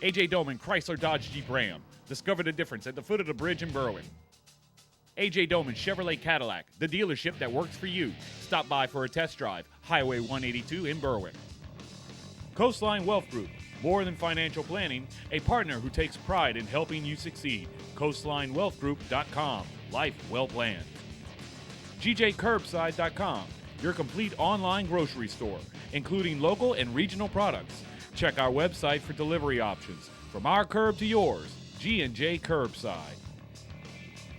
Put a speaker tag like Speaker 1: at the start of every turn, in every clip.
Speaker 1: A.J. Doman Chrysler Dodge Jeep Ram. Discover the difference at the foot of the bridge in Berwyn. A.J. Doman Chevrolet Cadillac, the dealership that works for you. Stop by for a test drive. Highway 182 in Berwyn. Coastline Wealth Group. More than financial planning, a partner who takes pride in helping you succeed. CoastlineWealthGroup.com. Life well planned. GJCurbside.com. Your complete online grocery store, including local and regional products. Check our website for delivery options. From our curb to yours, G&J Curbside.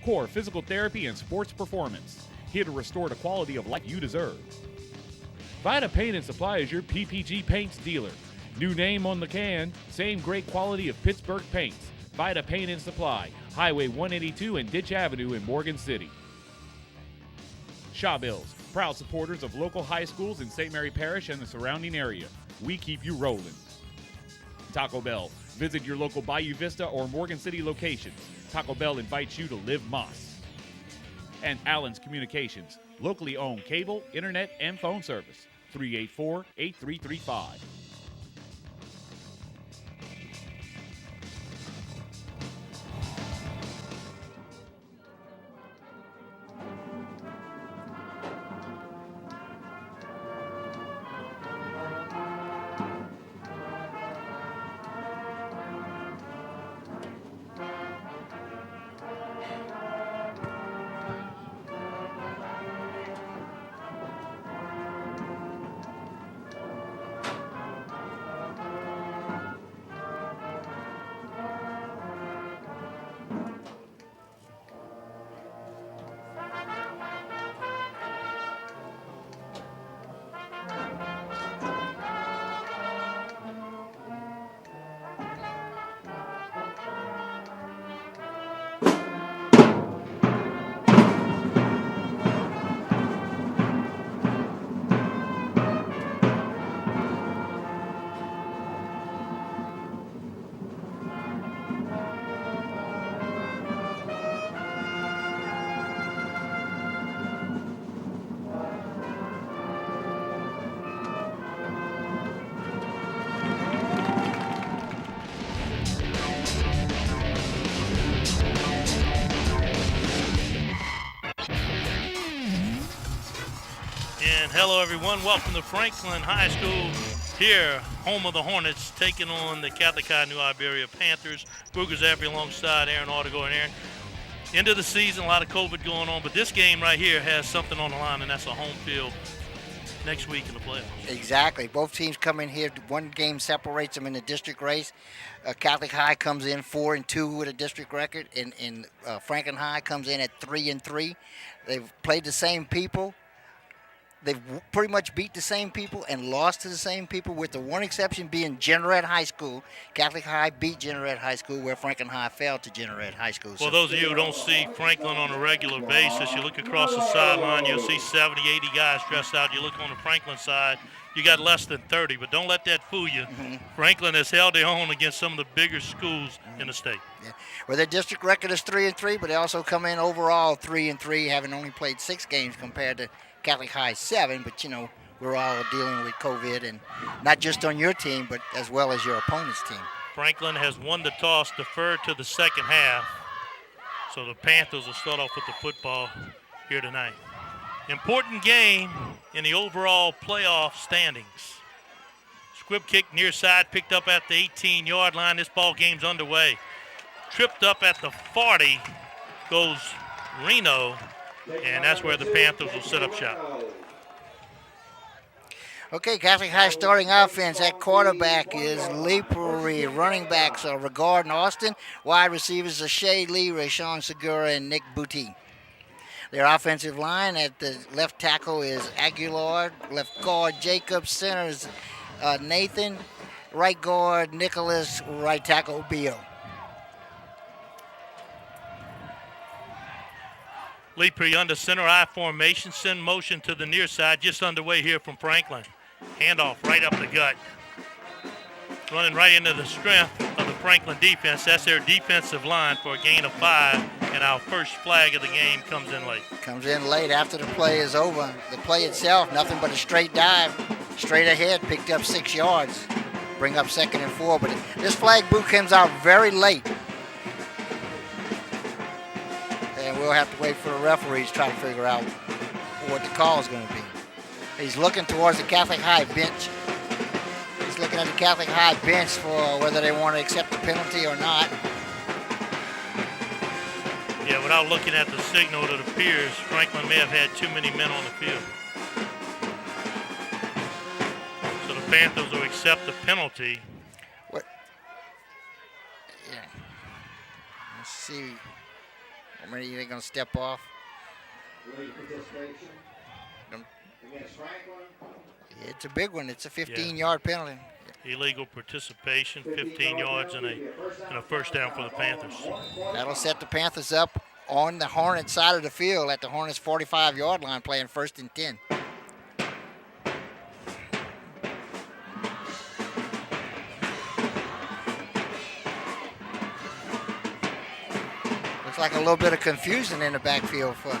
Speaker 1: Core Physical Therapy and Sports Performance. Here to restore the quality of life you deserve. Vita Paint and Supply is your PPG Paints dealer. New name on the can, same great quality of Pittsburgh paints. Vita Paint and Supply, Highway 182 and Ditch Avenue in Morgan City. Shaw Bills, proud supporters of local high schools in St. Mary Parish and the surrounding area. We keep you rolling. Taco Bell, visit your local Bayou Vista or Morgan City locations. Taco Bell invites you to live Moss. And Allen's Communications, locally owned cable, internet, and phone service. 384-8335.
Speaker 2: Hello, everyone. Welcome to Franklin High School here, home of the Hornets, taking on the Catholic High New Iberia Panthers. Booger Zappy alongside Aaron Artigo and Aaron. End of the season, a lot of COVID going on, but this game right here has something on the line, and that's a home field next week in the playoffs.
Speaker 3: Exactly. Both teams come in here. One game separates them in the district race. Catholic High comes in 4-2 with a district record, and Franklin High comes in at 3-3. They've played the same people. They've pretty much beat the same people and lost to the same people, with the one exception being Jeanerette High School. Catholic High beat Jeanerette High School, where Franklin High fell to Jeanerette High School.
Speaker 2: Well, those of you who don't see Franklin on a regular basis, you look across the sideline, you'll see 70, 80 guys dressed out. You look on the Franklin side, you got less than 30, but don't let that fool you. Mm-hmm. Franklin has held their own against some of the bigger schools in the state.
Speaker 3: Yeah. Well, their district record is 3-3, but they also come in overall 3-3, having only played 6 games compared to Catholic High 7, but, you know, we're all dealing with COVID, and not just on your team, but as well as your opponent's team.
Speaker 2: Franklin has won the toss, deferred to the second half, so the Panthers will start off with the football here tonight. Important game in the overall playoff standings. Squib kick near side, picked up at the 18-yard line. This ball game's underway. Tripped up at the 40 goes Reno, and that's where the Panthers will set up shop.
Speaker 3: Okay, Catholic High starting offense. At quarterback is Leapery. Running backs are Regard and Austin. Wide receivers are Shay Lee, Rashawn Segura, and Nick Boutte. Their offensive line at the left tackle is Aguilar. Left guard Jacob. Center is Nathan. Right guard Nicholas. Right tackle Beal.
Speaker 2: Leapery under center I formation, send motion to the near side, just underway here from Franklin. Handoff right up the gut. Running right into the strength of the Franklin defense. That's their defensive line for a gain of 5, and our first flag of the game comes in late.
Speaker 3: Comes in late after the play is over. The play itself, nothing but a straight dive, straight ahead, picked up 6 yards. bring up 2nd and 4. But this flag boot comes out very late. And we'll have to wait for the referees to try to figure out what the call is going to be. He's looking towards the Catholic High bench. He's looking at the Catholic High bench for whether they want to accept the penalty or not.
Speaker 2: Yeah, without looking at the signal, it appears Franklin may have had too many men on the field. So the Panthers will accept the penalty.
Speaker 3: What? Yeah. Let's see. How many are they going to step off? It's a big one. It's a 15-yard penalty.
Speaker 2: Illegal participation, 15 yards and a first down for the Panthers.
Speaker 3: That'll set the Panthers up on the Hornets side of the field at the Hornets 45-yard line, playing 1st and 10. Looks like a little bit of confusion in the backfield for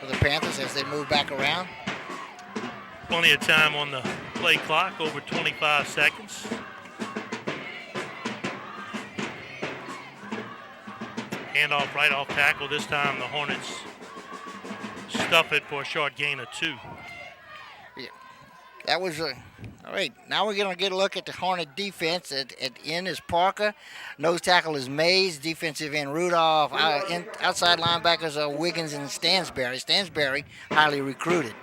Speaker 3: the Panthers as they move back around.
Speaker 2: Plenty of time on the play clock, over 25 seconds. Handoff right off tackle. This time the Hornets stuff it for a short gain of 2.
Speaker 3: Yeah, that was all right. Now we're going to get a look at the Hornet defense. At end is Parker. Nose tackle is Mays. Defensive end Rudolph. Outside linebackers are Wiggins and Stansberry. Stansberry, highly recruited.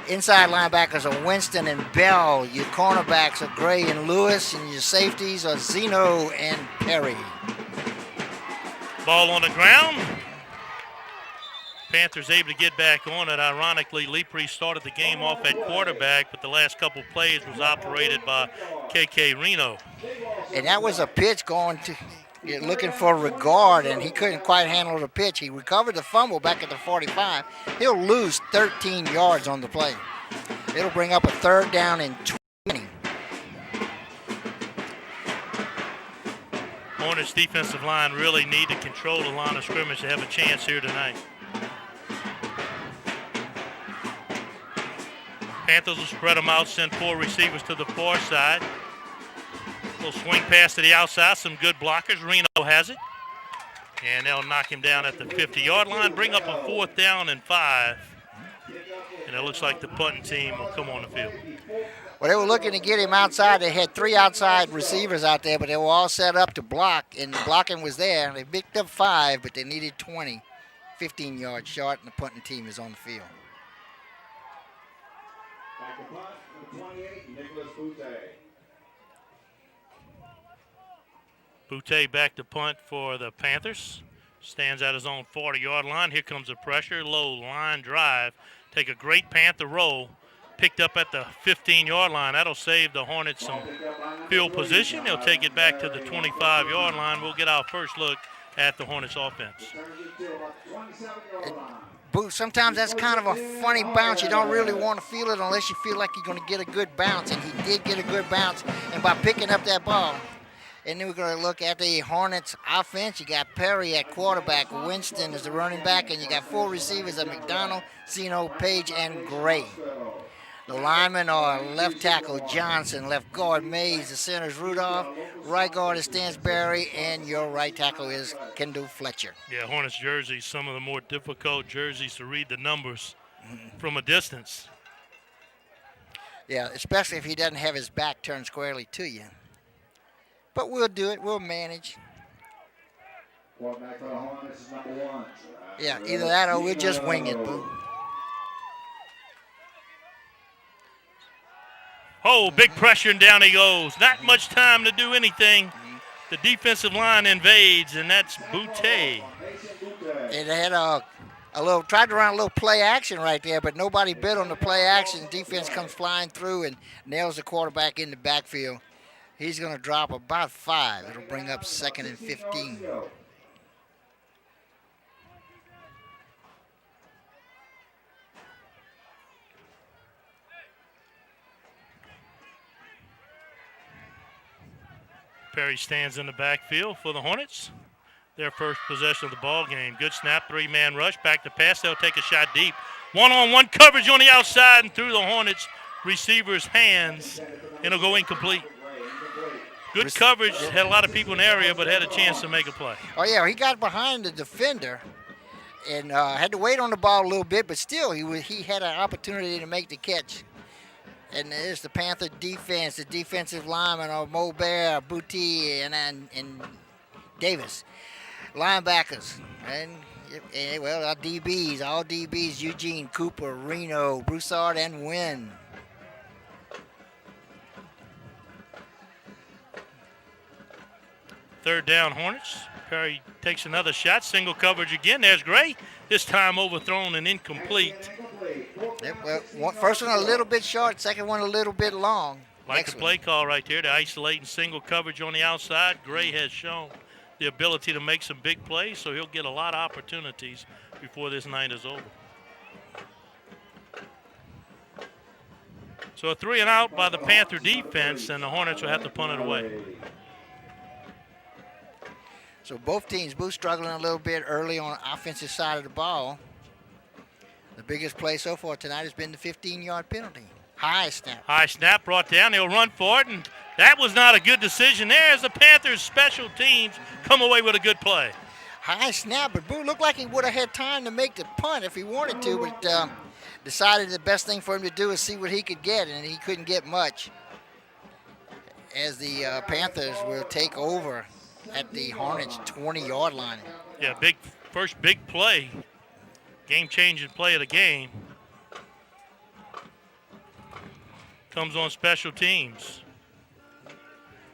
Speaker 3: Inside linebackers are Winston and Bell. Your cornerbacks are Gray and Lewis. And your safeties are Zeno and Perry.
Speaker 2: Ball on the ground. Panthers able to get back on it. Ironically, Lepre started the game off at quarterback, but the last couple plays was operated by KK Reno.
Speaker 3: And that was a pitch going to looking for Regard, and he couldn't quite handle the pitch. He recovered the fumble back at the 45. He'll lose 13 yards on the play. It'll bring up a 3rd down and 20.
Speaker 2: Hornets defensive line really need to control the line of scrimmage to have a chance here tonight. Panthers will spread them out, send 4 receivers to the far side. Little swing pass to the outside, some good blockers. Reno has it. And they'll knock him down at the 50-yard line, bring up a 4th down and 5. And it looks like the punting team will come on the field.
Speaker 3: Well, they were looking to get him outside. They had 3 outside receivers out there, but they were all set up to block, and the blocking was there. They picked up 5, but they needed 20. 15 yards short, and the punting team is on the field.
Speaker 4: Back to punt, number 28, Nicholas Boutte.
Speaker 2: Boutte back to punt for the Panthers. Stands at his own 40-yard line. Here comes the pressure. Low line drive. Take a great Panther roll. Picked up at the 15-yard line. That'll save the Hornets some field position. They'll take it back to the 25-yard line. We'll get our first look at the Hornets offense.
Speaker 3: Sometimes that's kind of a funny bounce. You don't really want to feel it unless you feel like you're going to get a good bounce, and he did get a good bounce. And by picking up that ball, and then we're going to look at the Hornets offense. You got Perry at quarterback, Winston is the running back, and you got 4 receivers at McDonald, Zeno, Page, and Gray. The linemen are left tackle Johnson, left guard Mays, the center is Rudolph, right guard is Stansberry, and your right tackle is Kendall Fletcher.
Speaker 2: Yeah, Hornets jerseys, some of the more difficult jerseys to read the numbers from a distance.
Speaker 3: Yeah, especially if he doesn't have his back turned squarely to you. But we'll do it. We'll manage.
Speaker 4: Quarterback for the Hornets is number 1.
Speaker 3: Yeah, either that or we'll just wing it, boo.
Speaker 2: Oh, big pressure, and down he goes. Not much time to do anything. The defensive line invades, and that's Boutte.
Speaker 3: It had tried to run a little play action right there, but nobody bid on the play action. Defense comes flying through and nails the quarterback in the backfield. He's going to drop about 5. It'll bring up 2nd and 15.
Speaker 2: Perry stands in the backfield for the Hornets. Their first possession of the ball game. Good snap, 3-man rush, back to pass. They'll take a shot deep. One-on-one coverage on the outside, and through the Hornets receiver's hands, and it'll go incomplete. Good coverage, had a lot of people in the area, but had a chance to make a play.
Speaker 3: Oh, yeah, he got behind the defender and had to wait on the ball a little bit, but still he had an opportunity to make the catch. And there's the Panther defense, the defensive linemen are Mobert, Boutte, and Davis. Linebackers, and well, our DBs, all DBs, Eugene, Cooper, Reno, Broussard, and Wynn.
Speaker 2: Third down, Hornets. Perry takes another shot. Single coverage again. There's Gray. This time overthrown and incomplete.
Speaker 3: Yep, well, first one a little bit short, second one a little bit long.
Speaker 2: Like the play call right there, to isolate and single coverage on the outside. Gray has shown the ability to make some big plays, so he'll get a lot of opportunities before this night is over. So a 3 and out by the Panther defense, and the Hornets will have to punt it away.
Speaker 3: So both teams, struggling a little bit early on the offensive side of the ball. The biggest play so far tonight has been the 15-yard penalty. High snap.
Speaker 2: High snap brought down. They'll run for it, and that was not a good decision there as the Panthers' special teams come away with a good play.
Speaker 3: High snap, but Boo looked like he would have had time to make the punt if he wanted to, but decided the best thing for him to do is see what he could get, and he couldn't get much. As the Panthers will take over at the Hornets' 20-yard line.
Speaker 2: Yeah, first big play. Game-changing play of the game. Comes on special teams.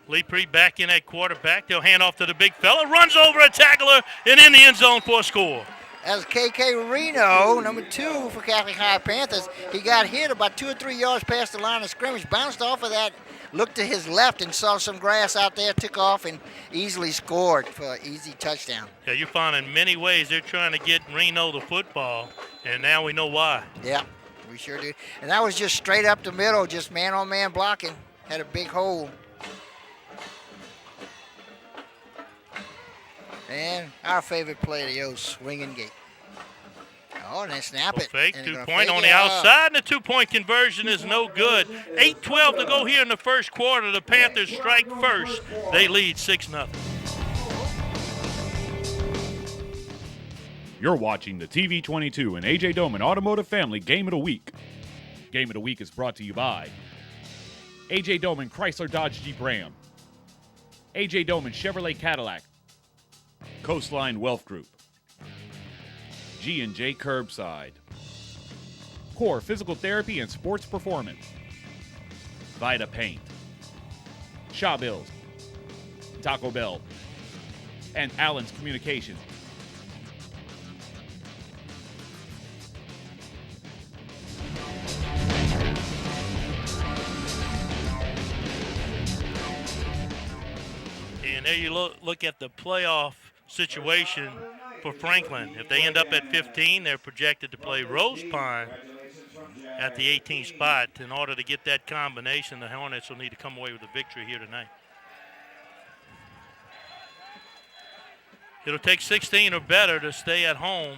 Speaker 2: Leprey back in at quarterback. They'll hand off to the big fella. Runs over a tackler and in the end zone for a score.
Speaker 3: As KK Reno, number 2 for Catholic High Panthers, he got hit about 2 or 3 yards past the line of scrimmage, bounced off of that, looked to his left and saw some grass out there, took off and easily scored for an easy touchdown.
Speaker 2: Yeah, you find in many ways they're trying to get Reno the football, and now we know why.
Speaker 3: Yeah, we sure do. And that was just straight up the middle, just man-on-man blocking. Had a big hole. And our favorite play of the old swinging gate. Oh, and they snap it.
Speaker 2: Fake, 2-point on the outside, and the 2-point conversion is no good. 8:12 to go here in the first quarter. The Panthers strike first. They lead 6-0.
Speaker 1: You're watching the TV22 and AJ Doman Automotive Family Game of the Week. Game of the Week is brought to you by AJ Doman Chrysler Dodge Jeep Ram, AJ Doman Chevrolet Cadillac, Coastline Wealth Group, G&J Curbside, Core Physical Therapy and Sports Performance, Vita Paint, Shaw Bills, Taco Bell, and Allen's Communications.
Speaker 2: And there you look at the playoff situation for Franklin. If they end up at 15, they're projected to play Rose Pine at the 18th spot. In order to get that combination, the Hornets will need to come away with a victory here tonight. It'll take 16 or better to stay at home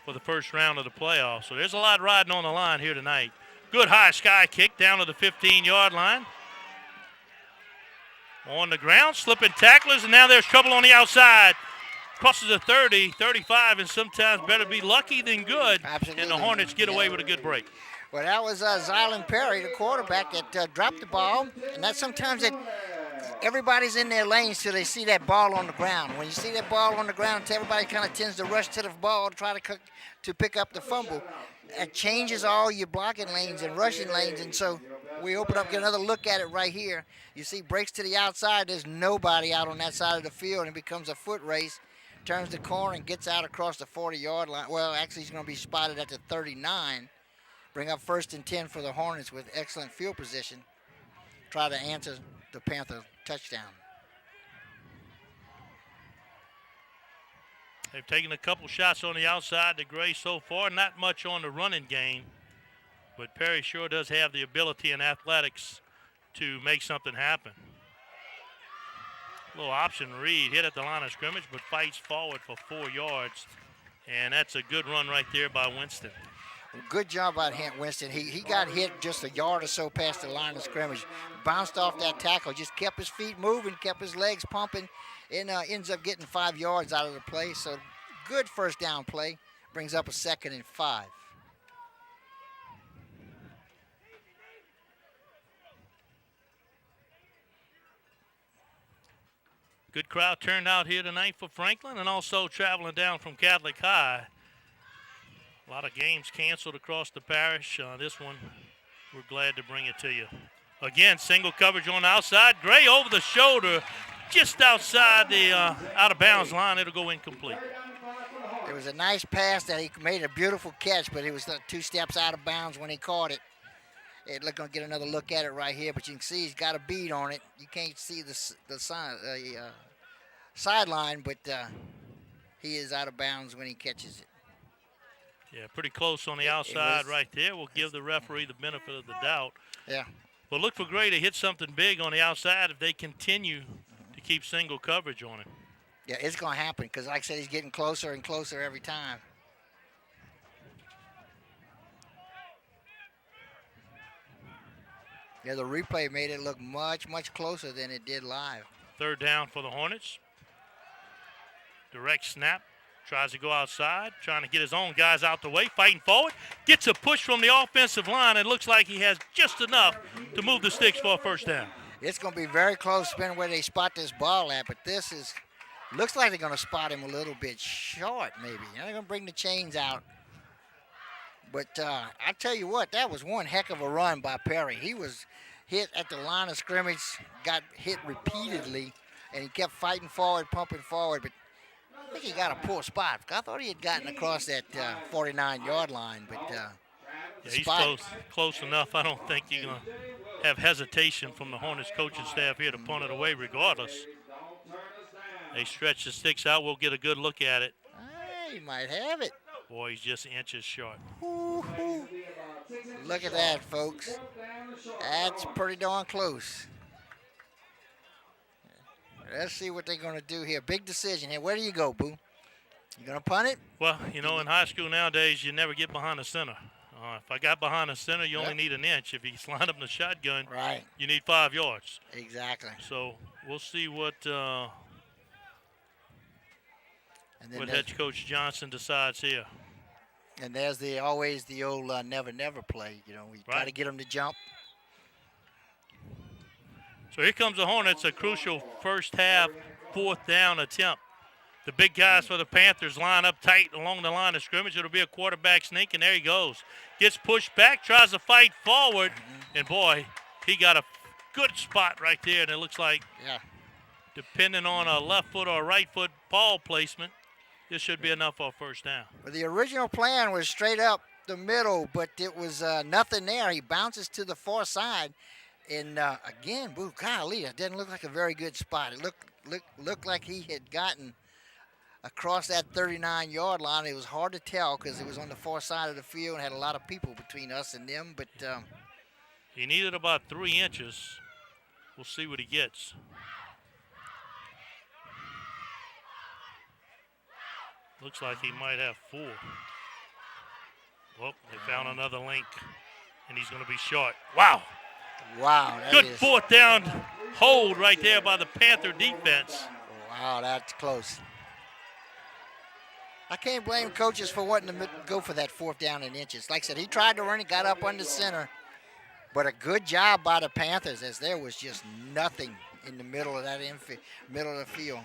Speaker 2: for the first round of the playoffs. So there's a lot riding on the line here tonight. Good high sky kick down to the 15-yard line. On the ground, slipping tacklers, and now there's trouble on the outside. Crosses the 30, 35, and sometimes better be lucky than good.
Speaker 3: Absolutely.
Speaker 2: And the Hornets get away with a good break.
Speaker 3: Well, that was Jaylen Perry, the quarterback, that dropped the ball. And that's sometimes that everybody's in their lanes till they see that ball on the ground. When you see that ball on the ground, everybody kind of tends to rush to the ball to try to pick up the fumble. It changes all your blocking lanes and rushing lanes, and so we open up, get another look at it right here. You see breaks to the outside. There's nobody out on that side of the field, and it becomes a foot race. Turns the corner and gets out across the 40-yard line. Well, actually, he's going to be spotted at the 39. Bring up 1st and 10 for the Hornets with excellent field position. Try to answer the Panther touchdown.
Speaker 2: They've taken a couple shots on the outside to Gray so far. Not much on the running game. But Perry sure does have the ability and athletics to make something happen. Little option read, hit at the line of scrimmage, but fights forward for 4 yards. And that's a good run right there by Winston.
Speaker 3: Good job by Winston. He got hit just a yard or so past the line of scrimmage. Bounced off that tackle, just kept his feet moving, kept his legs pumping, and ends up getting 5 yards out of the play. So good first down play. Brings up a 2nd and 5.
Speaker 2: Good crowd turned out here tonight for Franklin, and also traveling down from Catholic High. A lot of games canceled across the parish. This one, we're glad to bring it to you. Again, single coverage on the outside. Gray over the shoulder, just outside the out-of-bounds line. It'll go incomplete.
Speaker 3: It was a nice pass that he made a beautiful catch, but he was 2 steps out of bounds when he caught it. Look, gonna get another look at it right here, but you can see he's got a bead on it. You can't see the sideline, but he is out of bounds when he catches it.
Speaker 2: Yeah, pretty close on the outside right there. We'll give the referee the benefit of the doubt.
Speaker 3: Yeah.
Speaker 2: But look for Gray to hit something big on the outside if they continue to keep single coverage on him.
Speaker 3: Yeah, it's going to happen because, like I said, he's getting closer and closer every time. Yeah, the replay made it look much, much closer than it did live.
Speaker 2: 3rd down for the Hornets. Direct snap. Tries to go outside, trying to get his own guys out the way, fighting forward. Gets a push from the offensive line. It looks like he has just enough to move the sticks for a first down.
Speaker 3: It's going to be very close, depending where they spot this ball at, but this is, looks like they're going to spot him a little bit short, maybe. They're going to bring the chains out. But I tell you what, that was one heck of a run by Perry. He was hit at the line of scrimmage, got hit repeatedly, and he kept fighting forward, pumping forward, but I think he got a poor spot. I thought he had gotten across that 49-yard line, but
Speaker 2: yeah, he's close enough. I don't think you're going to have hesitation from the Hornets coaching staff here to punt it away regardless. They stretch the sticks out. We'll get a good look at it.
Speaker 3: He might have it.
Speaker 2: Boy, he's just inches short.
Speaker 3: Woo-hoo. Look at that, folks. That's pretty darn close. Let's see what they're going to do here. Big decision here. Where do you go, Boo? You going to punt it?
Speaker 2: Well, you know, in high school nowadays, you never get behind the center. If I got behind the center, you only need an inch. If you line up in the shotgun, you need 5 yards.
Speaker 3: Exactly.
Speaker 2: So we'll see what head coach Johnson decides here.
Speaker 3: And there's always the old never, never play. You know, we try to get them to jump.
Speaker 2: So here comes the Hornets, a crucial first half, 4th down attempt. The big guys for the Panthers line up tight along the line of scrimmage. It'll be a quarterback sneak, and there he goes. Gets pushed back, tries to fight forward, and boy, he got a good spot right there, and it looks like, depending on a left foot or a right foot ball placement, this should be enough for a first down.
Speaker 3: Well, the original plan was straight up the middle, but it was nothing there. He bounces to the far side. And again, golly, it didn't look like a very good spot. It looked like he had gotten across that 39-yard line. It was hard to tell because it was on the far side of the field and had a lot of people between us and them. But
Speaker 2: he needed about 3 inches. We'll see what he gets. Looks like he might have 4. Well, they found another link, and he's going to be short. Wow. Good 4th down hold right there by the Panther defense.
Speaker 3: Wow, that's close. I can't blame coaches for wanting to go for that 4th down in inches. Like I said, he tried to run it, got up under center. But a good job by the Panthers as there was just nothing in the middle of that middle of the field.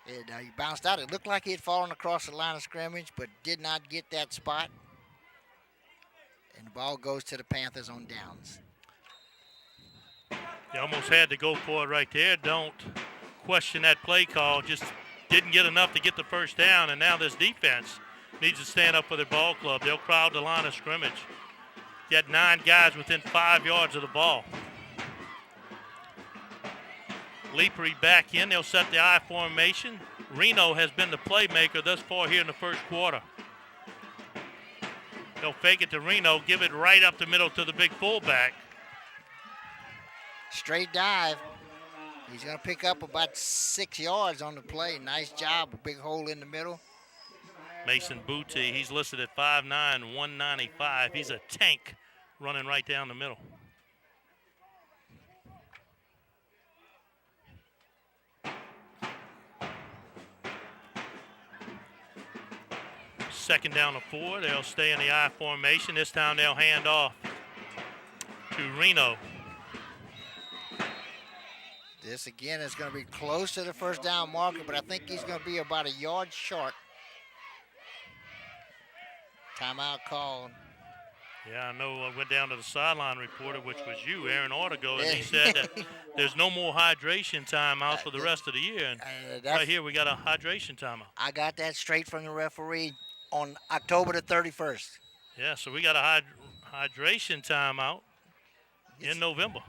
Speaker 3: And he bounced out. It looked like he had fallen across the line of scrimmage, but did not get that spot. And the ball goes to the Panthers on downs.
Speaker 2: They almost had to go for it right there. Don't question that play call. Just didn't get enough to get the first down, and now this defense needs to stand up for their ball club. They'll crowd the line of scrimmage. Get 9 guys within 5 yards of the ball. Leapery back in. They'll set the I formation. Reno has been the playmaker thus far here in the first quarter. They'll fake it to Reno, give it right up the middle to the big fullback.
Speaker 3: Straight dive. He's going to pick up about 6 yards on the play. Nice job. A big hole in the middle.
Speaker 2: Mason Booty, he's listed at 5'9", 195. He's a tank running right down the middle. Second down to 4. They'll stay in the I formation. This time they'll hand off to Reno.
Speaker 3: This again is going to be close to the first down marker, but I think he's going to be about a yard short. Timeout called.
Speaker 2: Yeah, I know. I went down to the sideline reporter, which was you, Aaron Ortego, and he said that there's no more hydration timeouts for the rest of the year. And right here, we got a hydration timeout.
Speaker 3: I got that straight from the referee on October the 31st.
Speaker 2: Yeah, so we got a hydration timeout in November.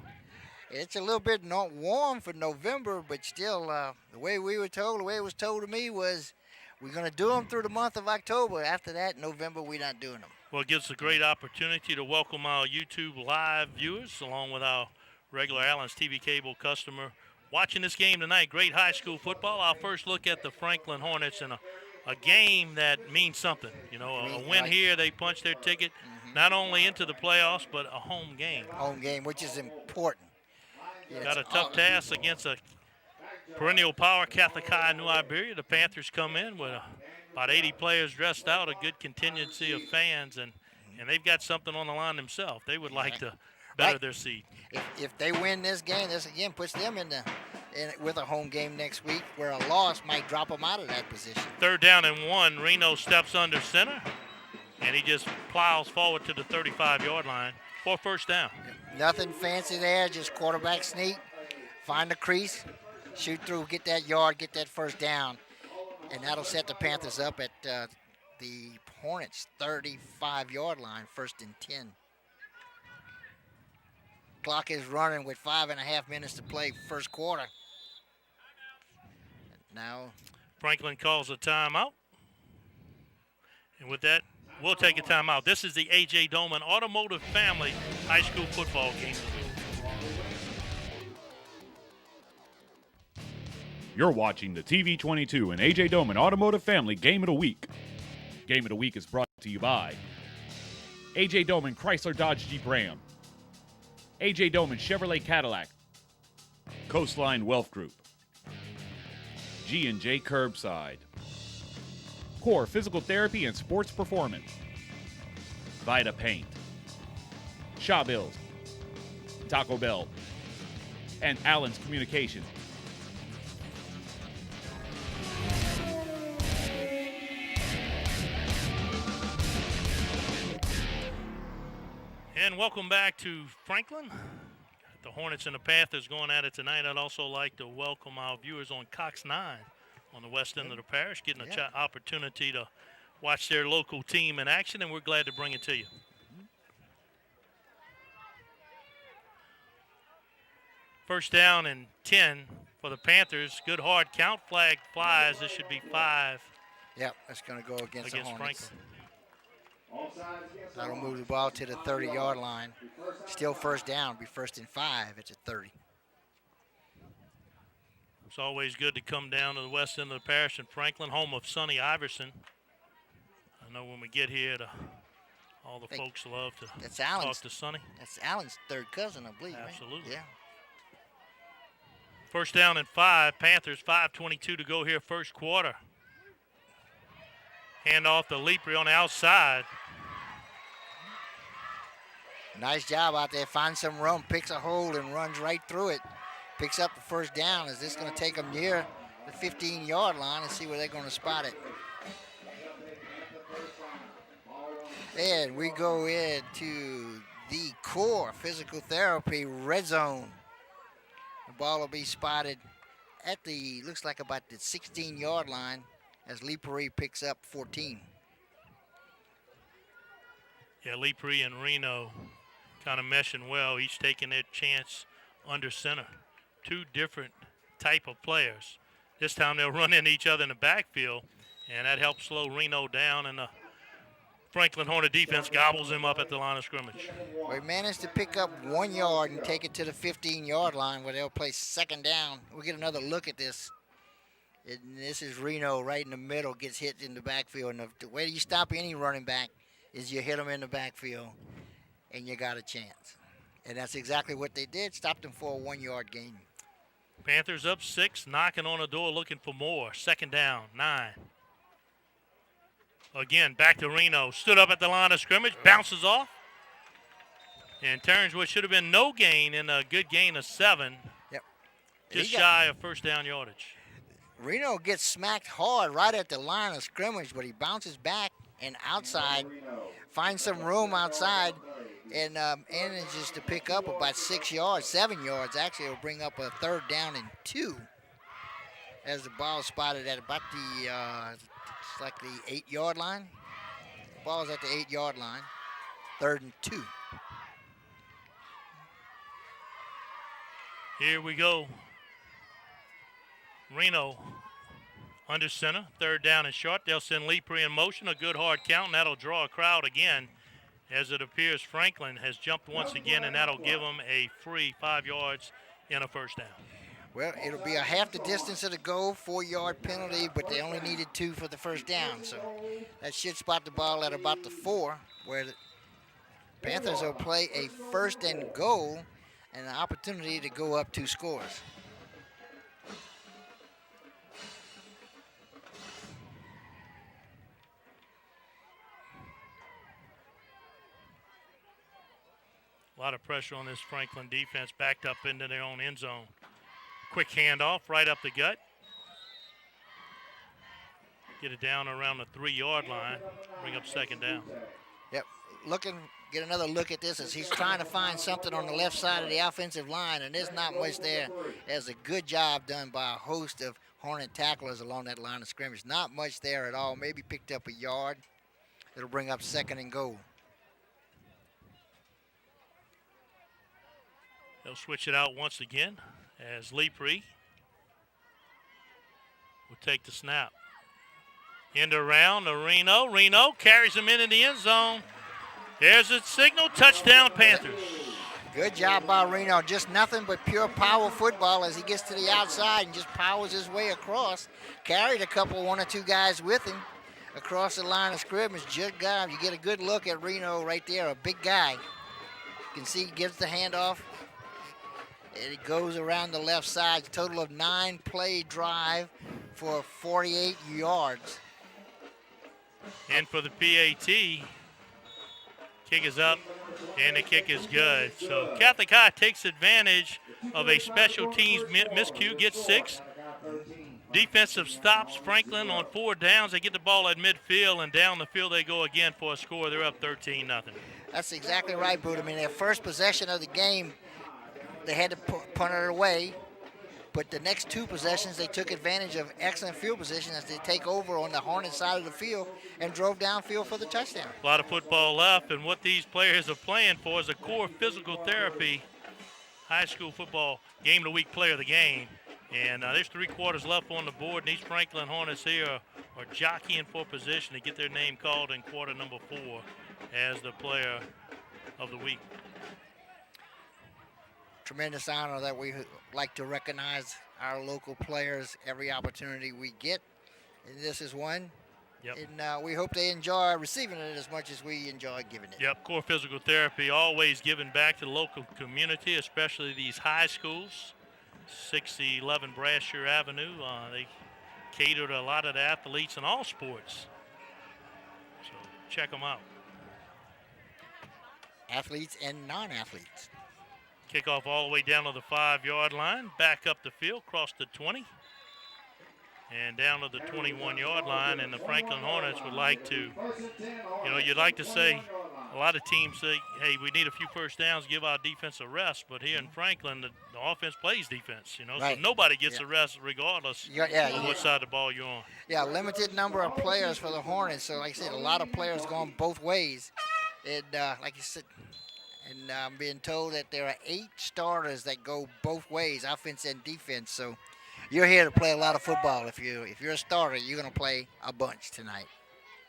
Speaker 3: It's a little bit not warm for November, but still, the way we were told, the way it was told to me was we're going to do them through the month of October. After that, November, we're not doing them.
Speaker 2: Well, it gives us a great opportunity to welcome our YouTube live viewers along with our regular Allen's TV cable customer watching this game tonight. Great high school football. Our first look at the Franklin Hornets and a game that means something. You know, a win here, they punch their ticket not only into the playoffs, but a home game.
Speaker 3: Home game, which is important. Yeah,
Speaker 2: got a tough task against a perennial power Catholic High New Iberia. The Panthers come in with about 80 players dressed out, a good contingency of fans, and they've got something on the line themselves. They would like to better their seed.
Speaker 3: If they win this game, this again puts them in with a home game next week, where a loss might drop them out of that position.
Speaker 2: Third down and 1. Reno steps under center, and he just plows forward to the 35-yard line for first down.
Speaker 3: Nothing fancy there, just quarterback sneak, find the crease, shoot through, get that yard, get that first down, and that'll set the Panthers up at the Hornets' 35-yard line, 1st and 10. Clock is running with 5.5 minutes to play, first quarter. Now
Speaker 2: Franklin calls a timeout. And with that, we'll take a timeout. This is the A.J. Doman Automotive Family High School Football Game of the Week.
Speaker 1: You're watching the TV22 and A.J. Doman Automotive Family Game of the Week. Game of the Week is brought to you by A.J. Doman Chrysler Dodge Jeep Ram, A.J. Doman Chevrolet Cadillac, Coastline Wealth Group, G&J Curbside, Core Physical Therapy and Sports Performance, Vita Paint, Shaw Bills, Taco Bell, and Allen's Communications.
Speaker 2: And welcome back to Franklin. The Hornets and the Panthers going at it tonight. I'd also like to welcome our viewers on Cox 9 on the west end of the parish, getting an opportunity to watch their local team in action, and we're glad to bring it to you. First down and 10 for the Panthers. Good hard count. Flag flies. This should be 5.
Speaker 3: Yep, that's going to go against the Hornets.
Speaker 2: Franklin.
Speaker 3: That'll move the ball to the 30-yard line. Still first down. Be 1st and 5. It's at 30.
Speaker 2: It's always good to come down to the west end of the parish in Franklin, home of Sonny Iverson. I know when we get here, all the folks love to talk to Sonny.
Speaker 3: That's Allen's third cousin, I believe.
Speaker 2: Absolutely.
Speaker 3: Right? Yeah.
Speaker 2: First down and 5. Panthers, 5:22 to go here, first quarter. Hand off to Leapry on the outside.
Speaker 3: Nice job out there. Finds some room, picks a hole, and runs right through it. Picks up the first down. Is this going to take them near the 15-yard line and see where they're going to spot it? And we go into the Core Physical Therapy red zone. The ball will be spotted at the, looks like about the 16-yard line as Leapry picks up 14.
Speaker 2: Yeah, Leapry and Reno kind of meshing well, each taking their chance under center. Two different type of players. This time they'll run into each other in the backfield, and that helps slow Reno down, and the Franklin Hornet defense gobbles him up at the line of scrimmage.
Speaker 3: We managed to pick up 1 yard and take it to the 15-yard line where they'll play second down. We'll get another look at this. And this is Reno right in the middle, gets hit in the backfield. And the way you stop any running back is you hit him in the backfield, and you got a chance. And that's exactly what they did. Stopped him for a 1-yard gain.
Speaker 2: Panthers up 6, knocking on the door, looking for more. 2nd down, 9. Again, back to Reno. Stood up at the line of scrimmage, bounces off, and turns what should have been no gain in a good gain of 7.
Speaker 3: Yep.
Speaker 2: Just shy of first down yardage.
Speaker 3: Reno gets smacked hard right at the line of scrimmage, but he bounces back and outside, finds some room outside, and manages to pick up about 7 yards. Actually, it'll bring up a 3rd down and 2 as the ball spotted at about it's like the 8-yard line. The ball's at the 8-yard line, 3rd and 2.
Speaker 2: Here we go. Reno under center, 3rd down and short. They'll send Lepre in motion, a good hard count, and that'll draw a crowd again, as it appears Franklin has jumped once again, and that'll give them a free 5 yards and a 1st down.
Speaker 3: Well, it'll be a half the distance of the goal, 4-yard penalty, but they only needed 2 for the 1st down. So that should spot the ball at about the 4, where the Panthers will play a 1st and goal and an opportunity to go up 2 scores.
Speaker 2: A lot of pressure on this Franklin defense, backed up into their own end zone. Quick handoff right up the gut. Get it down around the 3-yard line. Bring up 2nd down.
Speaker 3: Yep. Get another look at this as he's trying to find something on the left side of the offensive line, and there's not much there. There's a good job done by a host of Hornet tacklers along that line of scrimmage. Not much there at all. Maybe picked up a yard. It'll bring up 2nd and goal.
Speaker 2: They'll switch it out once again as Lepre will take the snap. End around to Reno. Reno carries him into the end zone. There's a signal. Touchdown, Panthers.
Speaker 3: Good job by Reno. Just nothing but pure power football as he gets to the outside and just powers his way across. Carried one or two guys with him across the line of scrimmage. Good guy. You get a good look at Reno right there, a big guy. You can see he gives the handoff. And it goes around the left side. Total of 9-play drive for 48 yards.
Speaker 2: And for the PAT, kick is up, and the kick is good. So Catholic High takes advantage of a special teams miscue, gets 6. Defensive stops Franklin on 4 downs. They get the ball at midfield, and down the field they go again for a score. They're up 13-0.
Speaker 3: That's exactly right, Boot. I mean, their first possession of the game, they had to punt it away. But the next 2 possessions, they took advantage of excellent field position as they take over on the Hornet side of the field and drove downfield for the touchdown.
Speaker 2: A lot of football left, and what these players are playing for is a core physical therapy high school football game of the week player of the game. And there's 3 quarters left on the board, and these Franklin Hornets here are jockeying for position to get their name called in quarter number 4 as the player of the week.
Speaker 3: Tremendous honor that we like to recognize our local players every opportunity we get. And this is one.
Speaker 2: Yep.
Speaker 3: And we hope they enjoy receiving it as much as we enjoy giving it.
Speaker 2: Yep, core physical therapy, always giving back to the local community, especially these high schools. 611 Brasher Avenue, they cater to a lot of the athletes in all sports. So check them out.
Speaker 3: Athletes and non-athletes.
Speaker 2: Kickoff all the way down to the 5-yard line, back up the field, cross the 20, and down to the 21-yard line. And the Franklin Hornets would like to, you'd like to say, a lot of teams say, hey, we need a few first downs, give our defense a rest. But here in Franklin, the offense plays defense,
Speaker 3: Right.
Speaker 2: So nobody gets a rest regardless of what side of the ball you're on.
Speaker 3: Yeah, limited number of players for the Hornets. So like I said, a lot of players going both ways. And like you said, and I'm being told that there are 8 starters that go both ways, offense and defense. So you're here to play a lot of football. If you're a starter, you're going to play a bunch tonight.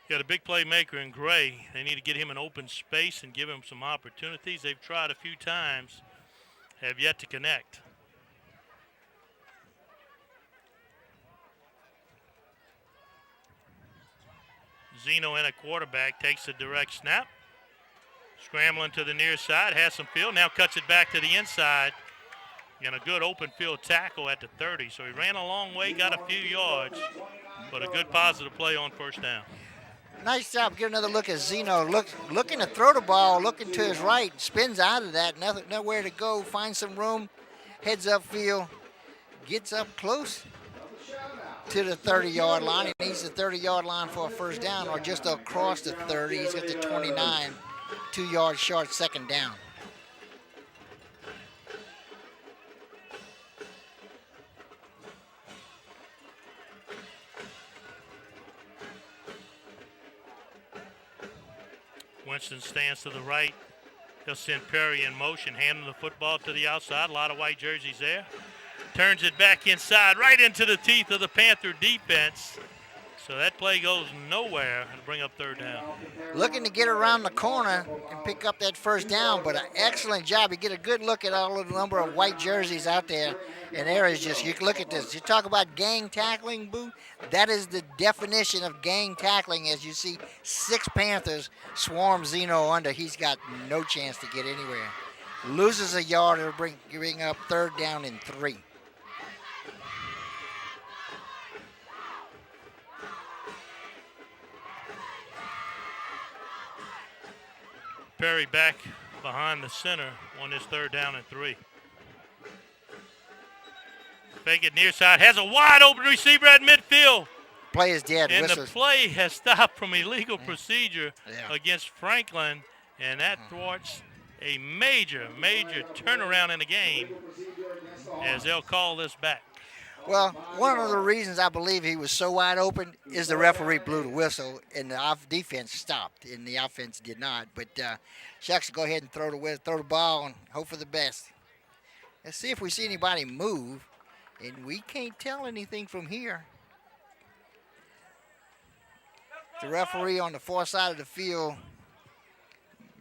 Speaker 2: Yeah, the big playmaker in gray, they need to get him an open space and give him some opportunities. They've tried a few times, have yet to connect. Zeno in a quarterback, takes a direct snap. Scrambling to the near side, has some field, now cuts it back to the inside. And a good open field tackle at the 30. So he ran a long way, got a few yards, but a good positive play on first down.
Speaker 3: Nice job. Get another look at Zeno. Looking to throw the ball, looking to his right, spins out of that, nowhere to go, finds some room, heads upfield, gets up close to the 30-yard line. He needs the 30-yard line for a first down, or just across the 30. He's got the 29, 2 yards short, second down.
Speaker 2: Winston stands to the right. He'll send Perry in motion, handing the football to the outside. A lot of white jerseys there. Turns it back inside, right into the teeth of the Panther defense. So that play goes nowhere and bring up third down.
Speaker 3: Looking to get around the corner and pick up that first down, but an excellent job. You get a good look at all of the number of white jerseys out there. And there is just, you can look at this. You talk about gang tackling, Boo. That is the definition of gang tackling. As you see, 6 Panthers swarm Zeno under. He's got no chance to get anywhere. Loses a yard to bring up third down and 3.
Speaker 2: Perry back behind the center on this third down and 3. Fake it near side, has a wide open receiver at midfield.
Speaker 3: Play is dead.
Speaker 2: And
Speaker 3: Whistles.
Speaker 2: the play has stopped from illegal procedure against Franklin, and that thwarts a major turnaround in the game as they'll call this back.
Speaker 3: Well, one of the reasons I believe he was so wide open is the referee blew the whistle and the defense stopped, and the offense did not. But Shucks, go ahead and throw the ball and hope for the best. Let's see if we see anybody move, and we can't tell anything from here. The referee on the far side of the field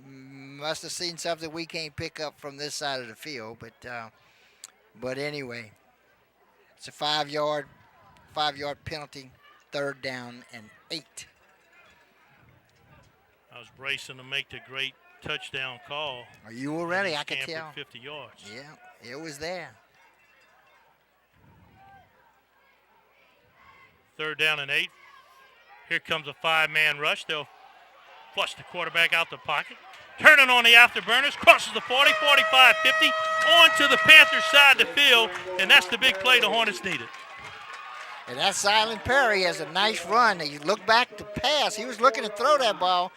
Speaker 3: must have seen something we can't pick up from this side of the field. But anyway, it's a 5-yard penalty, third down and 8.
Speaker 2: I was bracing to make the great touchdown call.
Speaker 3: Are you all ready? I can tell.
Speaker 2: 50 yards.
Speaker 3: Yeah, it was there.
Speaker 2: Third down and 8. Here comes a 5-man rush. They'll flush the quarterback out the pocket. Turning on the afterburners, crosses the 40, 45, 50, on to the Panthers side of the field, and that's the big play the Hornets needed.
Speaker 3: And that Silent Perry has a nice run. He looked back to pass. He was looking to throw that ball.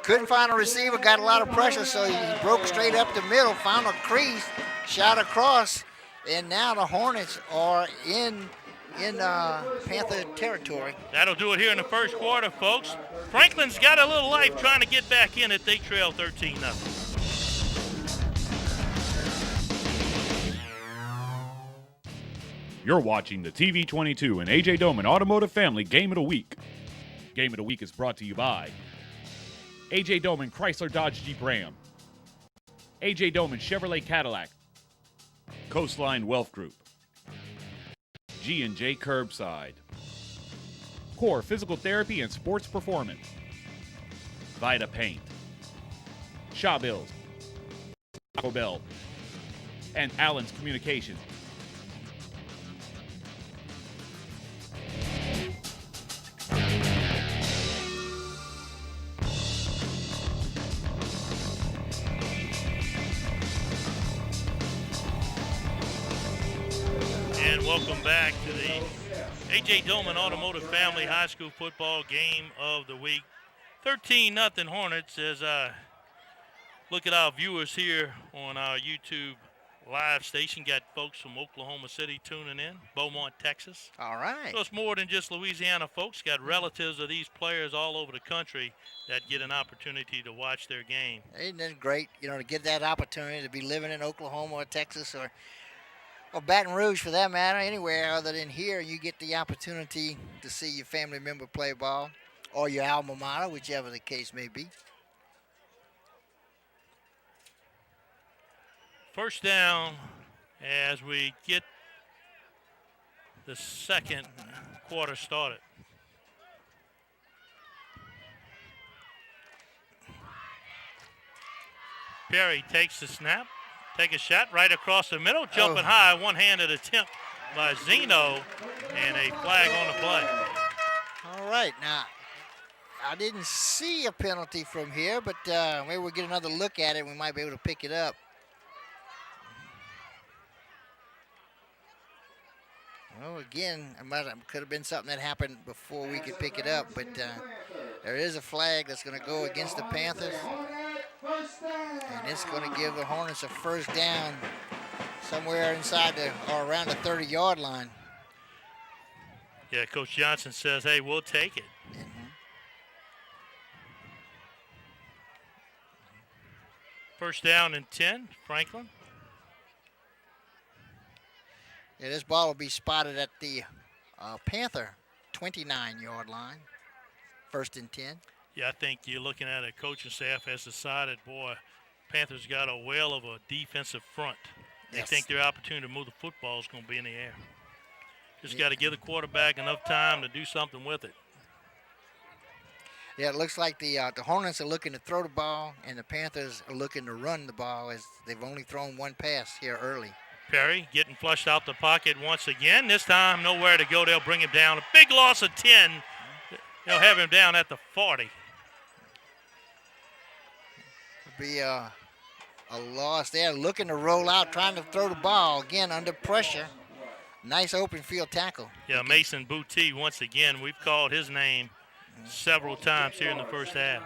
Speaker 3: Couldn't find a receiver, got a lot of pressure, so he broke straight up the middle, found a crease, shot across, and now the Hornets are in Panther territory.
Speaker 2: That'll do it here in the first quarter, folks. Franklin's got a little life trying to get back in it. They trail 13-0.
Speaker 1: You're watching the TV22 and AJ Doman Automotive Family Game of the Week. Game of the Week is brought to you by AJ Doman Chrysler Dodge Jeep Ram, AJ Doman Chevrolet Cadillac, Coastline Wealth Group, G&J Curbside, Core Physical Therapy and Sports Performance, Vita Paint, Shaw Bills, Taco Bell, and Allen's Communications.
Speaker 2: And welcome back to the A.J. Doman Automotive Family High School Football Game of the Week. 13-0 Hornets as I look at our viewers here on our YouTube live station. Got folks from Oklahoma City tuning in, Beaumont, Texas.
Speaker 3: All right.
Speaker 2: So it's more than just Louisiana folks. Got relatives of these players all over the country that get an opportunity to watch their game.
Speaker 3: Isn't it great, to get that opportunity to be living in Oklahoma or Texas or Baton Rouge for that matter, anywhere other than here, you get the opportunity to see your family member play ball or your alma mater, whichever the case may be.
Speaker 2: First down as we get the second quarter started. Perry takes the snap, take a shot right across the middle, jumping high, one-handed attempt by Zeno, and a flag on the play.
Speaker 3: All right, now, I didn't see a penalty from here, but maybe we'll get another look at it. We might be able to pick it up. Well, again, it could have been something that happened before we could pick it up, but there is a flag that's going to go against the Panthers. And it's going to give the Hornets a first down somewhere inside or around the 30-yard line.
Speaker 2: Yeah, Coach Johnson says, hey, we'll take it. First down and 10, Franklin.
Speaker 3: Yeah, this ball will be spotted at the Panther 29-yard line. First and 10.
Speaker 2: Yeah, I think you're looking at it. Coaching staff has decided, boy, Panthers got a whale of a defensive front. They think their opportunity to move the football is going to be in the air. Just got to give the quarterback enough time to do something with it.
Speaker 3: Yeah, it looks like the Hornets are looking to throw the ball, and the Panthers are looking to run the ball as they've only thrown one pass here early.
Speaker 2: Perry getting flushed out the pocket once again. This time, nowhere to go. They'll bring him down. A big loss of 10. They'll have him down at the 40.
Speaker 3: It'll be a loss there. Looking to roll out, trying to throw the ball. Again, under pressure. Nice open field tackle.
Speaker 2: Yeah, Mason Boutte, once again, we've called his name several times here in the first half.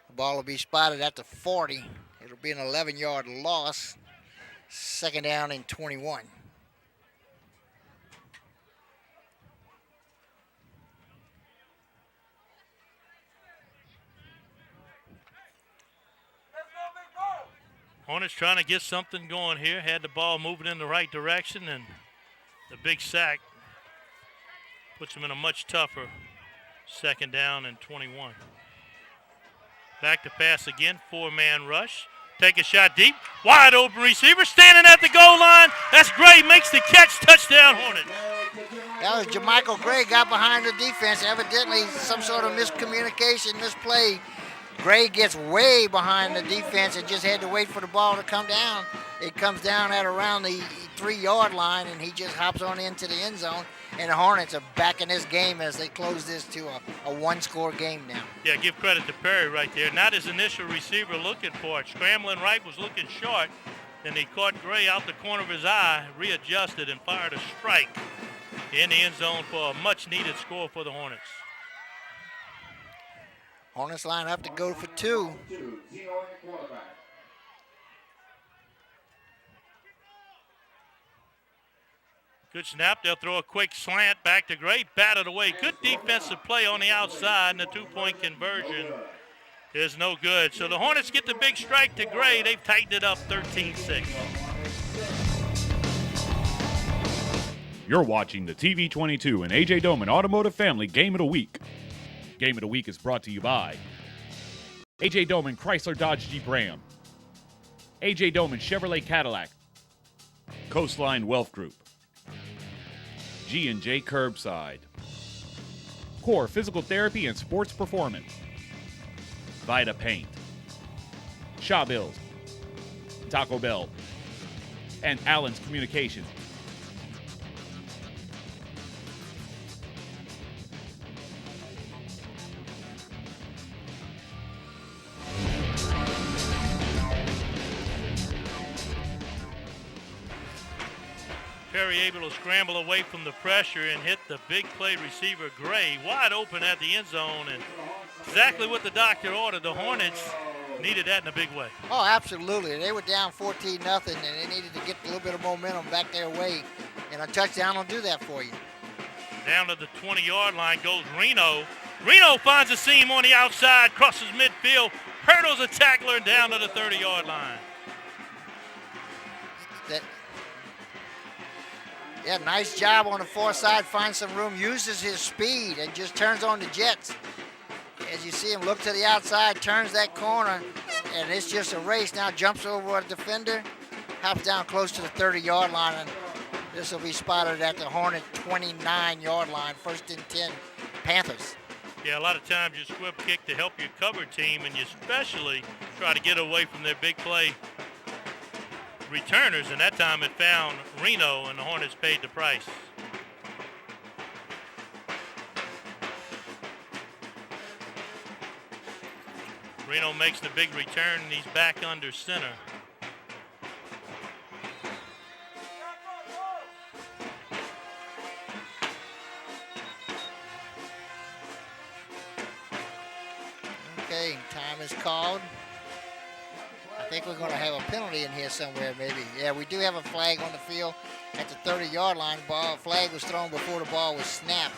Speaker 3: The ball will be spotted at the 40. It'll be an 11-yard loss. Second down and 21.
Speaker 2: Hornets trying to get something going here. Had the ball moving in the right direction, and the big sack puts them in a much tougher second down and 21. Back to pass again, four-man rush. Take a shot deep, wide open receiver, standing at the goal line. That's Gray, makes the catch, touchdown Hornets.
Speaker 3: That was Jermichael Gray, got behind the defense. Evidently some sort of miscommunication, misplay. Gray gets way behind the defense and just had to wait for the ball to come down. It comes down at around the 3-yard line, and he just hops on into the end zone. And the Hornets are back in this game as they close this to a one-score game now.
Speaker 2: Yeah, give credit to Perry right there. Not his initial receiver looking for it. Scrambling right, was looking short. Then he caught Gray out the corner of his eye, readjusted, and fired a strike in the end zone for a much-needed score for the Hornets.
Speaker 3: Hornets line up to go for two.
Speaker 2: Good snap. They'll throw a quick slant back to Gray. Batted away. Good defensive play on the outside, and the two-point conversion is no good. So the Hornets get the big strike to Gray. They've tightened it up 13-6.
Speaker 1: You're watching the TV22 and A.J. Doman Automotive Family Game of the Week. Game of the Week is brought to you by A.J. Doman Chrysler Dodge Jeep Ram, A.J. Doman Chevrolet Cadillac, Coastline Wealth Group, G&J Curbside, Core Physical Therapy and Sports Performance, Vita Paint, Shaw Bills, Taco Bell, and Allen's Communications.
Speaker 2: Perry able to scramble away from the pressure and hit the big play receiver Gray wide open at the end zone, and exactly what the doctor ordered. The Hornets needed that in a big way.
Speaker 3: Oh, absolutely. They were down 14-0, and they needed to get a little bit of momentum back their way, and a touchdown will do that for you.
Speaker 2: Down to the 20-yard line goes Reno. Reno finds a seam on the outside, crosses midfield, hurdles a tackler, and down to the 30-yard line.
Speaker 3: Yeah, nice job on the far side, finds some room, uses his speed, and just turns on the jets. As you see him look to the outside, turns that corner, and it's just a race. Now jumps over a defender, hops down close to the 30-yard line, and this will be spotted at the Hornet 29-yard line, first and 10, Panthers.
Speaker 2: Yeah, a lot of times you squib kick to help your cover team, and you especially try to get away from their big play returners, and that time it found Reno, and the Hornets paid the price. Reno makes the big return, and he's back under center.
Speaker 3: Okay, time is called. I think we're going to have a penalty in here somewhere, maybe. Yeah, we do have a flag on the field at the 30-yard line. Flag was thrown before the ball was snapped.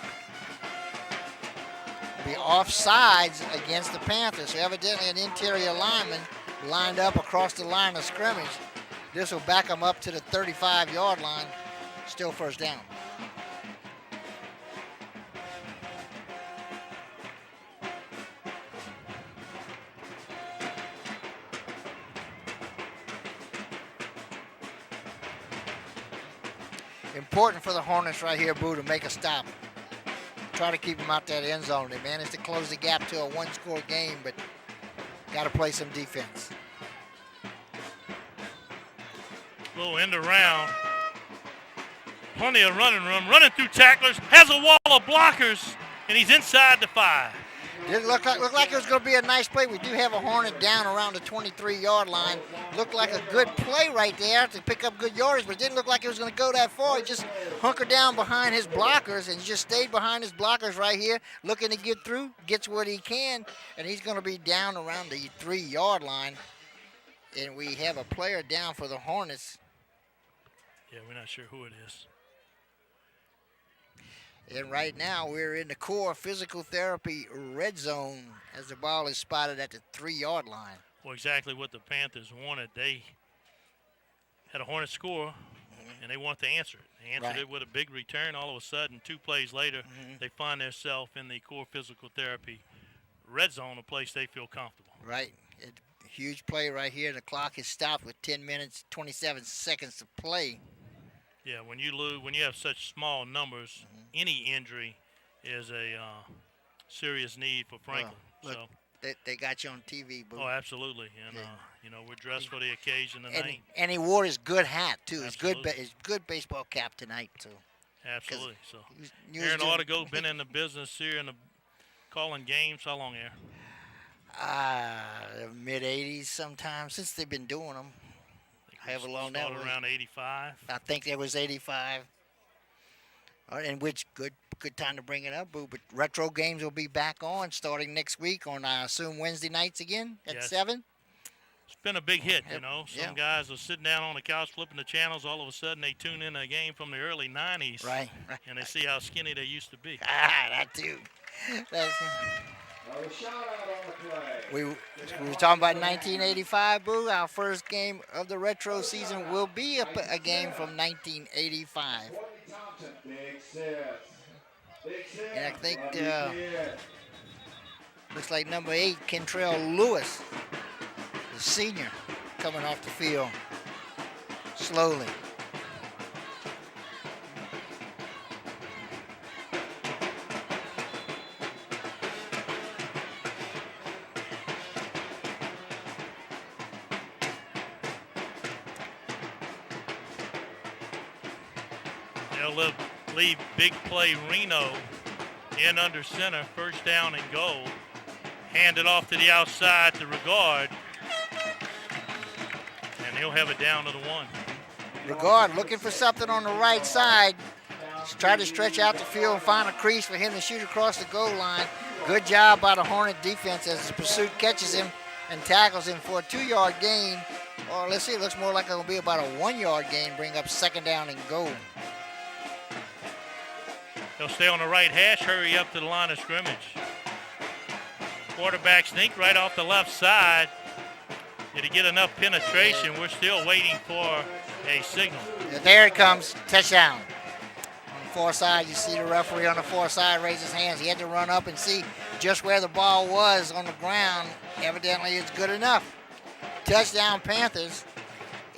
Speaker 3: Be offsides against the Panthers. So evidently an interior lineman lined up across the line of scrimmage. This will back them up to the 35-yard line. Still first down. Important for the Hornets right here, Boo, to make a stop. Try to keep them out that end zone. They managed to close the gap to a one-score game, but got to play some defense.
Speaker 2: Little end around. Plenty of running room. Running through tacklers. Has a wall of blockers, and he's inside the 5.
Speaker 3: Didn't look like it was going to be a nice play. We do have a Hornet down around the 23-yard line. Looked like a good play right there to pick up good yardage, but it didn't look like it was going to go that far. He just hunkered down behind his blockers and just stayed behind his blockers right here, looking to get through, gets what he can, and he's going to be down around the 3-yard line. And we have a player down for the Hornets.
Speaker 2: Yeah, we're not sure who it is.
Speaker 3: And right now we're in the core physical therapy red zone as the ball is spotted at the 3-yard line.
Speaker 2: Well, exactly what the Panthers wanted. They had a Hornet score, and they want to answer it. They answered it with a big return. All of a sudden, 2 plays later, they find themselves in the core physical therapy red zone, a place they feel comfortable.
Speaker 3: Right. Huge play right here. The clock is stopped with 10 minutes, 27 seconds to play.
Speaker 2: Yeah, when you have such small numbers, any injury is a serious need for Franklin.
Speaker 3: Look, they got you on TV, Boo.
Speaker 2: Oh, absolutely, and we're dressed for the occasion tonight.
Speaker 3: And he wore his good hat too.
Speaker 2: Absolutely.
Speaker 3: His good baseball cap tonight too.
Speaker 2: Absolutely. So,
Speaker 3: he was
Speaker 2: Aaron Artigo been in the business here in the calling games. How long, Aaron?
Speaker 3: Mid '80s sometimes, since they've been doing them. However long that was.
Speaker 2: Around 85.
Speaker 3: I think there was 85. In which good time to bring it up, Boo. But retro games will be back on starting next week on, I assume, Wednesday nights again at 7.
Speaker 2: It's been a big hit, Some guys are sitting down on the couch flipping the channels. All of a sudden, they tune in a game from the early 90s.
Speaker 3: Right.
Speaker 2: And they see how skinny they used to be.
Speaker 3: That too. We were talking about 1985, Boo. Our first game of the retro season will be a game from 1985. And I think looks like number 8, Kentrell Lewis, the senior, coming off the field slowly.
Speaker 2: They'll leave big play Reno in under center, first down and goal. Hand it off to the outside to Regard. And he'll have it down to the 1.
Speaker 3: Regard looking for something on the right side. Just try to stretch out the field and find a crease for him to shoot across the goal line. Good job by the Hornet defense as the pursuit catches him and tackles him for a 2-yard gain. Or let's see, it looks more like it'll be about a 1-yard gain, bring up second down and goal.
Speaker 2: They'll stay on the right hash, hurry up to the line of scrimmage. Quarterback sneak right off the left side. Did he get enough penetration? We're still waiting for a signal.
Speaker 3: There it comes, touchdown. On the far side, you see the referee on the far side raise his hands. He had to run up and see just where the ball was on the ground. Evidently, it's good enough. Touchdown Panthers,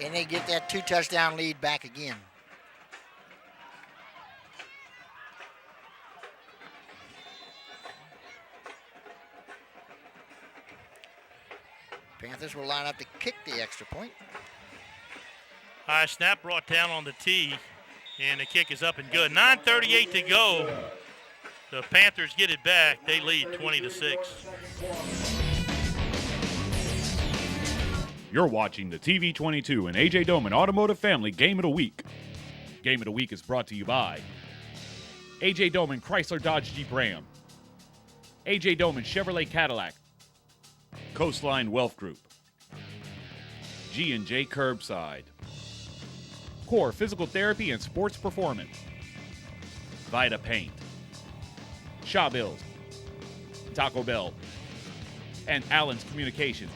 Speaker 3: and they get that 2-touchdown lead back again. Panthers will line up to kick the extra point.
Speaker 2: High snap brought down on the tee, and the kick is up and good. 9:38 to go. The Panthers get it back. They lead 20-6.
Speaker 1: You're watching the TV22 and AJ Doman Automotive Family Game of the Week. Game of the Week is brought to you by AJ Doman Chrysler Dodge Jeep Ram, AJ Doman Chevrolet Cadillac, Coastline Wealth Group, G&J Curbside, Core Physical Therapy and Sports Performance, Vita Paint, Shaw Bills, Taco Bell, and Allen's Communications.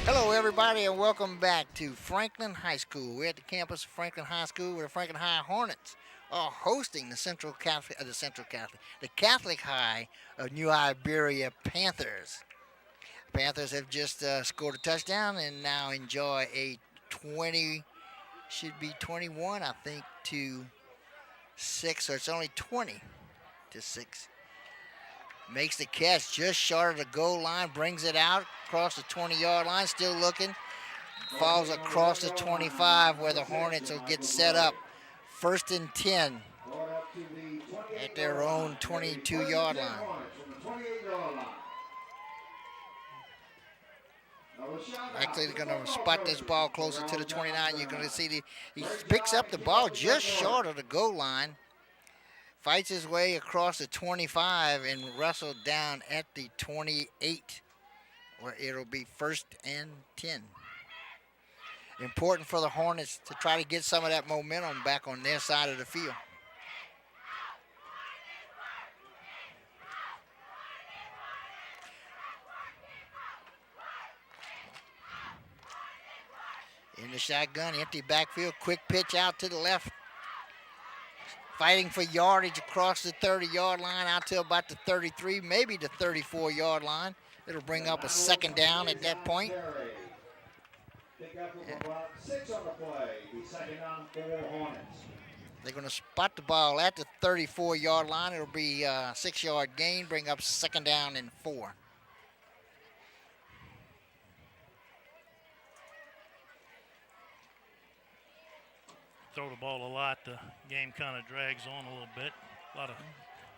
Speaker 3: Hello, everybody, and welcome back to Franklin High School. We're at the campus of Franklin High School, where the Franklin High Hornets are hosting the Catholic High of New Iberia Panthers. The Panthers have just scored a touchdown and now enjoy a 21, I think, to 6, or it's only 20 to 6. Makes the catch just short of the goal line, brings it out across the 20-yard line, still looking. Falls across the 25 where the Hornets will get set up. 1st and 10 at their own 22-yard line. Actually, they're going to spot this ball closer to the 29. You're going to see he picks up the ball just short of the goal line. Fights his way across the 25 and wrestled down at the 28, where it'll be 1st and 10. Important for the Hornets to try to get some of that momentum back on their side of the field. In the shotgun, empty backfield, quick pitch out to the left. Fighting for yardage across the 30-yard line out to about the 33, maybe the 34-yard line. It'll bring up a 2nd down at that point. They're going to spot the ball at the 34-yard line. It'll be a 6-yard gain, bring up 2nd down and 4.
Speaker 2: Throw the ball a lot. The game kind of drags on a little bit. A lot of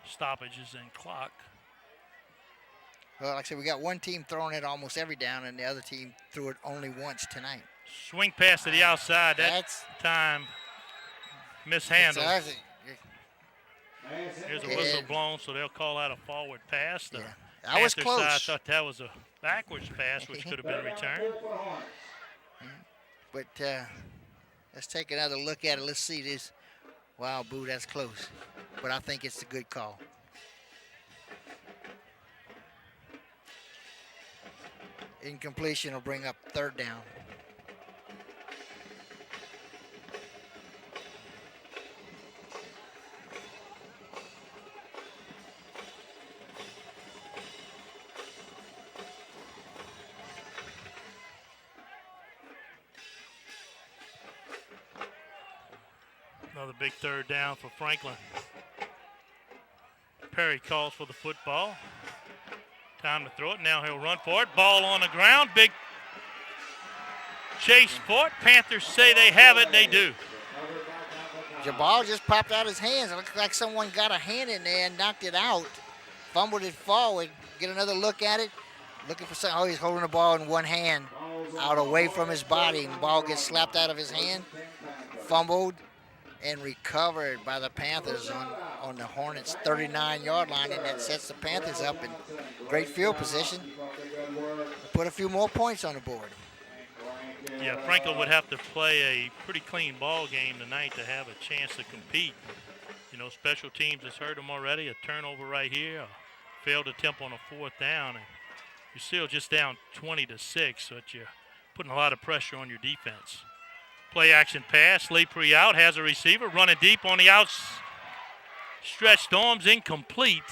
Speaker 2: stoppages and clock.
Speaker 3: Well, like I said, we got one team throwing it almost every down, and the other team threw it only once tonight.
Speaker 2: Swing pass to the outside. That time mishandled. Here's a whistle blown, so they'll call out a forward pass. The
Speaker 3: that was close.
Speaker 2: Side thought that was a backwards pass, which could have been returned.
Speaker 3: But let's take another look at it. Let's see this. Wow, Boo, that's close. But I think it's a good call. Incompletion will bring up 3rd down.
Speaker 2: Another big 3rd down for Franklin. Perry calls for the football. Time to throw it. Now he'll run for it. Ball on the ground. Big chase for it. Panthers say they have it. They do.
Speaker 3: The ball just popped out his hands. It looked like someone got a hand in there and knocked it out. Fumbled it forward. Get another look at it. Looking for something. Oh, he's holding the ball in one hand out away from his body. And the ball gets slapped out of his hand. Fumbled and recovered by the Panthers on the Hornets' 39-yard line, and that sets the Panthers up in great field position. Put a few more points on the board.
Speaker 2: Yeah, Franklin would have to play a pretty clean ball game tonight to have a chance to compete. You know, special teams has hurt them already. A turnover right here, a failed attempt on a 4th down, and you're still just down 20-6, so that you're putting a lot of pressure on your defense. Play action pass. Lepre out. Has a receiver running deep on the outs. Stretched arms incomplete.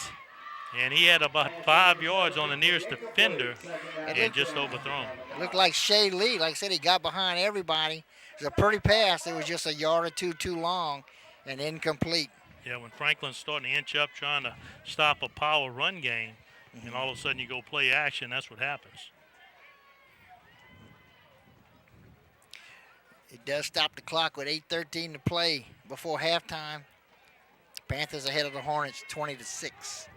Speaker 2: And he had about 5 yards on the nearest defender and just overthrown.
Speaker 3: It looked like Shea Lee. Like I said, he got behind everybody. It was a pretty pass. It was just a yard or two too long and incomplete.
Speaker 2: Yeah, when Franklin's starting to inch up trying to stop a power run game, and all of a sudden you go play action, that's what happens.
Speaker 3: It does stop the clock with 8:13 to play before halftime. Panthers ahead of the Hornets 20-6.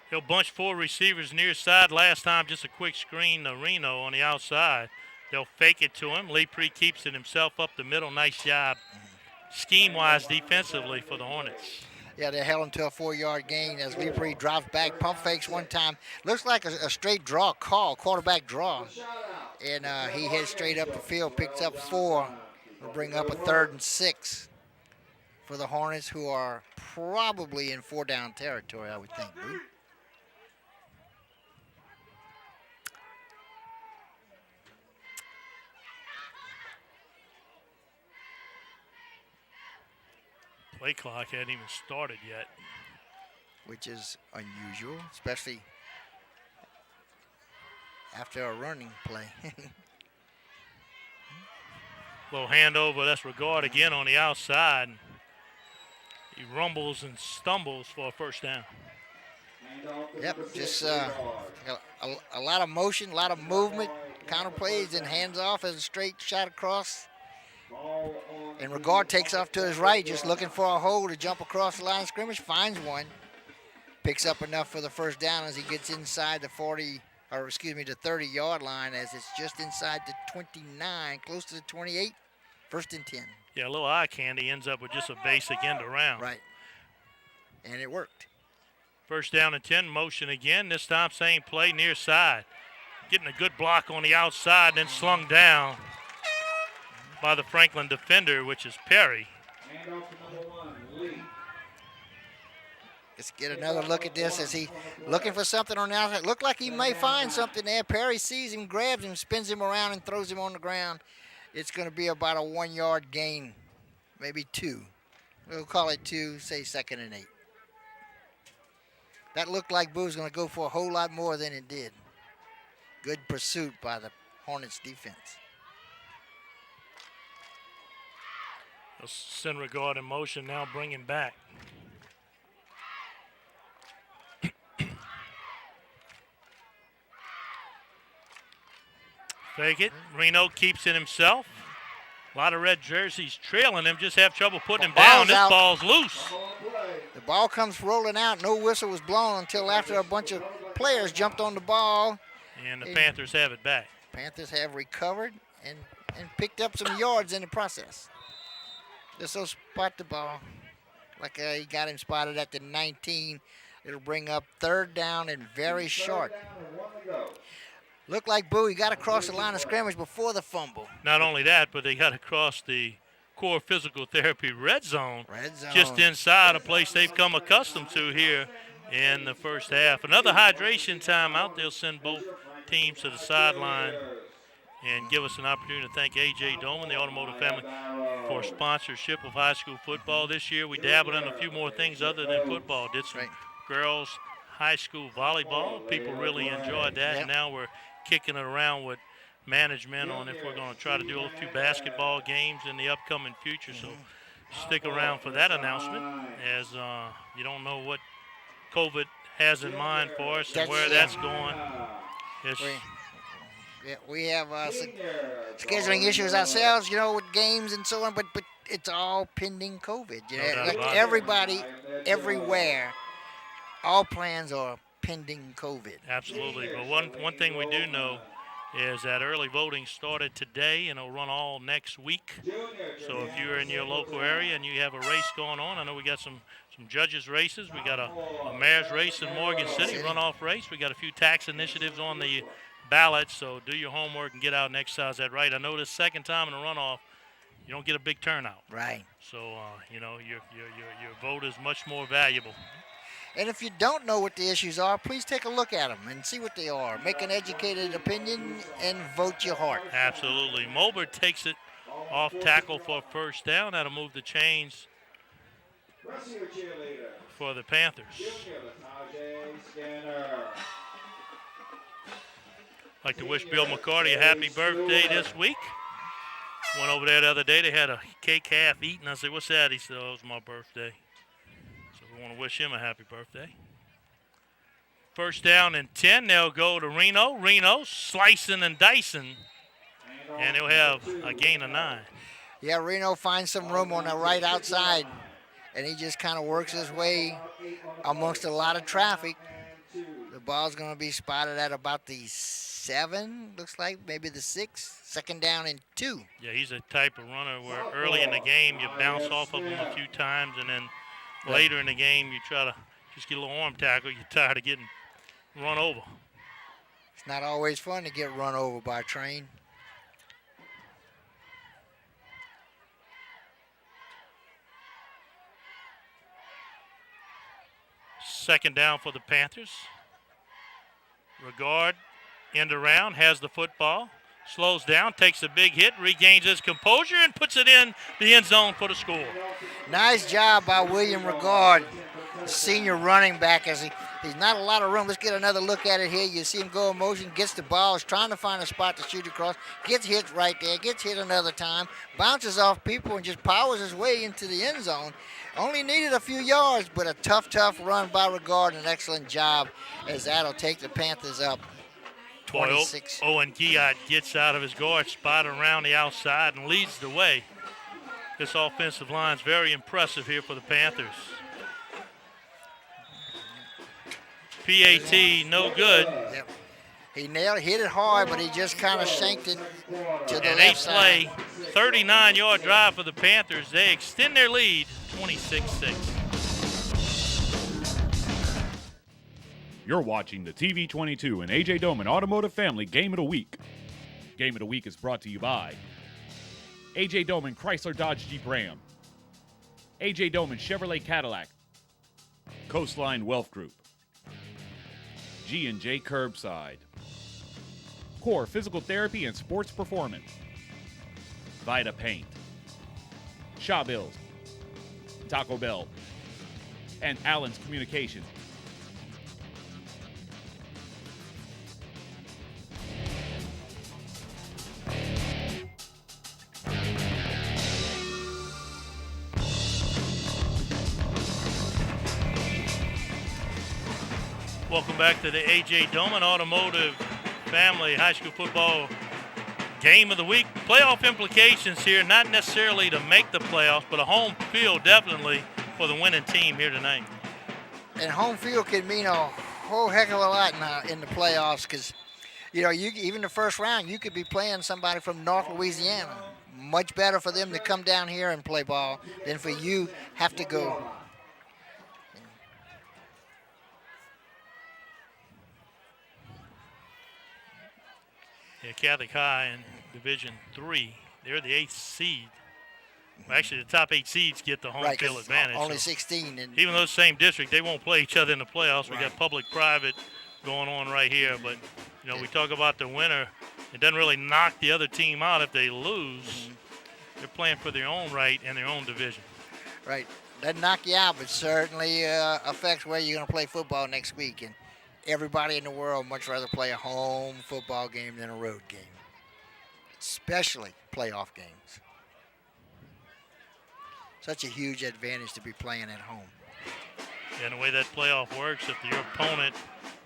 Speaker 2: He'll bunch 4 receivers near side. Last time, just a quick screen to Reno on the outside. They'll fake it to him. Lepre keeps it himself up the middle. Nice job scheme-wise defensively for the Hornets.
Speaker 3: Yeah, they held him to a 4-yard gain as Lepre drops back, pump fakes one time. Looks like a straight draw call, quarterback draw. And he heads straight up the field, picks up 4. Will bring up a 3rd and 6 for the Hornets, who are probably in 4-down territory, I would think. Boo.
Speaker 2: Play clock hadn't even started yet.
Speaker 3: Which is unusual, especially after a running play.
Speaker 2: Little handover, that's Regard again on the outside. He rumbles and stumbles for a first down.
Speaker 3: Yep, just a lot of motion, a lot of movement, counter plays, and hands off as a straight shot across. And Regard takes off to his right, just looking for a hole to jump across the line of scrimmage, finds one. Picks up enough for the first down as he gets inside the 30-yard line, as it's just inside the 29, close to the 28, 1st and 10.
Speaker 2: Yeah, a little eye candy, ends up with just a basic end around.
Speaker 3: Right. And it worked.
Speaker 2: First down and 10, motion again. This time, same play, near side. Getting a good block on the outside, then slung down by the Franklin defender, which is Perry.
Speaker 3: Let's get another look at this as he looking for something on the outside. Looked like he may find something there. Perry sees him, grabs him, spins him around, and throws him on the ground. It's going to be about a 1-yard gain, maybe 2. We'll call it 2, say 2nd and 8. That looked like Boo's going to go for a whole lot more than it did. Good pursuit by the Hornets defense.
Speaker 2: Send Regard in motion now, bringing back. Fake it. Reno keeps it himself. A lot of red jerseys trailing him, just have trouble putting him down. This ball's loose.
Speaker 3: The ball comes rolling out. No whistle was blown until after a bunch of players jumped on the ball.
Speaker 2: And the Panthers have it back.
Speaker 3: Panthers have recovered and picked up some yards in the process. This will spot the ball. Like he got him spotted at the 19. It'll bring up 3rd down and very short. Looked like Boo, he got across the line of scrimmage before the fumble.
Speaker 2: Not only that, but they got across the core physical therapy red zone. Just inside a place they've come accustomed to here in the first half. Another hydration timeout. They'll send both teams to the sideline and give us an opportunity to thank A.J. Doman, the Automotive family, for sponsorship of high school football this year. We dabbled in a few more things other than football. Did some girls high school volleyball. People really enjoyed that. And now we're kicking it around with management on if we're going to try to do a few basketball games in the upcoming future. So stick around for that announcement, as you don't know what COVID has in mind for us and where that's going.
Speaker 3: We have scheduling issues ourselves, with games and so on, but it's all pending COVID. Everybody, everywhere, all plans are pending COVID.
Speaker 2: Absolutely. But one thing we do know is that early voting started today and it'll run all next week. So if you're in your local area and you have a race going on, I know we got some judges races. We got a mayor's race in Morgan City, runoff race. We got a few tax initiatives on the ballot, so do your homework and get out and exercise that right. I know this second time in a runoff, you don't get a big turnout.
Speaker 3: Right.
Speaker 2: So, your vote is much more valuable.
Speaker 3: And if you don't know what the issues are, please take a look at them and see what they are. Make an educated opinion and vote your heart.
Speaker 2: Absolutely. Mulbert takes it off tackle for a first down. That'll move the chains for the Panthers. Like to wish Bill McCarty a happy birthday this week. Went over there the other day. They had a cake half eaten. I said, what's that? He said, oh, it was my birthday. So we want to wish him a happy birthday. First down and 10. They'll go to Reno. Reno slicing and dicing. And they'll have a gain of 9.
Speaker 3: Yeah, Reno finds some room on the right outside. And he just kind of works his way amongst a lot of traffic. The ball's going to be spotted at about the 7, looks like, maybe the 6. Second down and 2.
Speaker 2: Yeah, he's a type of runner where early in the game you bounce off of him a few times, and then later in the game you try to just get a little arm tackle. You're tired of getting run over.
Speaker 3: It's not always fun to get run over by a train.
Speaker 2: Second down for the Panthers. Regard end around, has the football, slows down, takes a big hit, regains his composure, and puts it in the end zone for the score.
Speaker 3: Nice job by William Regard, senior running back, as he's not a lot of room. Let's get another look at it here. You see him go in motion, gets the ball, is trying to find a spot to shoot across, gets hit right there, gets hit another time, bounces off people, and just powers his way into the end zone. Only needed a few yards, but a tough run by Regard, an excellent job, as that'll take the Panthers up 26.
Speaker 2: Owen Giat gets out of his guard spot around the outside and leads the way. This offensive line's very impressive here for the Panthers. PAT, no good.
Speaker 3: Yep. He hit it hard, but he just kind of shanked it to the
Speaker 2: and
Speaker 3: left side.
Speaker 2: And 39-yard drive for the Panthers. They extend their lead, 26-6.
Speaker 1: You're watching the TV22 and A.J. Doman Automotive Family Game of the Week. Game of the Week is brought to you by A.J. Doman Chrysler Dodge Jeep Ram, A.J. Doman Chevrolet Cadillac, Coastline Wealth Group, G&J Curbside, Core Physical Therapy and Sports Performance, Vita Paint, Shaw Bills, Taco Bell, and Allen's Communications.
Speaker 2: Welcome back to the A.J. Doman Automotive Family High School Football Game of the Week. Playoff implications here, not necessarily to make the playoffs, but a home field definitely for the winning team here tonight.
Speaker 3: And home field can mean a whole heck of a lot in the playoffs, because, you know, even the first round, you could be playing somebody from North Louisiana. Much better for them to come down here and play ball than for you have to go.
Speaker 2: Yeah, Catholic High in Division III, they're the 8th seed. Well, actually, the top 8 seeds get the home field advantage.
Speaker 3: Only 16. And
Speaker 2: even though it's the same district, they won't play each other in the playoffs. Right. We got public-private going on right here. But, you know, we talk about the winner. It doesn't really knock the other team out if they lose. Mm-hmm. They're playing for their own right in their own division.
Speaker 3: Right. Doesn't knock you out, but certainly affects where you're going to play football next week. And everybody in the world much rather play a home football game than a road game, especially playoff games. Such a huge advantage to be playing at home.
Speaker 2: And the way that playoff works, if your opponent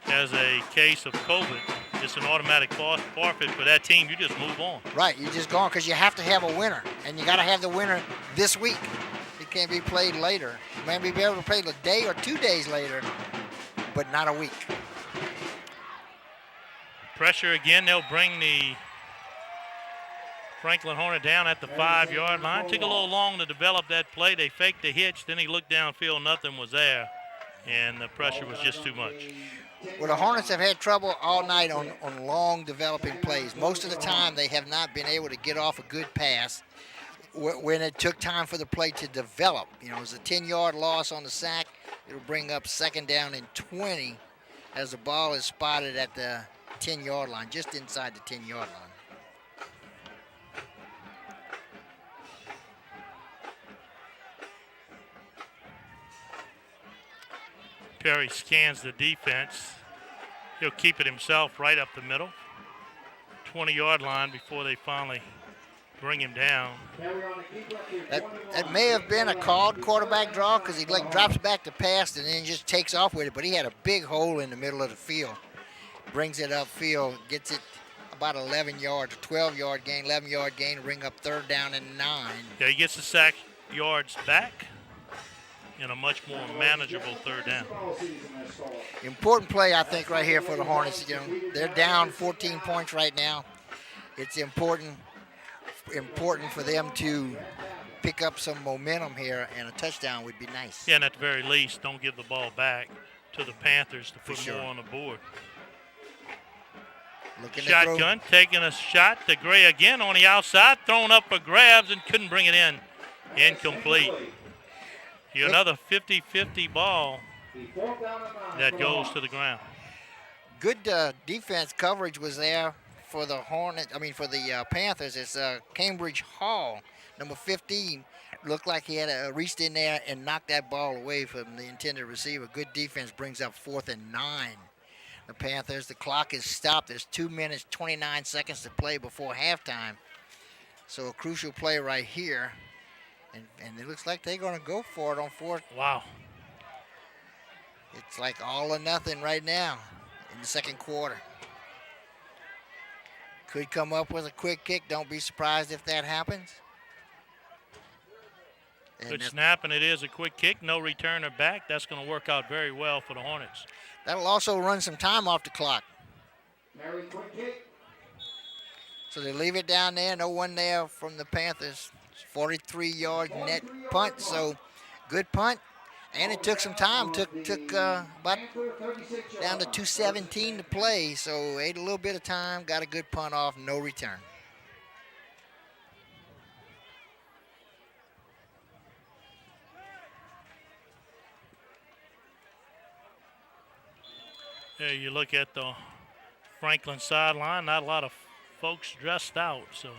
Speaker 2: has a case of COVID, it's an automatic forfeit for that team. You just move on.
Speaker 3: Right, you just go on because you have to have a winner, and you got to have the winner this week. It can't be played later. You may be able to play a day or 2 days later, but not a week.
Speaker 2: Pressure again. They'll bring the Franklin Hornet down at the 5-yard line. Took a little long to develop that play. They faked the hitch. Then he looked downfield. Nothing was there. And the pressure was just too much.
Speaker 3: Well, the Hornets have had trouble all night on long developing plays. Most of the time, they have not been able to get off a good pass when it took time for the play to develop. You know, it was a 10-yard loss on the sack. It'll bring up second down and 20 as the ball is spotted at the 10-yard line, just inside the 10-yard line.
Speaker 2: Perry scans the defense. He'll keep it himself right up the middle. 20-yard line before they finally bring him down.
Speaker 3: That may have been a called quarterback draw because he drops back to pass and then just takes off with it. But he had a big hole in the middle of the field. Brings it upfield, gets it about 11 yards, 12-yard gain, 11-yard gain, ring up 3rd down and 9.
Speaker 2: Yeah, he gets the sack yards back in a much more manageable 3rd down.
Speaker 3: Important play, I think, right here for the Hornets. You know, they're down 14 points right now. It's important for them to pick up some momentum here, and a touchdown would be nice.
Speaker 2: Yeah, and at the very least, don't give the ball back to the Panthers to put more on the board. Shotgun, taking a shot to Gray again on the outside, thrown up for grabs and couldn't bring it in. Incomplete. Another 50-50 ball that goes to the ground.
Speaker 3: Good defense coverage was there for the Panthers. It's Cambridge Hall, number 15. Looked like he had reached in there and knocked that ball away from the intended receiver. Good defense brings up 4th and 9. The Panthers, the clock is stopped. There's 2 minutes, 29 seconds to play before halftime. So a crucial play right here. And it looks like they're going to go for it on 4th.
Speaker 2: Wow.
Speaker 3: It's like all or nothing right now in the second quarter. Could come up with a quick kick. Don't be surprised if that happens.
Speaker 2: Good snap, and it is a quick kick. No returner back. That's going to work out very well for the Hornets.
Speaker 3: That'll also run some time off the clock. So they leave it down there. No one there from the Panthers. 43-yard net punt. So good punt. And it took some time. Took about down to 2:17 to play. So ate a little bit of time. Got a good punt off. No return.
Speaker 2: There you look at the Franklin sideline. Not a lot of folks dressed out. So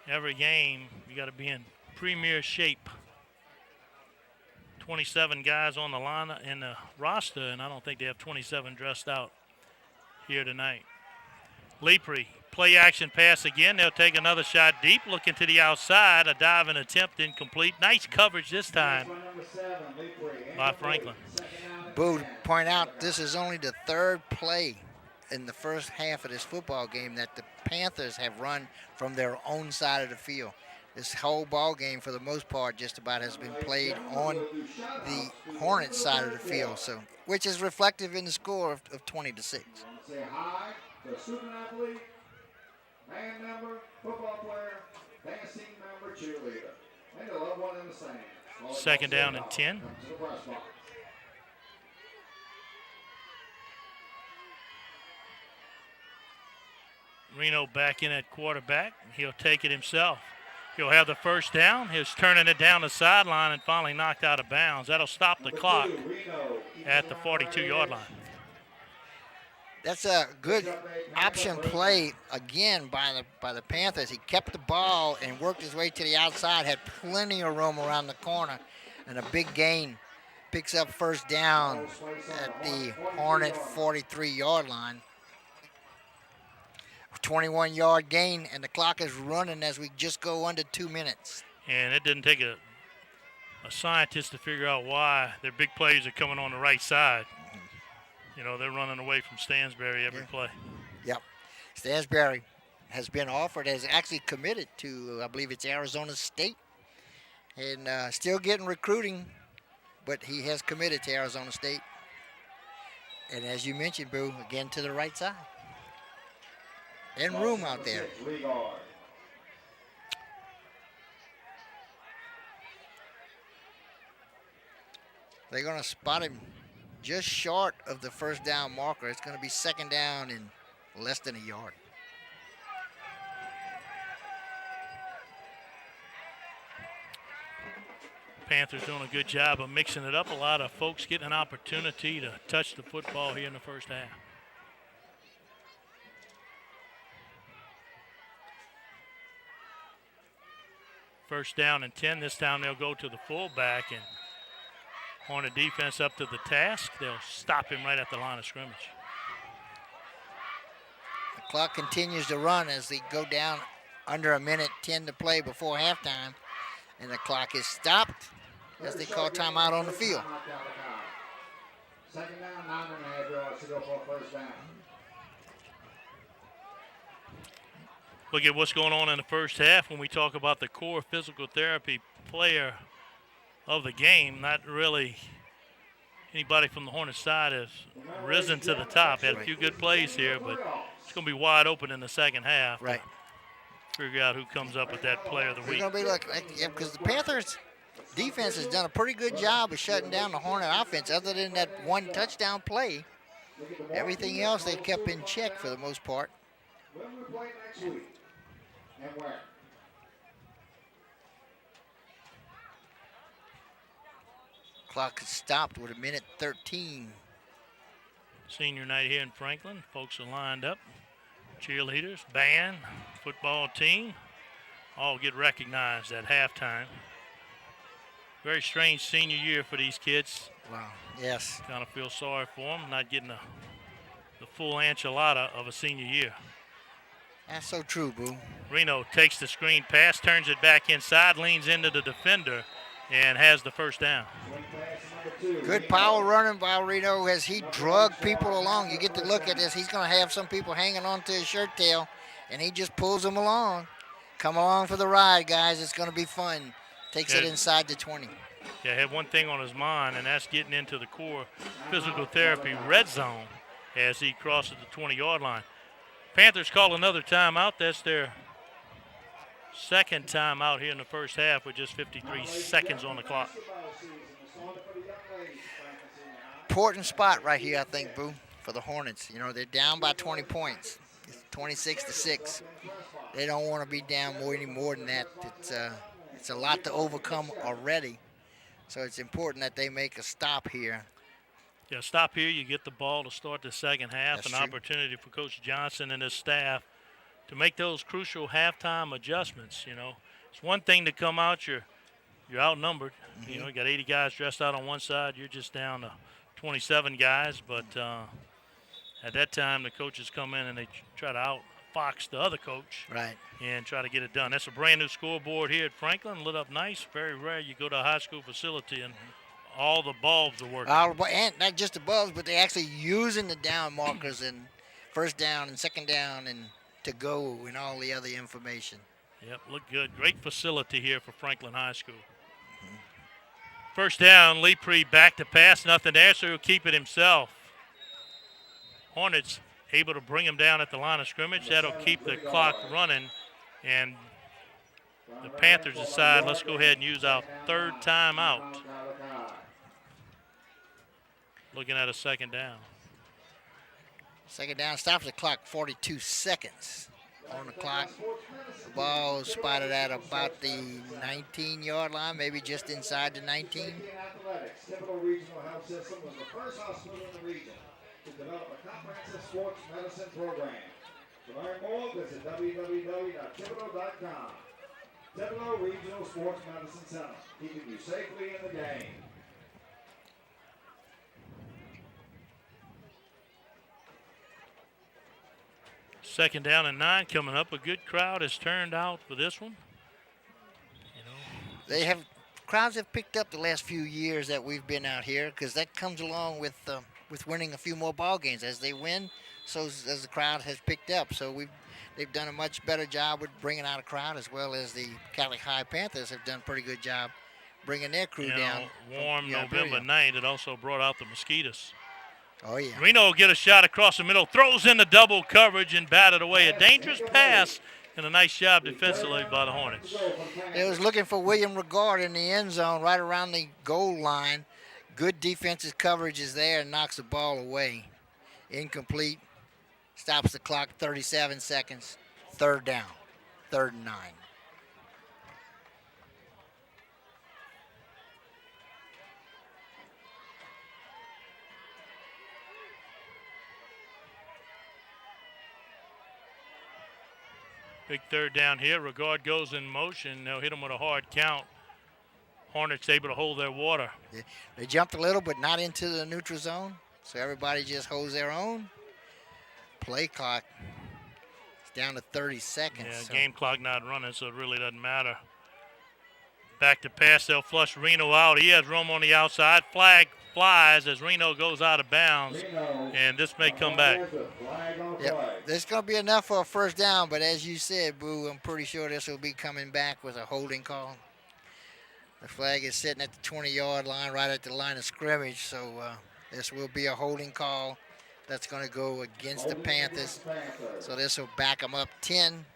Speaker 2: every game you got to be in premier shape. 27 guys on the line in the roster, and I don't think they have 27 dressed out here tonight. Lepre, play action pass again. They'll take another shot deep, looking to the outside. A diving attempt incomplete. Nice coverage this time by Franklin.
Speaker 3: Boo, point out this is only the 3rd play in the first half of this football game that the Panthers have run from their own side of the field. This whole ball game, for the most part, just about has been played on the Hornets side of the field, so which is reflective in the score of 20-6.
Speaker 4: Say hi to a student athlete, band member, football player, dancing member, cheerleader, and a loved one in the stands.
Speaker 2: Second down and 10. Reno back in at quarterback. He'll take it himself. He'll have the first down. He's turning it down the sideline and finally knocked out of bounds. That'll stop the clock at the 42-yard line.
Speaker 3: That's a good option play again by the Panthers. He kept the ball and worked his way to the outside, had plenty of room around the corner, and a big gain. Picks up first down at the Hornet 43-yard line. 21-yard gain, and the clock is running as we just go under 2 minutes.
Speaker 2: And it didn't take a scientist to figure out why their big plays are coming on the right side. You know, they're running away from Stansberry every play.
Speaker 3: Yep. Stansberry has been offered, has actually committed to, I believe it's Arizona State, and still getting recruiting, but he has committed to Arizona State. And as you mentioned, Boo, again to the right side. And room out there. They're going to spot him just short of the first down marker. It's going to be second down in less than a yard.
Speaker 2: Panthers doing a good job of mixing it up. A lot of folks getting an opportunity to touch the football here in the first half. First down and 10. This time they'll go to the fullback, and Hornet defense up to the task. They'll stop him right at the line of scrimmage.
Speaker 3: The clock continues to run as they go down under a minute 10 to play before halftime. And the clock is stopped as they call timeout on the field.
Speaker 4: Second down, 9.5 yards to go for a first down.
Speaker 2: Look at what's going on in the first half when we talk about the core physical therapy player of the game. Not really anybody from the Hornets side has risen to the top. Had a few good plays here, but it's going to be wide open in the second half.
Speaker 3: Right.
Speaker 2: Figure out who comes up with that player of the week.
Speaker 3: It's going to be because the Panthers defense has done a pretty good job of shutting down the Hornet offense. Other than that one touchdown play, everything else they've kept in check for the most part.
Speaker 4: When we play next week and where?
Speaker 3: Clock is stopped with a minute 13.
Speaker 2: Senior night here in Franklin. Folks are lined up. Cheerleaders, band, football team, all get recognized at halftime. Very strange senior year for these kids.
Speaker 3: Wow, yes.
Speaker 2: Kind of feel sorry for them, not getting the full enchilada of a senior year.
Speaker 3: That's so true, Boo.
Speaker 2: Reno takes the screen pass, turns it back inside, leans into the defender, and has the first down.
Speaker 3: Good power running by Reno as he drug people along. You get to look at this. He's going to have some people hanging onto his shirt tail, and he just pulls them along. Come along for the ride, guys. It's going to be fun. Takes it inside the 20.
Speaker 2: Yeah, had one thing on his mind, and that's getting into the core physical therapy red zone as he crosses the 20-yard line. Panthers call another timeout. That's their second timeout here in the first half with just 53 seconds on the clock.
Speaker 3: Important spot right here, I think, Boo, for the Hornets. You know, they're down by 20 points. It's 26-6. They don't want to be down any more than that. It's a lot to overcome already. So it's important that they make a stop here.
Speaker 2: Yeah, stop here. You get the ball to start the second half.
Speaker 3: That's
Speaker 2: an
Speaker 3: true.
Speaker 2: Opportunity for Coach Johnson and his staff to make those crucial halftime adjustments. You know, it's one thing to come out, you're outnumbered.
Speaker 3: Mm-hmm.
Speaker 2: You know, you got 80 guys dressed out on one side. You're just down to 27 guys. But at that time, the coaches come in and they try to outfox the other coach.
Speaker 3: Right.
Speaker 2: And try to get it done. That's a brand new scoreboard here at Franklin, lit up nice. Very rare you go to a high school facility and all the bulbs are working.
Speaker 3: And not just the bulbs, but they're actually using the down markers and first down and second down and to go and all the other information.
Speaker 2: Yep, look good. Great facility here for Franklin High School. First down, Lepree back to pass. Nothing there, so he'll keep it himself. Hornets able to bring him down at the line of scrimmage. That'll keep the clock running. And the Panthers decide, let's go ahead and use our third timeout. Looking at a second down.
Speaker 3: Second down, stops the clock, 42 seconds on the clock. The ball is spotted at about the 19-yard line, maybe just inside the 19.
Speaker 4: Athletics, Thibodeau Regional Health System was the first hospital in the region to develop a comprehensive sports medicine program. To learn more, visit www.thibodeau.com. Thibodeau Regional Sports Medicine Center, keeping you safely in the game.
Speaker 2: Second down and 9 coming up. A good crowd has turned out for this one. You know,
Speaker 3: Crowds have picked up the last few years that we've been out here because that comes along with winning a few more ball games. As they win, so as the crowd has picked up. So they've done a much better job with bringing out a crowd, as well as the Catholic High Panthers have done a pretty good job bringing their crew down.
Speaker 2: Warm November night, it also brought out the mosquitoes.
Speaker 3: Oh, yeah.
Speaker 2: Reno will get a shot across the middle, throws in the double coverage and batted away. A dangerous pass and a nice job defensively by the Hornets.
Speaker 3: They was looking for William Regard in the end zone right around the goal line. Good defensive coverage is there and knocks the ball away. Incomplete. Stops the clock, 37 seconds. Third down. 3rd and 9.
Speaker 2: Big third down here. Regard goes in motion. They'll hit him with a hard count. Hornets able to hold their water.
Speaker 3: Yeah. They jumped a little, but not into the neutral zone. So everybody just holds their own. Play clock is down to 30 seconds.
Speaker 2: Yeah,
Speaker 3: so.
Speaker 2: game clock not running, so it really doesn't matter. Back to pass, they'll flush Reno out. He has room on the outside. Flag flies as Reno goes out of bounds, and this may come back.
Speaker 3: Yep. There's going to be enough for a first down, but as you said, Boo, I'm pretty sure this will be coming back with a holding call. The flag is sitting at the 20-yard line, right at the line of scrimmage, so this will be a holding call that's going to go against the Panthers. So this will back them up 10.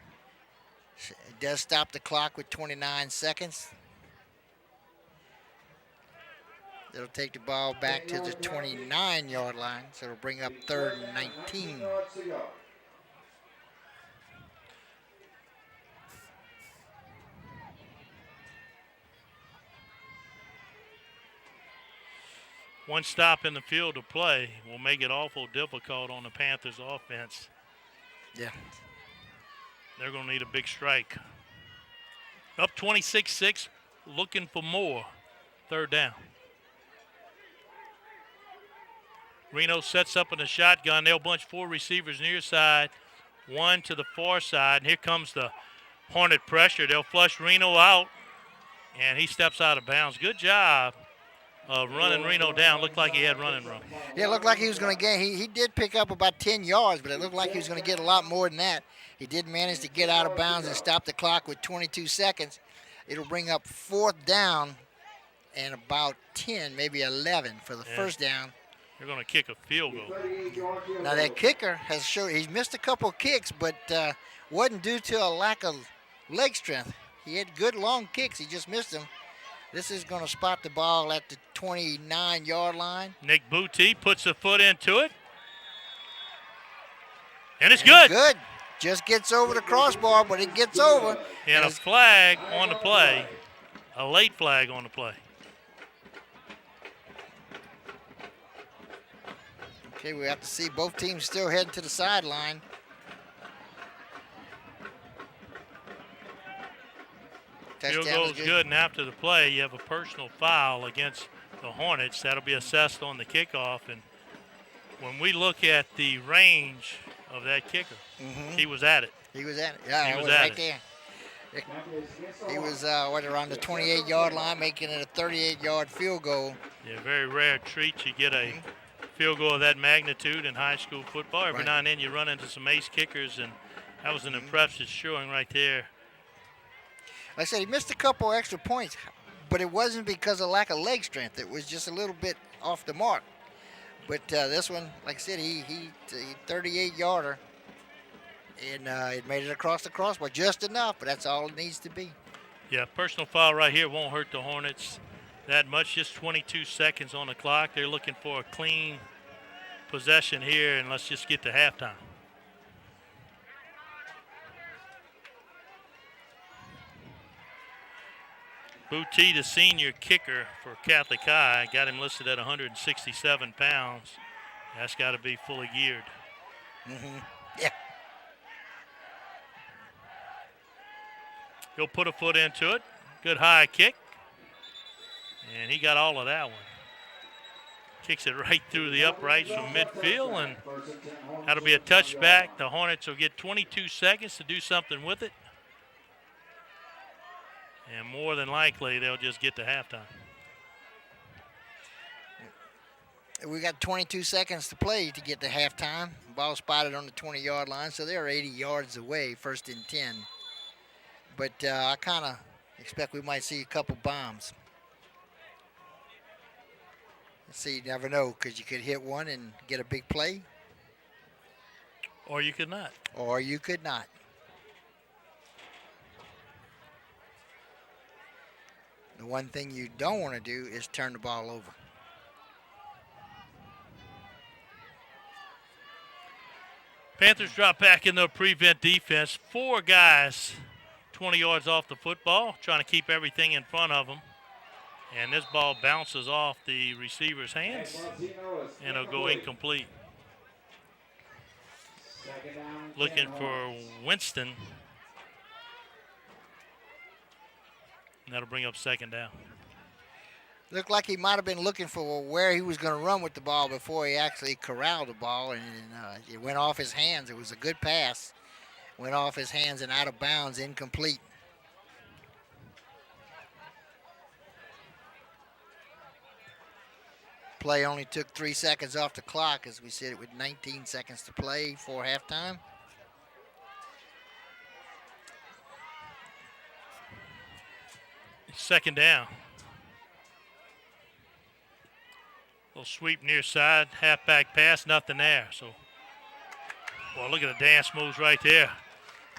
Speaker 3: It does stop the clock with 29 seconds. It'll take the ball back to the 29-yard line, so it'll bring up 3rd and 19.
Speaker 2: One stop in the field to play will make it awful difficult on the Panthers offense.
Speaker 3: Yeah.
Speaker 2: They're going to need a big strike. Up 26-6, looking for more. 3rd down. Reno sets up in a shotgun. They'll bunch 4 receivers near side, 1 to the far side. And here comes the Hornet pressure. They'll flush Reno out, and he steps out of bounds. Good job of running Reno down. Looked like he had running room.
Speaker 3: Yeah, it looked like he was going to get, he did pick up about 10 yards, but it looked like he was going to get a lot more than that. He did manage to get out of bounds and stop the clock with 22 seconds. It'll bring up 4th down and about 10, maybe 11 for the first down.
Speaker 2: They're going to kick a field goal.
Speaker 3: Now that kicker has showed he's missed a couple kicks, but wasn't due to a lack of leg strength. He had good long kicks. He just missed them. This is going to spot the ball at the 29-yard line.
Speaker 2: Nick Booty puts a foot into it. And it's good.
Speaker 3: Good. Just gets over the crossbar, but it gets over.
Speaker 2: And a flag on the play. A late flag on the play.
Speaker 3: Okay, we have to see both teams still heading to the sideline.
Speaker 2: Field goal's good, and after the play, you have a personal foul against the Hornets. That'll be assessed on the kickoff. And when we look at the range of that kicker, he was at it.
Speaker 3: He was at it. Yeah,
Speaker 2: he was
Speaker 3: right there. He was around the 28-yard line, making it a 38-yard field goal.
Speaker 2: Yeah, very rare treat. You get a field goal of that magnitude in high school football. Every now and then you run into some ace kickers, and that was an impressive showing right there.
Speaker 3: Like I said, he missed a couple extra points, but it wasn't because of lack of leg strength. It was just a little bit off the mark. But this one, like I said, he 38-yarder, and it made it across the crossbar just enough, but that's all it needs to be.
Speaker 2: Yeah, personal foul right here won't hurt the Hornets that much. Just 22 seconds on the clock. They're looking for a clean possession here, and let's just get to halftime. Booty, the senior kicker for Catholic High, got him listed at 167 pounds. That's got to be fully geared.
Speaker 3: Yeah.
Speaker 2: He'll put a foot into it. Good high kick. And he got all of that one. Kicks it right through the uprights from midfield, and that'll be a touchback. The Hornets will get 22 seconds to do something with it. And more than likely, they'll just get to halftime.
Speaker 3: We got 22 seconds to play to get to halftime. Ball spotted on the 20-yard line, so they're 80 yards away, 1st and 10. But I kind of expect we might see a couple bombs. Let's see, you never know, because you could hit one and get a big play.
Speaker 2: Or you could not.
Speaker 3: Or you could not. The one thing you don't want to do is turn the ball over.
Speaker 2: Panthers drop back in their prevent defense. 4 guys 20 yards off the football, trying to keep everything in front of them. And this ball bounces off the receiver's hands, and it'll go incomplete. Looking for Winston. And that'll bring up 2nd down.
Speaker 3: Looked like he might have been looking for where he was going to run with the ball before he actually corralled the ball, and it went off his hands. It was a good pass. Went off his hands and out of bounds, incomplete. Play only took 3 seconds off the clock as we sit with 19 seconds to play for halftime.
Speaker 2: Second down. Little sweep near side, halfback pass, nothing there. So, well, look at the dance moves right there.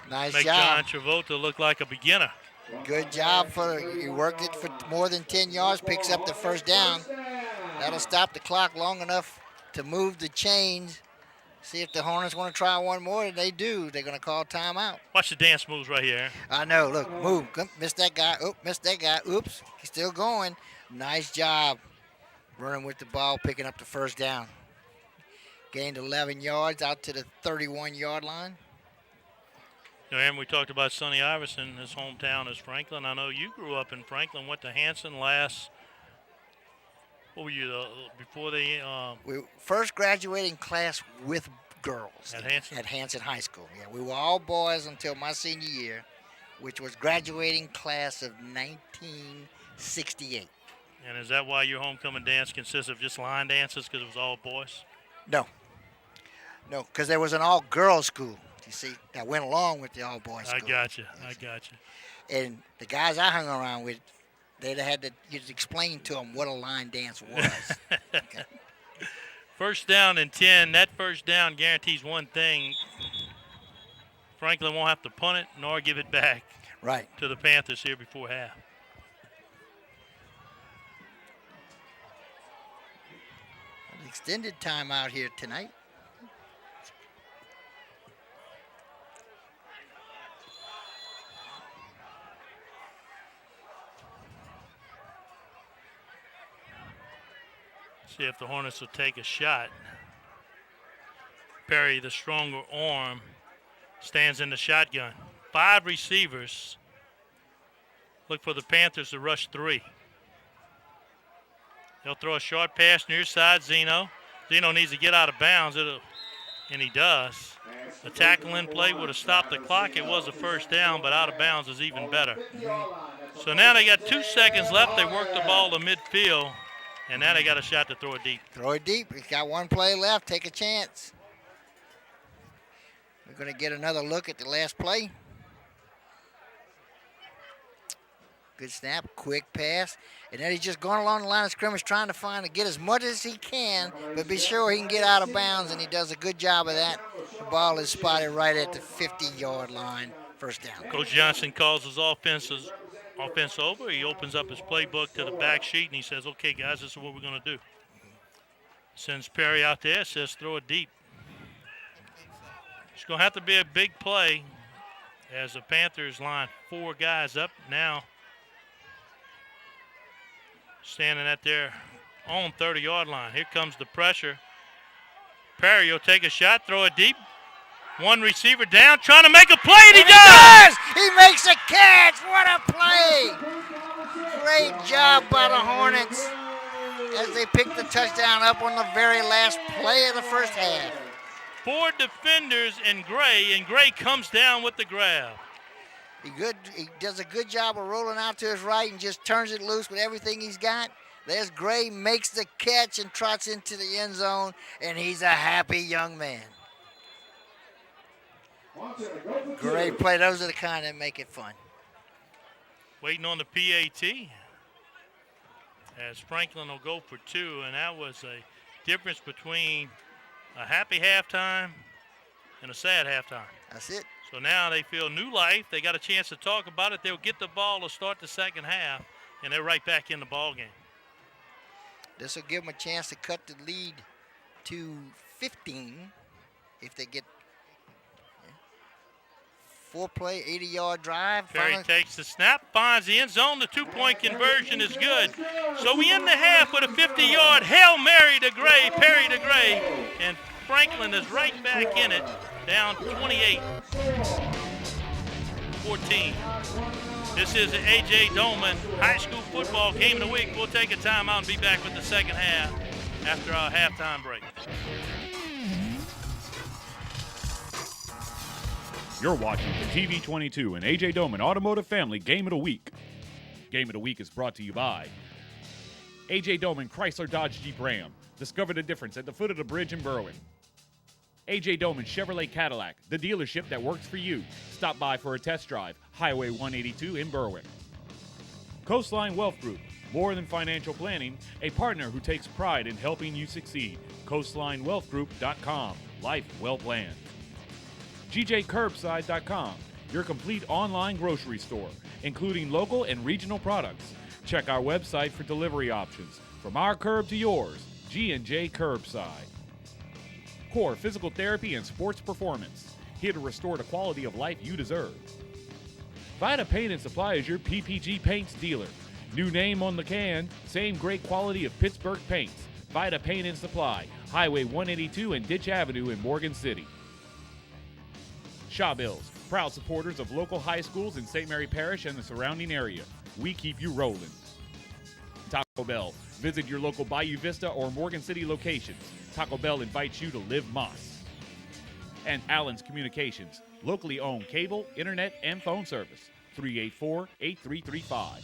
Speaker 3: Nice
Speaker 2: Make
Speaker 3: job.
Speaker 2: John Travolta look like a beginner.
Speaker 3: Good job he worked it for more than 10 yards, picks up the first down. That'll stop the clock long enough to move the chains. See if the Hornets want to try one more. They do. They're going to call timeout.
Speaker 2: Watch the dance moves right here.
Speaker 3: I know. Look, move. Missed that guy. Oop, missed that guy. Oops. He's still going. Nice job running with the ball, picking up the first down. Gained 11 yards out to the 31-yard line.
Speaker 2: You know, and we talked about Sonny Iverson. His hometown is Franklin. I know you grew up in Franklin, went to Hanson last. What were you, before they?
Speaker 3: We first graduating class with girls
Speaker 2: At Hanson?
Speaker 3: At Hanson High School. Yeah, we were all boys until my senior year, which was graduating class of 1968.
Speaker 2: And is that why your homecoming dance consists of just line dances because it was all boys?
Speaker 3: No, because there was an all-girls school, you see, that went along with the all-boys school.
Speaker 2: I got you.
Speaker 3: And the guys I hung around with, they had to explain to them what a line dance was. Okay.
Speaker 2: First down and 10. That first down guarantees one thing. Franklin won't have to punt it nor give it back to the Panthers here before half.
Speaker 3: An extended timeout here tonight.
Speaker 2: See if the Hornets will take a shot. Perry, the stronger arm, stands in the shotgun. 5 receivers. Look for the Panthers to rush 3. They'll throw a short pass near side, Zeno. Zeno needs to get out of bounds, and he does. The tackle in play would have stopped the clock. It was a first down, but out of bounds is even better. So now they got 2 seconds left. They work the ball to midfield. And now they got a shot to throw it deep.
Speaker 3: Throw it deep. He's got 1 play left. Take a chance. We're going to get another look at the last play. Good snap, quick pass. And then he's just going along the line of scrimmage trying to get as much as he can, but be sure he can get out of bounds, and he does a good job of that. The ball is spotted right at the 50-yard line. First down.
Speaker 2: Coach Johnson calls his offense over. He opens up his playbook to the back sheet, and he says, okay, guys, this is what we're going to do. Sends Perry out there, says throw it deep. It's going to have to be a big play as the Panthers line 4 guys up now. Standing at their own 30-yard line. Here comes the pressure. Perry will take a shot, throw it deep. 1 receiver down, trying to make a play, and he does!
Speaker 3: He makes a catch. What a play! Great job by the Hornets as they pick the touchdown up on the very last play of the first half.
Speaker 2: 4 defenders and Gray comes down with the grab.
Speaker 3: He does a good job of rolling out to his right and just turns it loose with everything he's got. There's Gray, makes the catch and trots into the end zone, and he's a happy young man. Great play. Those are the kind that make it fun.
Speaker 2: Waiting on the PAT as Franklin will go for 2, and that was a difference between a happy halftime and a sad halftime.
Speaker 3: That's it.
Speaker 2: So now they feel new life. They got a chance to talk about it. They'll get the ball to start the second half, and they're right back in the ball game.
Speaker 3: This will give them a chance to cut the lead to 15 if they get 4-play, 80-yard drive.
Speaker 2: Perry takes the snap, finds the end zone. The 2-point conversion is good. So we end the half with a 50-yard Hail Mary to Gray, Perry to Gray, and Franklin is right back in it, down 28. 14. This is the A.J. Dolman High School Football Game of the Week. We'll take a timeout and be back with the second half after our halftime break.
Speaker 1: You're watching the TV22 and A.J. Dolman Automotive Family Game of the Week. Game of the Week is brought to you by A.J. Dolman Chrysler Dodge Jeep Ram. Discover the difference at the foot of the bridge in Berwyn. A.J. Dolman Chevrolet Cadillac, the dealership that works for you. Stop by for a test drive. Highway 182 in Berwyn. Coastline Wealth Group, more than financial planning, a partner who takes pride in helping you succeed. CoastlineWealthGroup.com. Life well planned. GJCurbside.com, your complete online grocery store, including local and regional products. Check our website for delivery options. From our curb to yours, G&J Curbside. Core Physical Therapy and Sports Performance, here to restore the quality of life you deserve. Vita Paint and Supply is your PPG Paints dealer. New name on the can, same great quality of Pittsburgh paints. Vita Paint and Supply, Highway 182 and Ditch Avenue in Morgan City. Shawbills, proud supporters of local high schools in St. Mary Parish and the surrounding area. We keep you rolling. Taco Bell, visit your local Bayou Vista or Morgan City locations. Taco Bell invites you to live Moss. And Allen's Communications, locally owned cable, internet, and phone service. 384-8335.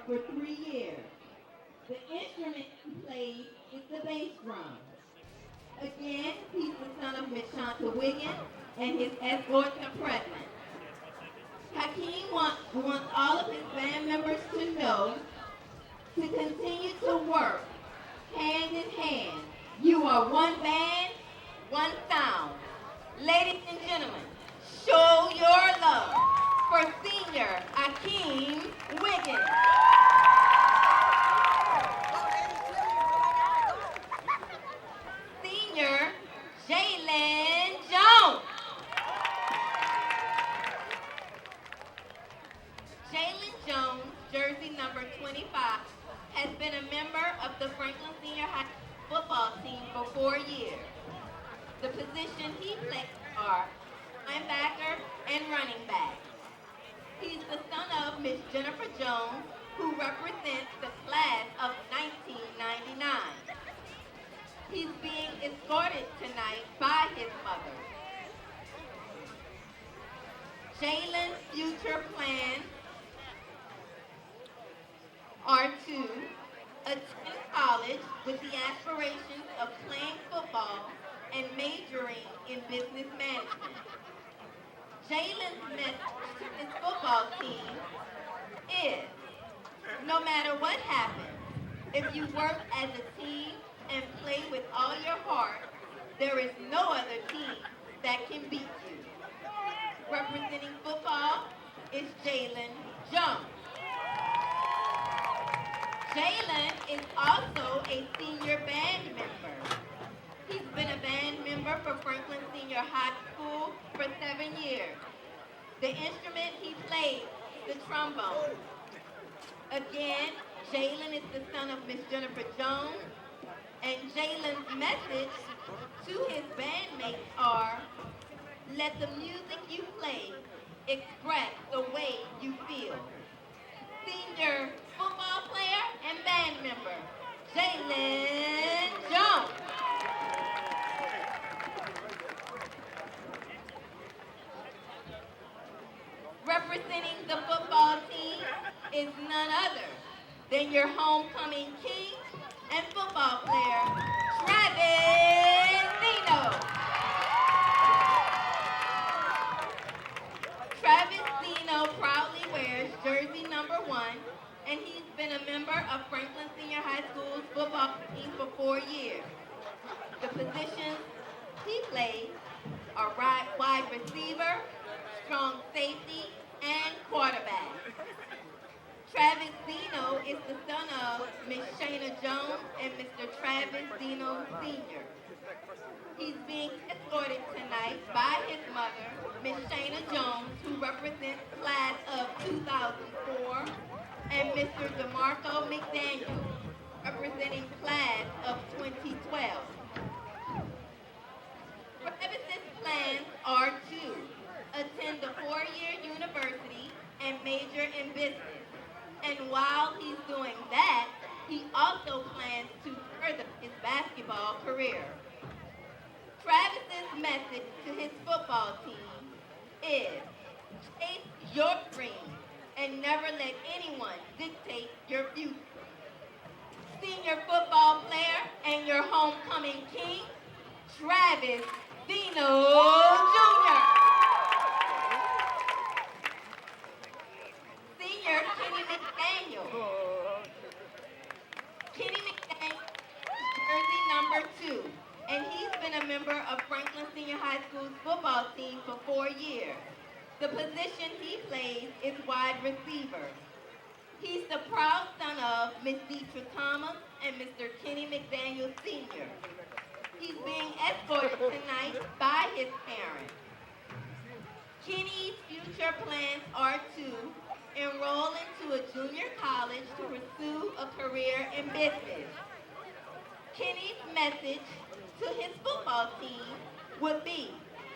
Speaker 5: For 3 years. The instrument he plays is the bass drum. Again, he's the son of Miss Shanta Wiggins and his escorts and present. Hakeem wants all of his band members to know to continue to work hand in hand. You are one band, one sound. Ladies and gentlemen, show your love for senior Hakeem Wiggins. Senior Jaylen Jones. Jaylen Jones, jersey number 25, has been a member of the Franklin Senior High football team for 4 years. The positions he plays are linebacker and running back. He's the son of Miss Jennifer Jones, who represents the class of 1999. He's being escorted tonight by his mother. Jaylen's future plans are to attend college with the aspirations of playing football and majoring in business management. Jaylen's message to his football team is, no matter what happens, if you work as a team and play with all your heart, there is no other team that can beat you. Representing football is Jaylen Jones. Jaylen is also a senior band member. He's been a band member for Franklin Senior High School for 7 years. The instrument he plays is the trombone. Again, Jaylen is the son of Miss Jennifer Jones, and Jaylen's message to his bandmates are, let the music you play express the way you feel. Senior football player and band member, Jaylen Jones. Representing the football team is none other than your homecoming king and football player, Travis Zeno. Travis Zeno proudly wears jersey number 1, and he's been a member of Franklin Senior High School's football team for 4 years. The positions he plays are wide receiver, strong safety, and quarterback. Travis Zeno is the son of Miss Shayna Jones and Mr. Travis Zeno Sr. He's being escorted tonight by his mother, Miss Shayna Jones, who represents class of 2004, and Mr. DeMarco McDaniel, representing class of 2012. Travis's plans are to attend a 4-year university and major in business. And while he's doing that, he also plans to further his basketball career. Travis's message to his football team is, chase your dreams and never let anyone dictate your future. Senior football player and your homecoming king, Travis Zeno Jr. Senior Kenny McDaniel. Kenny McDaniel is jersey number 2, and he's been a member of Franklin Senior High School's football team for 4 years. The position he plays is wide receiver. He's the proud son of Miss Deisha Thomas and Mr. Kenny McDaniel Sr. He's being escorted tonight by his parents. Kenny's future plans are to enroll into a junior college to pursue a career in business. Kenny's message to his football team would be,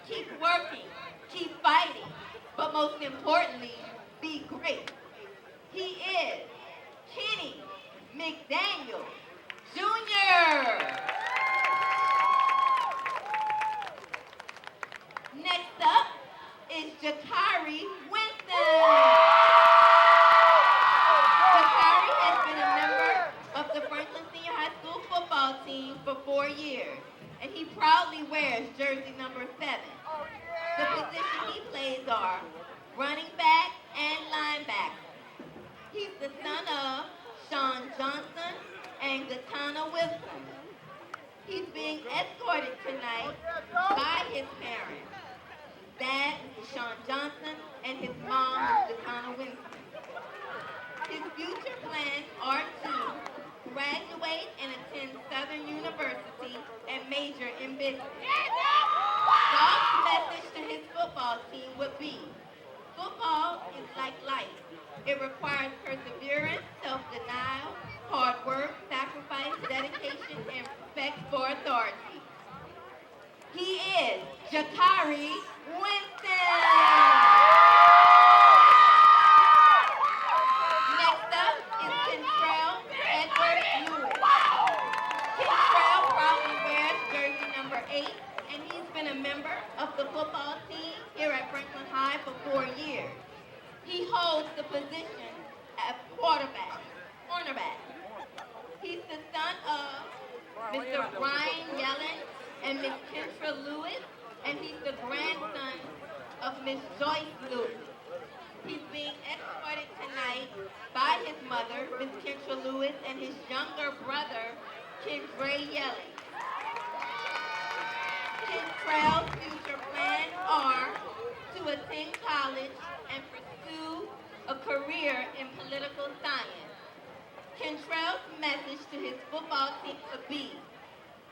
Speaker 5: keep working, keep fighting, but most importantly, be great. He is Kenny McDaniel Jr. Next up is Jakari Winston. Jakari has been a member of the Franklin Senior High School football team for 4 years, and he proudly wears jersey number 7. The position he plays are running back and linebacker. He's the son of Sean Johnson and Gatana Wilson. He's being escorted tonight by his parents. Dad is Sean Johnson and his mom is Gatana Wilson. His future plans are to graduate and attend Southern University and major in business. God's message to his football team would be, football is like life. It requires perseverance, self-denial, hard work, sacrifice, dedication, and respect for authority. He is Jakari Winston. Next up is Kentrell Edward Lewis. Kentrell proudly wears jersey number 8, and he's been a member of the football team here at Franklin High for 4 years. He holds the position of cornerback. He's the son of Mr. Brian Yellen and Miss Kendra Lewis, and he's the grandson of Miss Joyce Lewis. He's being escorted tonight by his mother, Miss Kendra Lewis, and his younger brother, Kendra Yellen. Kentrell's future plans are to attend college and pursue career in political science. Kentrell's message to his football team would be,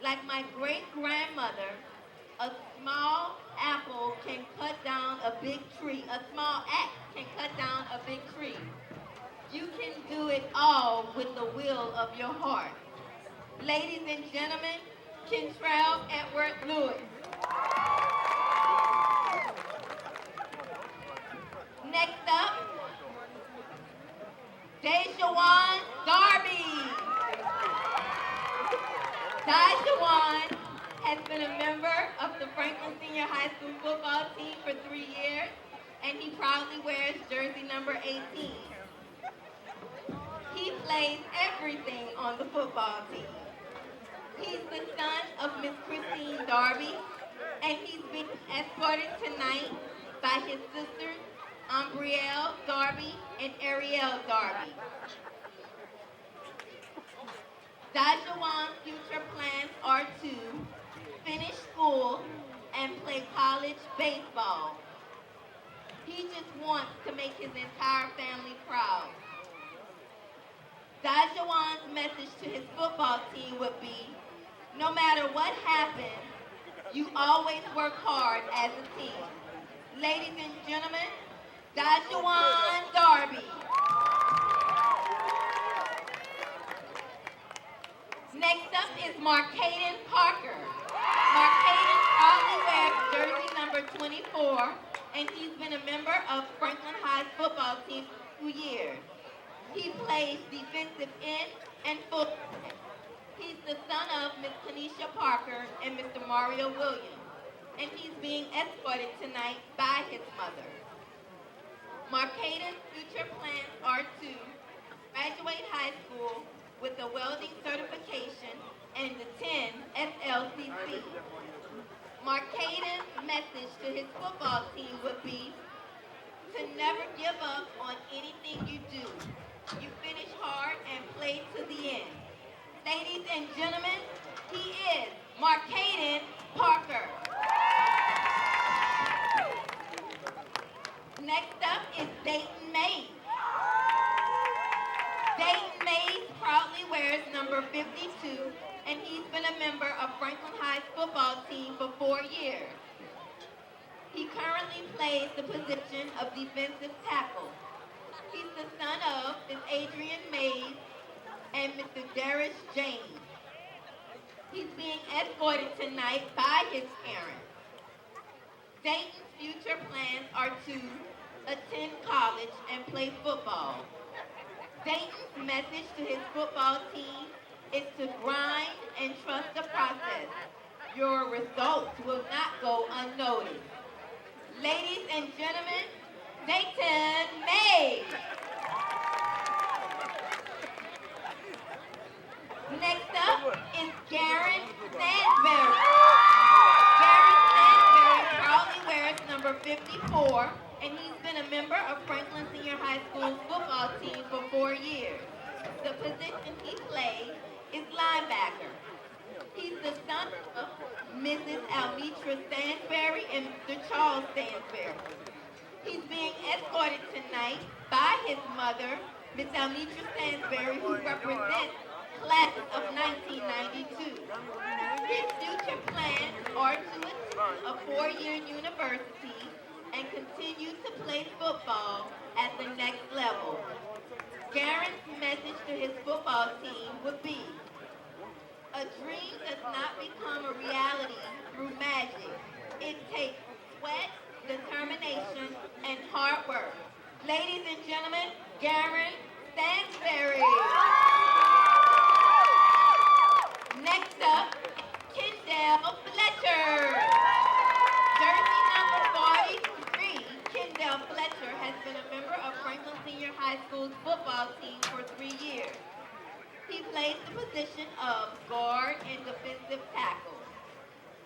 Speaker 5: like my great-grandmother, a small apple can cut down a big tree. A small axe can cut down a big tree. You can do it all with the will of your heart. Ladies and gentlemen, Kentrell Edward Lewis. Next up, Deishawan Darby. Deishawan has been a member of the Franklin Senior High School football team for 3 years, and he proudly wears jersey number 18. He plays everything on the football team. He's the son of Miss Christine Darby, and he's been escorted tonight by his sisters, Umbrielle Darby and Ariel Darby. Deishawan's future plans are to finish school and play college baseball. He just wants to make his entire family proud. Deishawan's message to his football team would be, no matter what happens, you always work hard as a team. Ladies and gentlemen, Deishawan Darby. Next up is Kaden Parker. Kaden proudly wears jersey number 24, and he's been a member of Franklin High's football team for 2 years. He plays defensive end and fullback. He's the son of Miss Tanisha Parker and Mr. Mario Williams, and he's being escorted tonight by his mother. Kaden's future plans are to graduate high school with a welding certification and the 10 SLCC. Kaden's message to his football team would be to never give up on anything you do. You finish hard and play to the end. Ladies and gentlemen, he is Kaden Parker. Next up is Dayton Mays. Dayton Mays proudly wears number 52, and he's been a member of Franklin High's football team for 4 years. He currently plays the position of defensive tackle. He's the son of Ms. Adrian Mays and Mr. Darius James. He's being escorted tonight by his parents. Dayton's future plans are to attend college and play football. Dayton's message to his football team is to grind and trust the process. Your results will not go unnoticed. Ladies and gentlemen, Dayton May. Next up is Garrett Stansberry. Garrett Stansberry proudly wears number 54, and he's been a member of Franklin Senior High School's football team for 4 years. The position he plays is linebacker. He's the son of Mrs. Almitra Stansberry and Mr. Charles Stansberry. He's being escorted tonight by his mother, Miss Almitra Stansberry, who represents class of 1992. His future plans are to attend a 4-year university and continue to play football at the next level. Garrett's message to his football team would be, a dream does not become a reality through magic. It takes sweat, determination, and hard work. Ladies and gentlemen, Garrett Stansberry. Next up, Kendall Fletcher. Jersey number 43, Kendall Fletcher has been a member of Franklin Senior High School's football team for 3 years. He plays the position of guard and defensive tackle.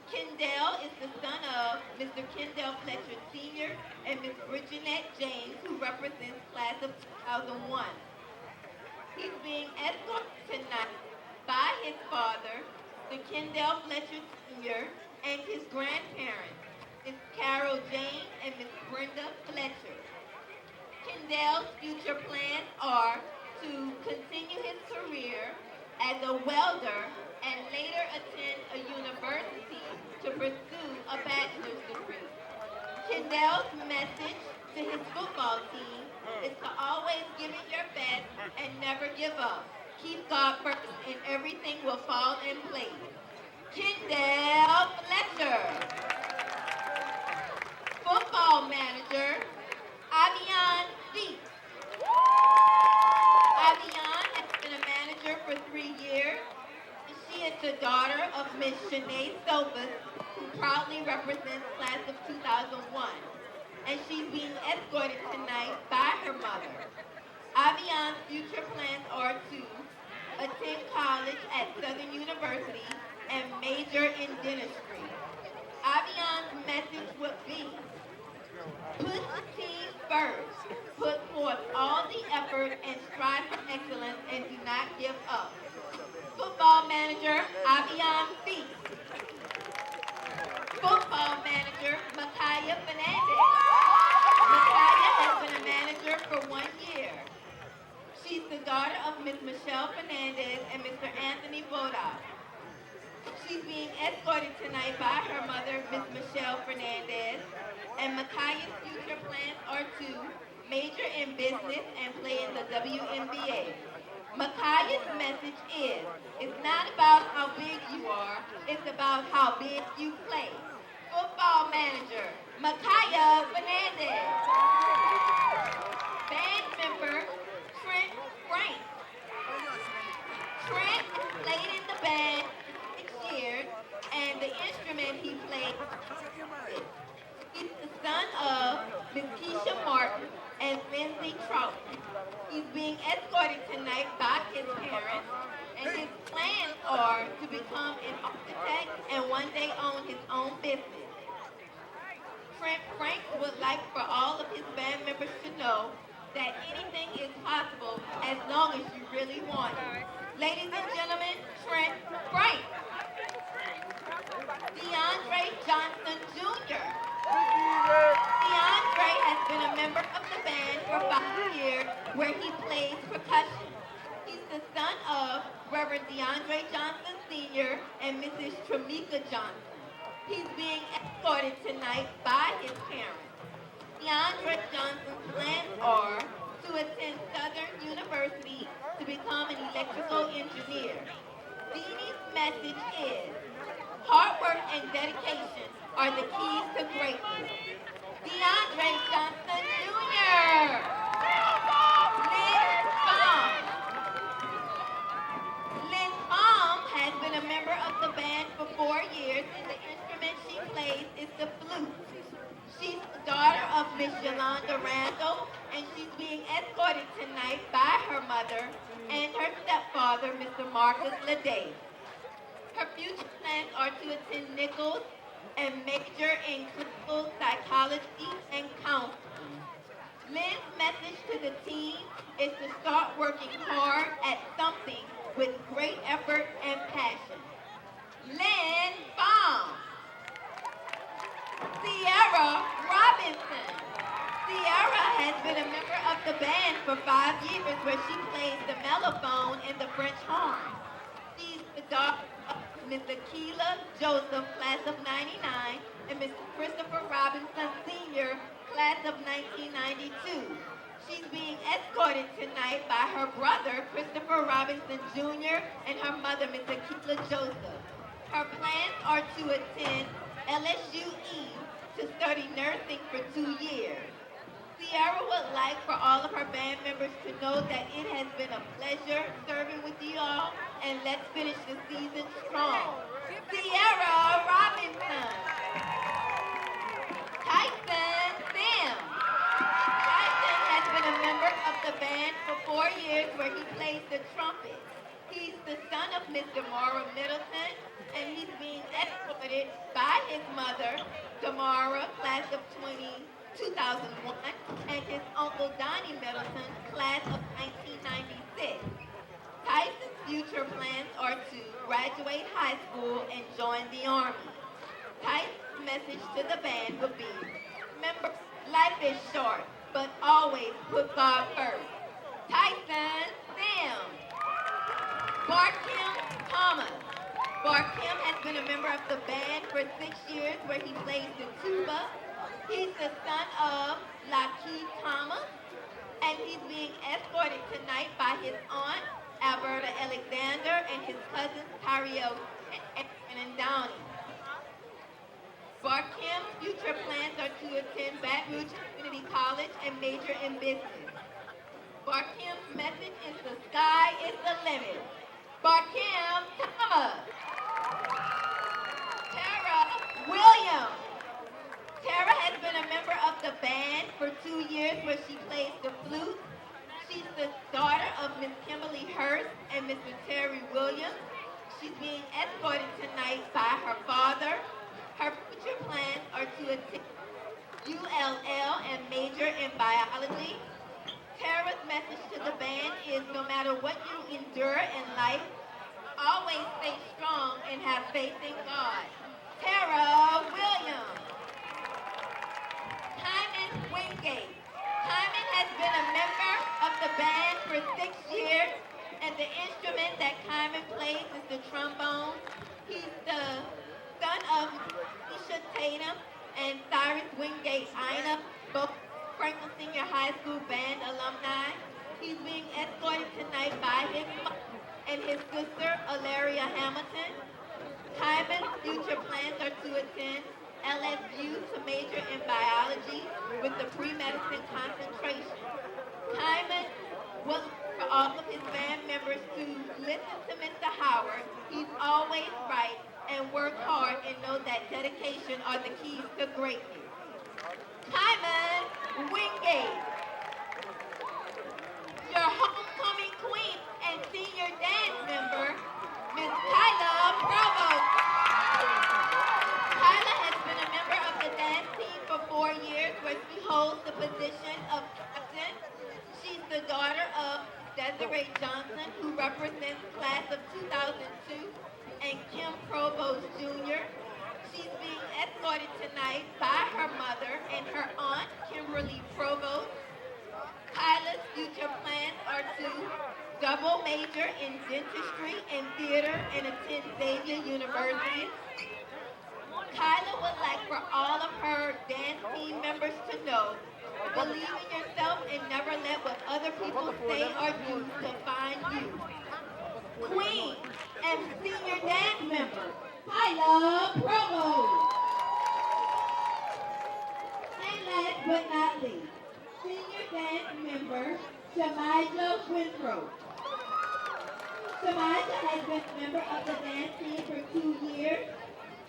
Speaker 5: Kendall is the son of Mr. Kendall Fletcher Sr. and Ms. Bridget James, who represents class of 2001. He's being escorted tonight by his father, the Kendall Fletcher Sr., and his grandparents, Ms. Carol James and Ms. Brenda Fletcher. Kendall's future plans are to continue his career as a welder and later attend a university to pursue a bachelor's degree. Kendall's message to his football team is to always give it your best and never give up. Keep God first and everything will fall in place. Kendall Fletcher. Football manager, Avion Deep. Avion has been a manager for 3 years. She is the daughter of Miss Shanae Sobus, who proudly represents class of 2001. And she's being escorted tonight by her mother. Avion's future plans are to attend college at Southern University and major in dentistry. Avion's message would be, put the team first, put forth all the effort and strive for excellence and do not give up. Football manager, Avion Feast. Football manager, Makaya Fernandez. Makaya has been a manager for 1 year. She's the daughter of Miss Michelle Fernandez and Mr. Anthony Voda. She's being escorted tonight by her mother, Miss Michelle Fernandez, and Makaya's future plans are to major in business and play in the WNBA. Makaya's message is, it's not about how big you are, it's about how big you play. Football manager, Makaya Fernandez. Band member, Trent Frank. Trent played in the band 6 years, and the instrument he played, he's the son of Miss Keisha Martin and Lindsay Troughton. He's being escorted tonight by his parents, and his plans are to become an architect and one day own his own business. Trent Frank would like for all of his band members to know that anything is possible as long as you really want it. Ladies and gentlemen, Trent Frank. DeAndre Johnson Jr. DeAndre has been a member of the band for 5 years where he plays percussion. He's the son of Reverend DeAndre Johnson Sr. and Mrs. Tramika Johnson. He's being escorted tonight by his parents. DeAndre Johnson's plans are to attend Southern University to become an electrical engineer. Deanie's message is, hard work and dedication are the keys to greatness. DeAndre Johnson Jr. Lynn Baum. Lynn Baum has been a member of the band for 4 years, and the instrument she plays is the flute. She's the daughter of Miss Yolanda Randall, and she's being escorted tonight by her mother and her stepfather, Mr. Marcus Lede. Her future plans are to attend Nichols and major in clinical psychology and counseling. Lynn's message to the team is to start working hard at something with great effort and passion. Lynn Baum. Sierra Robinson. Sierra has been a member of the band for 5 years where she plays the mellophone and the French horn. She's the daughter of Mr. Keela Joseph, class of 99, and Mr. Christopher Robinson Sr., class of 1992. She's being escorted tonight by her brother, Christopher Robinson Jr., and her mother, Mr. Keela Joseph. Her plans are to attend LSU East to study nursing for 2 years. Sierra would like for all of her band members to know that it has been a pleasure serving with you all, and let's finish the season strong. Sierra Robinson. Tyson Sims. Tyson has been a member of the band for 4 years where he plays the trumpet. He's the son of Mr. Mara Middleton, and he's being escorted by his mother, Tamara, class of 2001, and his uncle Donnie Middleton, class of 1996. Tyson's future plans are to graduate high school and join the Army. Tyson's message to the band would be, remember, life is short. but always put God first. Tyson Sims. Barkim Thomas. Barkim has been a member of the band for 6 years where he plays the tuba. He's the son of Lakeith Thomas, and he's being escorted tonight by his aunt, Alberta Alexander, and his cousins, Tariel and Downey. Barkim's future plans are to attend Baton Rouge Community College and major in business. Barkim's message is the sky is the limit. Barkim Thomas. Tara Williams. Tara has been a member of the band for 2 years where she plays the flute. She's the daughter of Miss Kimberly Hurst and Mr. Terry Williams. She's being escorted tonight by her father. Her future plans are to attend ULL and major in biology. Tara's message to the band is no matter what you endure in life, always stay strong and have faith in God. Tara Williams. Hyman Wingate. Hyman has been a member of the band for 6 years, and the instrument that Hyman plays is the trombone. He's the son of Keisha Tatum and Cyrus Wingate Ina, both Franklin Senior High School band alumni. He's being escorted tonight by his mother and his sister, Alaria Hamilton. Hyman's future plans are to attend LSU to major in biology with the pre-medicine concentration. Hyman will for all of his band members to listen to Mr. Howard. He's always right and work hard and know that dedication are the keys to greatness. Hyman Wingate. Your homecoming queen and senior dance member, Ms. Kyla Provost. Kyla has been a member of the dance team for 4 years where she holds the position of captain. She's the daughter of Desiree Johnson, who represents class of 2002, and Kim Provost Jr. She's being escorted tonight by her mother and her aunt, Kimberly Provost. Kyla's future plans are to double major in dentistry and theater and attend Xavier University. Kyla would like for all of her dance team members to know, believe in yourself and never let what other people say or do define you. Queen and senior dance member, Kyla Provost. And last but not least, senior dance member, Shamija Winthrop. Shamija has been a member of the dance team for 2 years.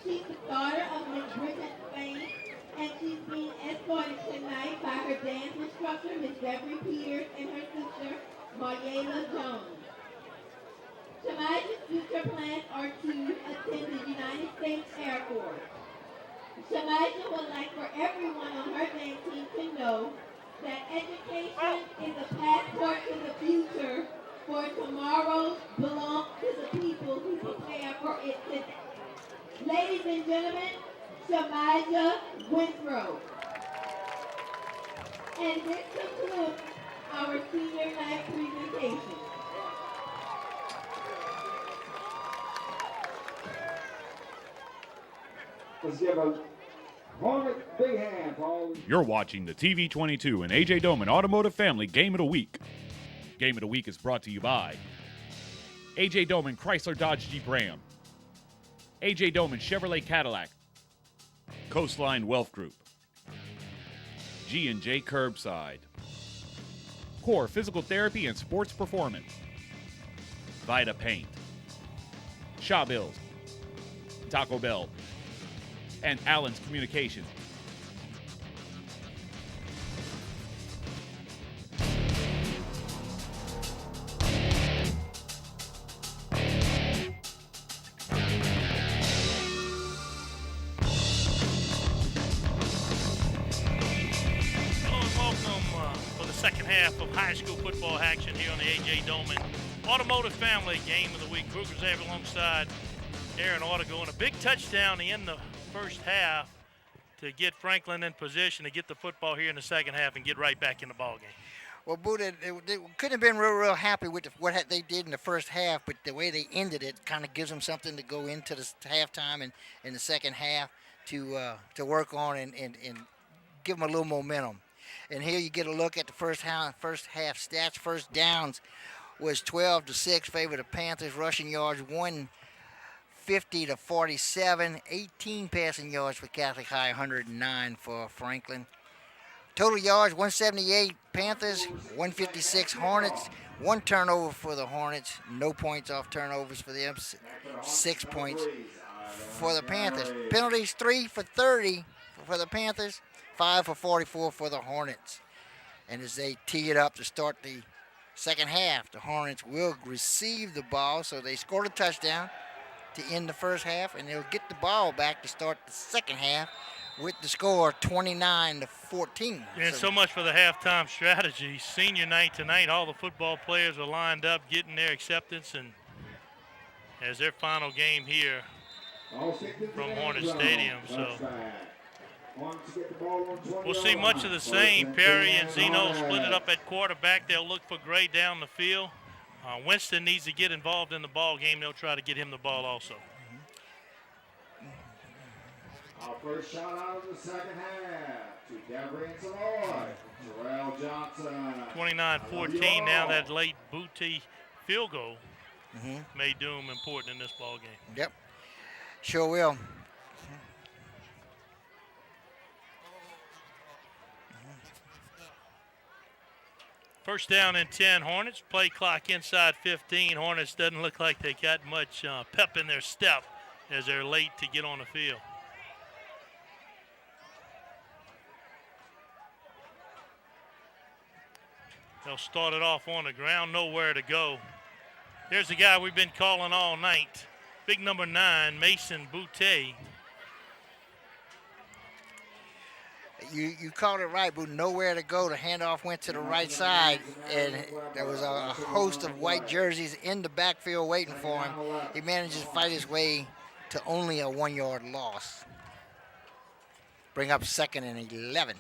Speaker 5: She's the daughter of Miss Bridget Spain, and she's being escorted tonight by her dance instructor, Miss Debbie Peters, and her sister, Mariela Jones. Shamija's future plans are to attend the United States Air Force. Shamija would like for everyone on her dance team to know that education is a passport to the future, for tomorrow belongs to the people who prepare for it today. Ladies and gentlemen, Shamija Winthrop. And this concludes our senior night presentation.
Speaker 4: Let's give a Hornet big hand, Paul.
Speaker 1: You're watching the TV22 and AJ Doman Automotive Family Game of the Week. Game of the Week is brought to you by AJ Doman Chrysler Dodge Jeep Ram, AJ Doman Chevrolet Cadillac, Coastline Wealth Group, G&J Curbside, Core Physical Therapy and Sports Performance, Vita Paint, Shaw Bills, Taco Bell, and Allen's Communications.
Speaker 2: Second half of high school football action here on the A.J. Doman Automotive Family Game of the Week. Kruger's there alongside Aaron Audigo, and a big touchdown in the first half to get Franklin in position to get the football here in the second half and get right back in the ball game.
Speaker 3: Well, Buddha, they couldn't have been real happy with what they did in the first half, but the way they ended it kind of gives them something to go into the halftime and in the second half to work on and give them a little momentum. And here you get a look at the first half stats. First downs was 12-6, favor the Panthers. Rushing yards 150 to 47. 18 passing yards for Catholic High, 109 for Franklin. Total yards 178 Panthers, 156 Hornets. 1 turnover for the Hornets. No points off turnovers for them. 6 points for the Panthers. Penalties 3 for 30 for the Panthers. 5 for 44 for the Hornets. And as they tee it up to start the second half, the Hornets will receive the ball. So they scored a touchdown to end the first half, and they'll get the ball back to start the second half with the score 29-14.
Speaker 2: And so much for the halftime strategy. Senior night tonight, all the football players are lined up getting their acceptance, and as their final game here from Hornet Stadium. So we'll see much of the same. Perry and Zeno split it up at quarterback. They'll look for Gray down the field. Winston needs to get involved in the ball game. They'll try to get him the ball also.
Speaker 4: Our first shot out of the second half to Devery and Savoy. Terrell Johnson.
Speaker 2: 29-14 now. That late Booty field goal may do them important in this ball game.
Speaker 3: Yep, sure will.
Speaker 2: First down and 10 Hornets. Play clock inside 15. Hornets doesn't look like they got much pep in their step as they're late to get on the field. They'll start it off on the ground, nowhere to go. Here's the guy we've been calling all night. Big number 9, Mason Boutte.
Speaker 3: You called it right, but nowhere to go. The handoff went to the right side, and there was a host of white jerseys in the backfield waiting for him. He manages to fight his way to only a 1-yard loss. Bring up 2nd and 11.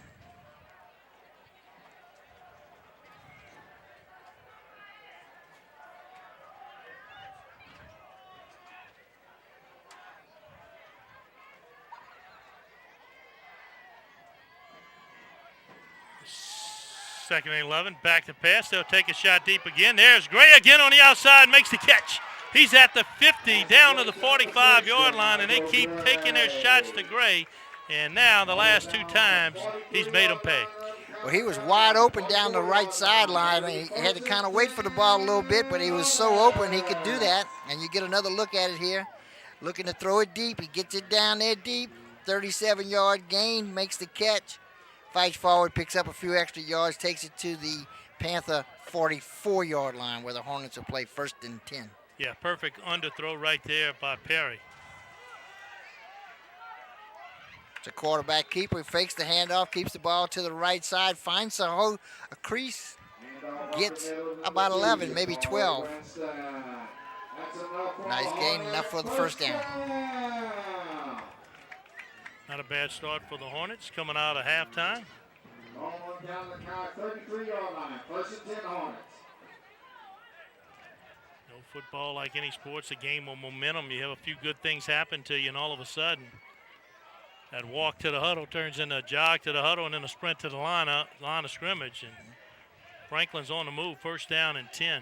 Speaker 2: Second and 11, back to pass. They'll take a shot deep again. There's Gray again on the outside, makes the catch. He's at the 50, down to the 45-yard line, and they keep taking their shots to Gray. And now the last 2 times, he's made them pay.
Speaker 3: Well, he was wide open down the right sideline. He had to kind of wait for the ball a little bit, but he was so open he could do that. And you get another look at it here. Looking to throw it deep. He gets it down there deep. 37-yard gain, makes the catch. Fights forward, picks up a few extra yards, takes it to the Panther 44-yard line where the Hornets will play 1st and 10.
Speaker 2: Yeah, perfect underthrow right there by Perry.
Speaker 3: It's a quarterback keeper. He fakes the handoff, keeps the ball to the right side, finds a crease, gets about 11, maybe 12. Nice gain, enough for the first down.
Speaker 2: Not a bad start for the Hornets coming out of halftime.
Speaker 4: Down the count, 33-yard line, 1st and 10 Hornets.
Speaker 2: No football like any sports, a game of momentum. You have a few good things happen to you, and all of a sudden, that walk to the huddle turns into a jog to the huddle and then a sprint to the line of scrimmage. And Franklin's on the move, 1st down and 10.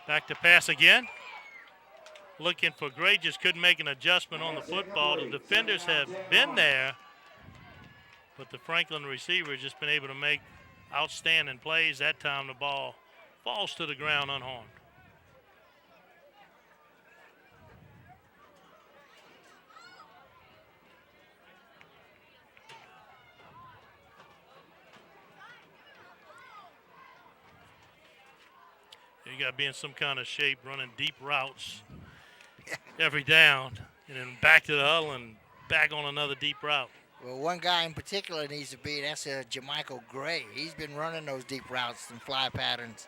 Speaker 2: Back to pass again. Looking for Gray, just couldn't make an adjustment on the football. The defenders have been there, but the Franklin receiver has just been able to make outstanding plays. That time the ball falls to the ground unharmed. You got to be in some kind of shape, running deep routes every down, and then back to the huddle and back on another deep route.
Speaker 3: Well, one guy in particular needs to be, that's Jamichael Gray. He's been running those deep routes and fly patterns.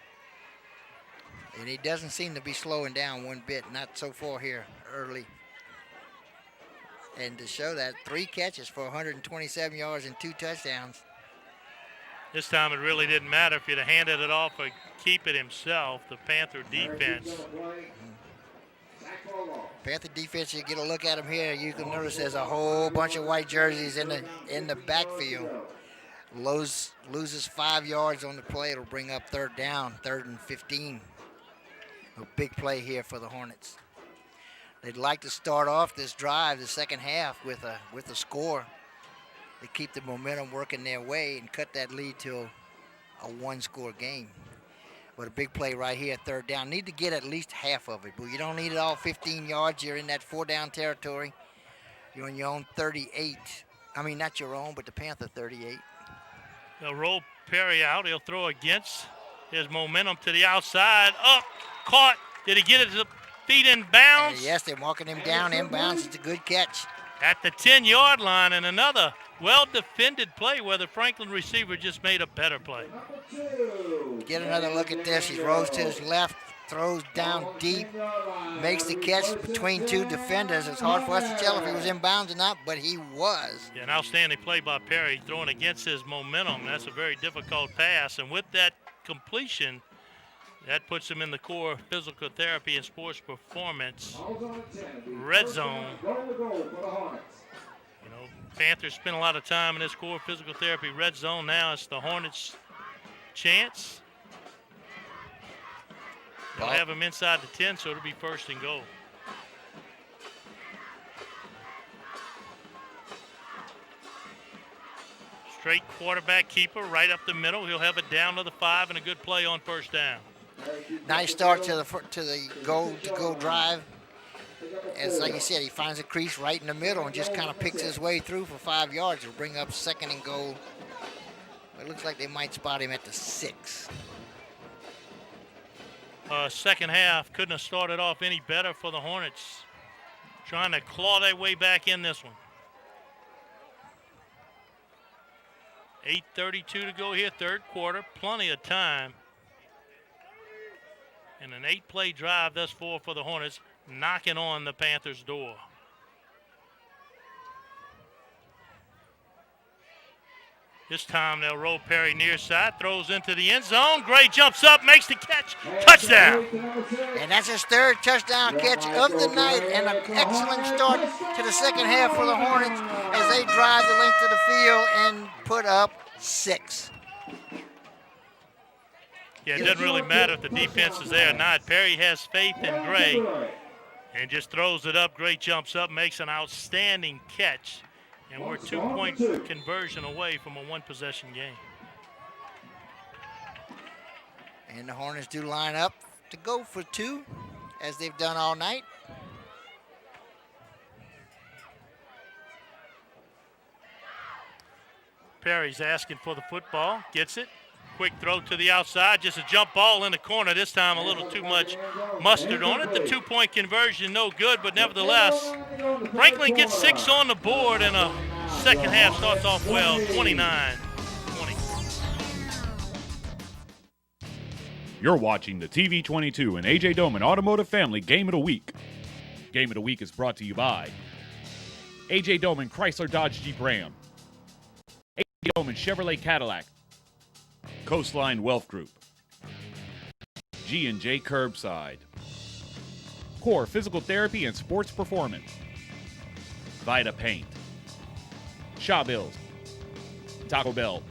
Speaker 3: And he doesn't seem to be slowing down one bit, not so far here early. And to show that, 3 catches for 127 yards and 2 touchdowns.
Speaker 2: This time it really didn't matter if he'd have handed it off or keep it himself. The Panther defense.
Speaker 3: Panther defense, you get a look at them here, you can notice there's a whole bunch of white jerseys in the backfield. Loses 5 yards on the play. It'll bring up 3rd down, 3rd and 15. A big play here for the Hornets. They'd like to start off this drive, the second half, with a score. They keep the momentum working their way and cut that lead to a 1-score game. But a big play right here, 3rd down. Need to get at least half of it, but you don't need it all 15 yards. You're in that 4-down territory. You're on your own 38. I mean, not your own, but the Panther 38.
Speaker 2: They'll roll Perry out. He'll throw against his momentum to the outside. Up, caught. Did he get his feet in bounds?
Speaker 3: Yes, they're marking him down inbounds. It's a good catch.
Speaker 2: At the 10-yard line, and another well-defended play where the Franklin receiver just made a better play.
Speaker 3: Get another look at this. He rolls to his left, throws down deep, makes the catch between 2 defenders. It's hard for us to tell if he was in bounds or not, but he was.
Speaker 2: Yeah, an outstanding play by Perry, throwing against his momentum. That's a very difficult pass, and with that completion, that puts him in the core physical therapy and sports performance red zone. You know, Panthers spent a lot of time in this core physical therapy red zone. Now it's the Hornets' chance. They'll have him inside the 10, so it'll be 1st and goal. Straight quarterback keeper right up the middle. He'll have it down to the 5 and a good play on 1st down.
Speaker 3: Nice start to the go drive. As like you said, he finds a crease right in the middle and just kind of picks his way through for 5 yards. It'll bring up 2nd and goal. It looks like they might spot him at the 6.
Speaker 2: Second half couldn't have started off any better for the Hornets. Trying to claw their way back in this one. 8:32 to go here, 3rd quarter. Plenty of time. And an 8-play drive thus far for the Hornets, knocking on the Panthers' door. This time they'll roll Perry near side, throws into the end zone. Gray jumps up, makes the catch, touchdown.
Speaker 3: And that's his 3rd touchdown catch of the night, and an excellent start to the second half for the Hornets as they drive the length of the field and put up 6.
Speaker 2: Yeah, it doesn't really matter if the defense is there or not. Perry has faith in Gray and just throws it up. Gray jumps up, makes an outstanding catch. And we're 2-point conversion away from a 1-possession game.
Speaker 3: And the Hornets do line up to go for 2, as they've done all night.
Speaker 2: Perry's asking for the football, gets it. Quick throw to the outside, just a jump ball in the corner. This time a little too much mustard on it. The 2-point conversion, no good, but nevertheless, Franklin gets 6 on the board, and a second half starts off well, 29-20.
Speaker 1: You're watching the TV22 and A.J. Doman Automotive Family Game of the Week. Game of the Week is brought to you by A.J. Doman Chrysler Dodge Jeep Ram, A.J. Doman Chevrolet Cadillac, Coastline Wealth Group, G&J Curbside, Core Physical Therapy and Sports Performance, Vita Paint, Shaw Bills, Taco Bell,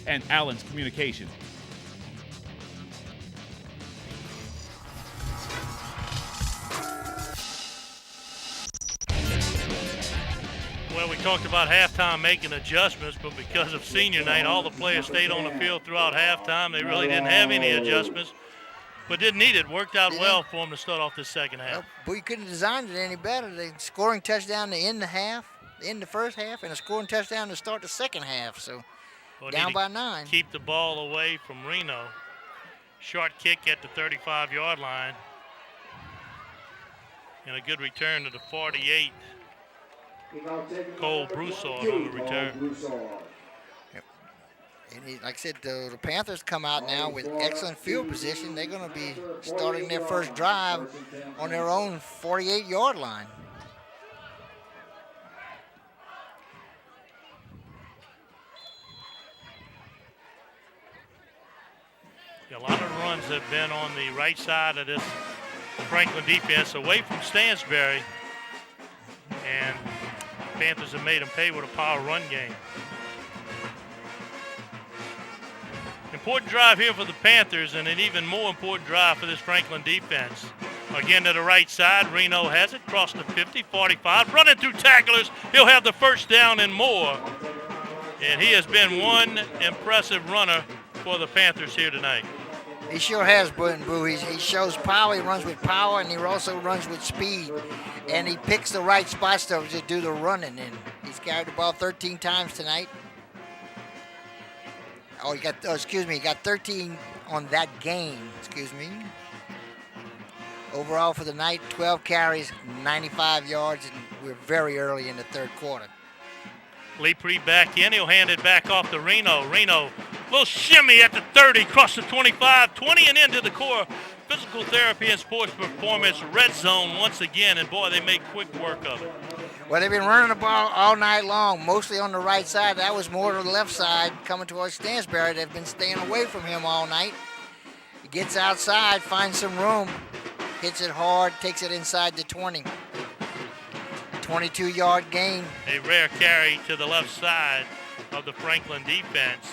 Speaker 1: and Allen's Communication.
Speaker 2: Well, we talked about halftime making adjustments, but because of senior night, all the players stayed on the field throughout halftime. They really didn't have any adjustments, but didn't need it. Worked out well for them to start off this second half.
Speaker 3: Well, we couldn't have designed it any better. They scoring touchdown to end the first half, and a scoring touchdown to start the second half. So down by 9.
Speaker 2: Keep the ball away from Reno. Short kick at the 35-yard line. And a good return to the 48. Cole Broussard on the return.
Speaker 3: Yep. And like I said, the Panthers come out now with excellent field position. They're going to be starting their first drive on their own 48-yard line.
Speaker 2: A lot of runs have been on the right side of this Franklin defense, away from Stansberry. And Panthers have made them pay with a power run game. Important drive here for the Panthers, and an even more important drive for this Franklin defense. Again to the right side, Reno has it, crossed the 50, 45, running through tacklers. He'll have the first down and more. And he has been one impressive runner for the Panthers here tonight.
Speaker 3: He sure has, Boo. He shows power, he runs with power, and he also runs with speed. And he picks the right spots to do the running, and he's carried the ball 13 times tonight. He got 13 on that game, Overall for the night, 12 carries, 95 yards, and we're very early in the third quarter.
Speaker 2: Leepree back in, he'll hand it back off to Reno. Reno, little shimmy at the 30, across the 25, 20 and into the core. Physical therapy and sports performance, red zone once again, and boy, they make quick work of it.
Speaker 3: Well, they've been running the ball all night long, mostly on the right side. That was more to the left side, coming towards Stansberry. They've been staying away from him all night. He gets outside, finds some room, hits it hard, takes it inside the 20. 22-yard gain.
Speaker 2: A rare carry to the left side of the Franklin defense.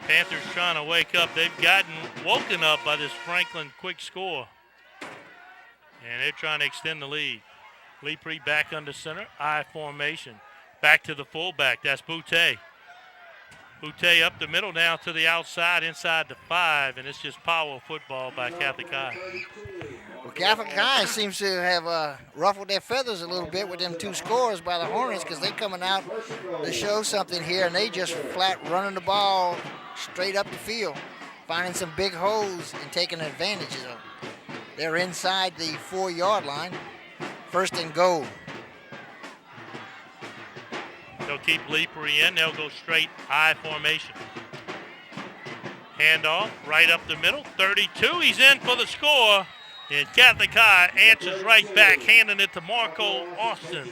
Speaker 2: Panthers trying to wake up. They've gotten woken up by this Franklin quick score. And they're trying to extend the lead. Leepree back under center, I formation. Back to the fullback, that's Boutte. Boutte up the middle, down to the outside, inside the 5, and it's just power football by Catholic High.
Speaker 3: Well, Catholic High seems to have ruffled their feathers a little bit with them 2 scores by the Hornets, because they're coming out to show something here, and they just flat running the ball straight up the field, finding some big holes and taking advantage of them. They're inside the 4-yard line. First and goal.
Speaker 2: They'll keep Leepree in. They'll go straight I formation. Handoff right up the middle. 32. He's in for the score. And Catholic High answers right back, handing it to Marco Austin.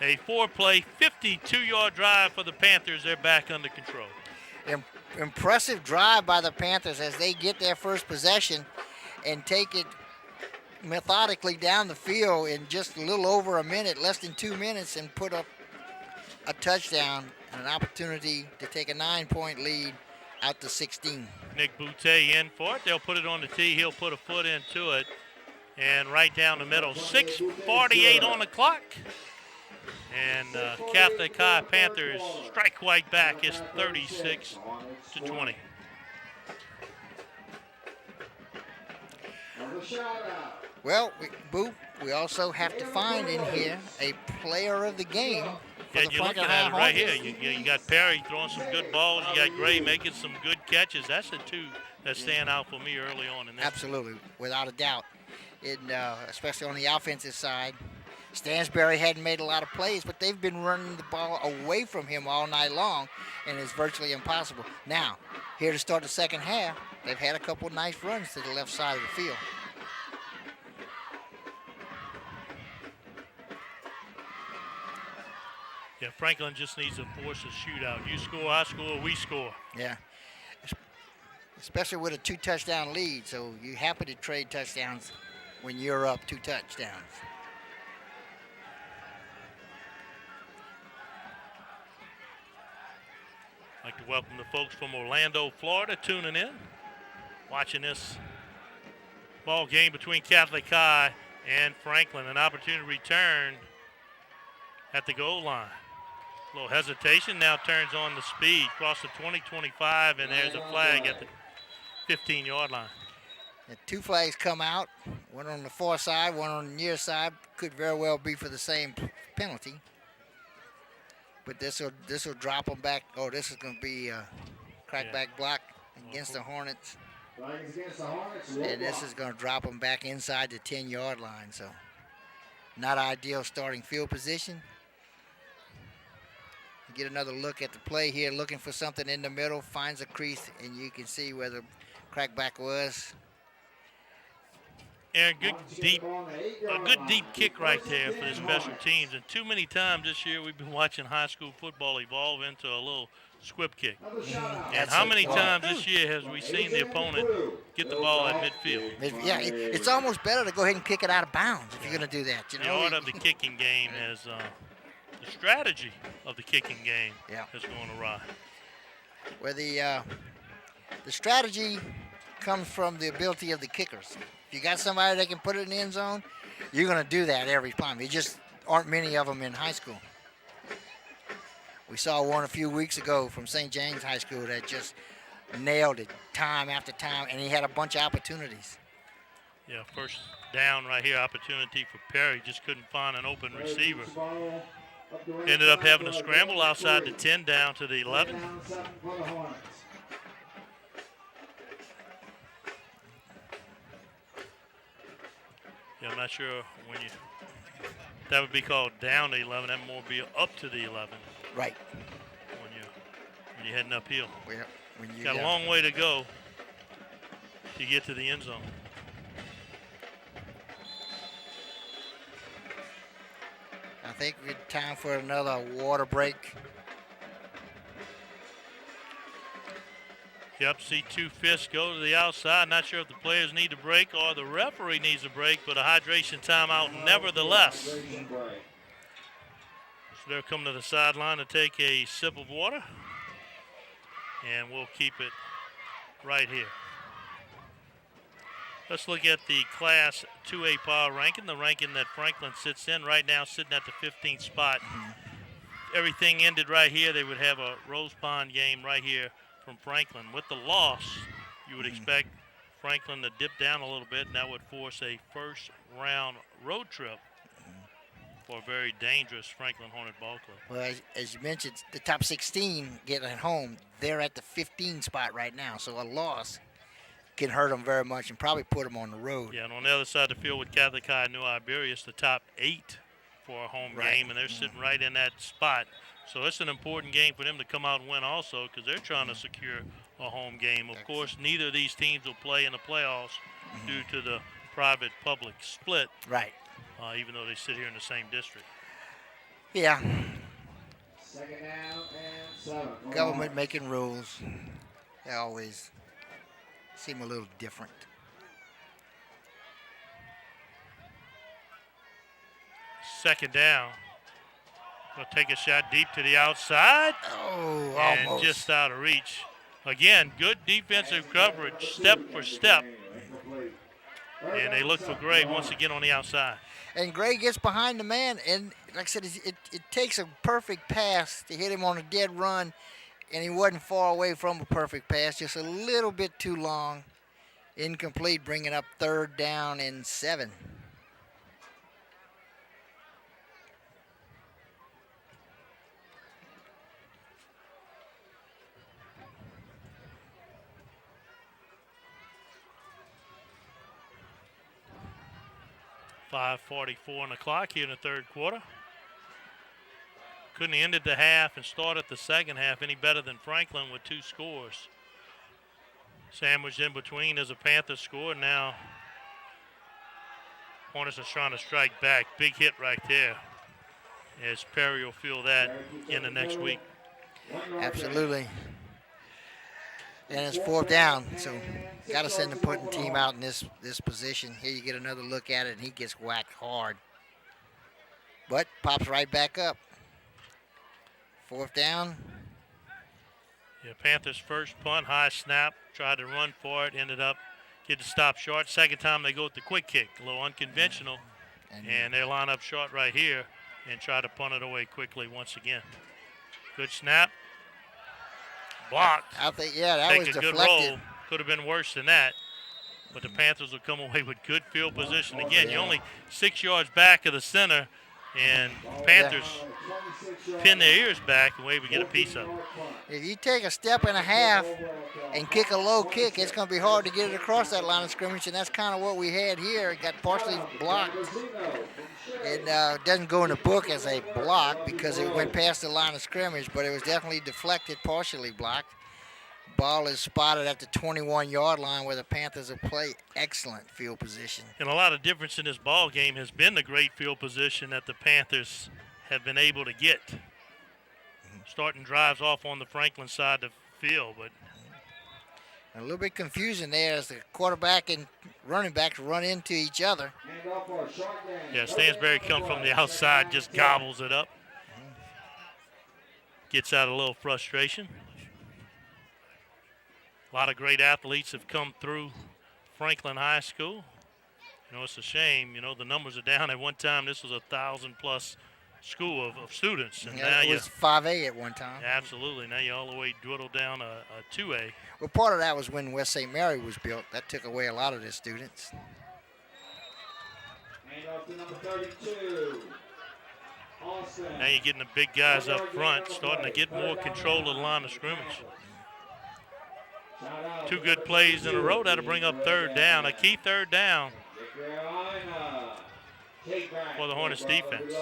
Speaker 2: A 4-play, 52-yard drive for the Panthers. They're back under control.
Speaker 3: Impressive drive by the Panthers as they get their first possession and take it methodically down the field in just a little over a minute, less than 2 minutes, and put up a touchdown and an opportunity to take a 9-point lead out to 16.
Speaker 2: Nick Boutte in for it. They'll put it on the tee. He'll put a foot into it. And right down the middle, 6:48 on the clock. And Catholic High Panthers strike right back. It's 36-20.
Speaker 3: Well, we also have to find in here a player of the game.
Speaker 2: Yeah, you're looking at it right here. You got Perry throwing some good balls. You got Gray making some good catches. That's the 2 that stand out for me early on in this.
Speaker 3: Absolutely, without a doubt. Especially on the offensive side. Stansberry hadn't made a lot of plays, but they've been running the ball away from him all night long, and it's virtually impossible. Now, here to start the second half, they've had a couple nice runs to the left side of the field.
Speaker 2: Yeah, Franklin just needs to force a shootout. You score, I score, we score.
Speaker 3: Yeah, especially with a 2-touchdown lead, so you're happy to trade touchdowns when you're up 2 touchdowns.
Speaker 2: I'd like to welcome the folks from Orlando, Florida, tuning in, watching this ball game between Catholic High and Franklin. An opportunity to return at the goal line. A little hesitation, now turns on the speed, cross the 20-25, and there's a flag at the 15-yard line.
Speaker 3: The 2 flags come out, one on the far side, one on the near side. Could very well be for the same penalty. But this will drop them back. Oh, this is going to be a crackback block against the Hornets. And this is going to drop them back inside the 10-yard line. So not ideal starting field position. get another look at the play here, looking for something in the middle, finds a crease, and you can see where the crackback was.
Speaker 2: And a good deep kick right there for the special teams. And too many times this year we've been watching high school football evolve into a little squib kick. And how many times this year has we seen the opponent get the ball at midfield?
Speaker 3: Yeah, it's almost better to go ahead and kick it out of bounds if you're going to do that. You know?
Speaker 2: The art of the kicking game has, the strategy of the kicking game has gone awry.
Speaker 3: Where the strategy comes from the ability of the kickers. If you got somebody that can put it in the end zone, you're going to do that every time. There just aren't many of them in high school. We saw one a few weeks ago from St. James High School that just nailed it time after time, and he had a bunch of opportunities.
Speaker 2: Yeah, first down right here, opportunity for Perry. Just couldn't find an open receiver. Ended up having a scramble outside the 10 down to the 11. Yeah, I'm not sure that would be called down to 11. That more be up to the 11.
Speaker 3: Right.
Speaker 2: When you're heading uphill.
Speaker 3: Well, when you
Speaker 2: got a long way to go to get to the end zone.
Speaker 3: I think it's time for another water break.
Speaker 2: Yep, see 2 fists go to the outside. Not sure if the players need a break or the referee needs a break, but a hydration timeout nevertheless. So they'll come to the sideline to take a sip of water, and we'll keep it right here. Let's look at the Class 2A power ranking, the ranking that Franklin sits in right now, sitting at the 15th spot. Everything ended right here. They would have a Rose Pond game right here from Franklin. With the loss, you would expect Franklin to dip down a little bit, and that would force a first-round road trip for a very dangerous Franklin Hornet ball club.
Speaker 3: Well, as you mentioned, the top 16 getting home, they're at the 15 spot right now, so a loss can hurt them very much and probably put them on the road.
Speaker 2: Yeah, and on the other side of the field with Catholic High New Iberia, it's the top 8 for a home game, and they're sitting right in that spot. So it's an important game for them to come out and win also, because they're trying to secure a home game. Of course, neither of these teams will play in the playoffs due to the private-public split.
Speaker 3: Right.
Speaker 2: Even though they sit here in the same district.
Speaker 3: Yeah.
Speaker 4: Second down and 7.
Speaker 3: Government making rules. They always seem a little different.
Speaker 2: Second down. They'll take a shot deep to the outside.
Speaker 3: Oh,
Speaker 2: and
Speaker 3: almost.
Speaker 2: Just out of reach. Again, good defensive coverage, step for step. And they look for Gray once again on the outside.
Speaker 3: And Gray gets behind the man, and like I said, it takes a perfect pass to hit him on a dead run, and he wasn't far away from a perfect pass, just a little bit too long. Incomplete, bringing up 3rd down and 7.
Speaker 2: .5:44 on the clock here in the third quarter. Couldn't have ended the half and started the second half any better than Franklin with 2 scores. Sandwiched in between as a Panthers score. Now Hornets are trying to strike back. Big hit right there, as Perry will feel that in the next week.
Speaker 3: Absolutely. And it's 4th down, so got to send the punting team out in this position. Here you get another look at it, and he gets whacked hard. But pops right back up. 4th down.
Speaker 2: Yeah, Panthers first punt, high snap, tried to run for it, ended up getting stopped short. Second time they go with the quick kick, a little unconventional, and they line up short right here and try to punt it away quickly once again. Good snap. Blocked.
Speaker 3: I think, that was
Speaker 2: deflected.
Speaker 3: deflected.
Speaker 2: Good roll. Could have been worse than that. But the Panthers will come away with good field position. Again, you're only 6 yards back of the center, And Panthers pin their ears back and wait to get a piece of it.
Speaker 3: If you take a step and a half and kick a low kick, it's going to be hard to get it across that line of scrimmage, and that's kind of what we had here. It got partially blocked. It doesn't go in the book as a block because it went past the line of scrimmage, but it was definitely deflected, partially blocked. Ball is spotted at the 21-yard line where the Panthers have played excellent field position.
Speaker 2: And a lot of difference in this ball game has been the great field position that the Panthers have been able to get. Starting drives off on the Franklin side of the field, but
Speaker 3: a little bit confusing there as the quarterback and running backs run into each other.
Speaker 2: Yeah, Stansberry comes from the outside, just gobbles it up. Gets out a little frustration. A lot of great athletes have come through Franklin High School. You know, it's a shame. You know, the numbers are down. At one time, this was a 1,000-plus school of students. And
Speaker 3: yeah,
Speaker 2: now
Speaker 3: it was 5A at one time.
Speaker 2: Absolutely. Now you all the way dwindled down a 2A.
Speaker 3: Well, part of that was when West St. Mary was built. That took away a lot of the students.
Speaker 4: Hand off to number 32. Austin.
Speaker 2: Now you're getting the big guys up front, starting to get more control of the line of scrimmage. 2 good plays in a row. That'll bring up third down. A key third down for the Hornets defense.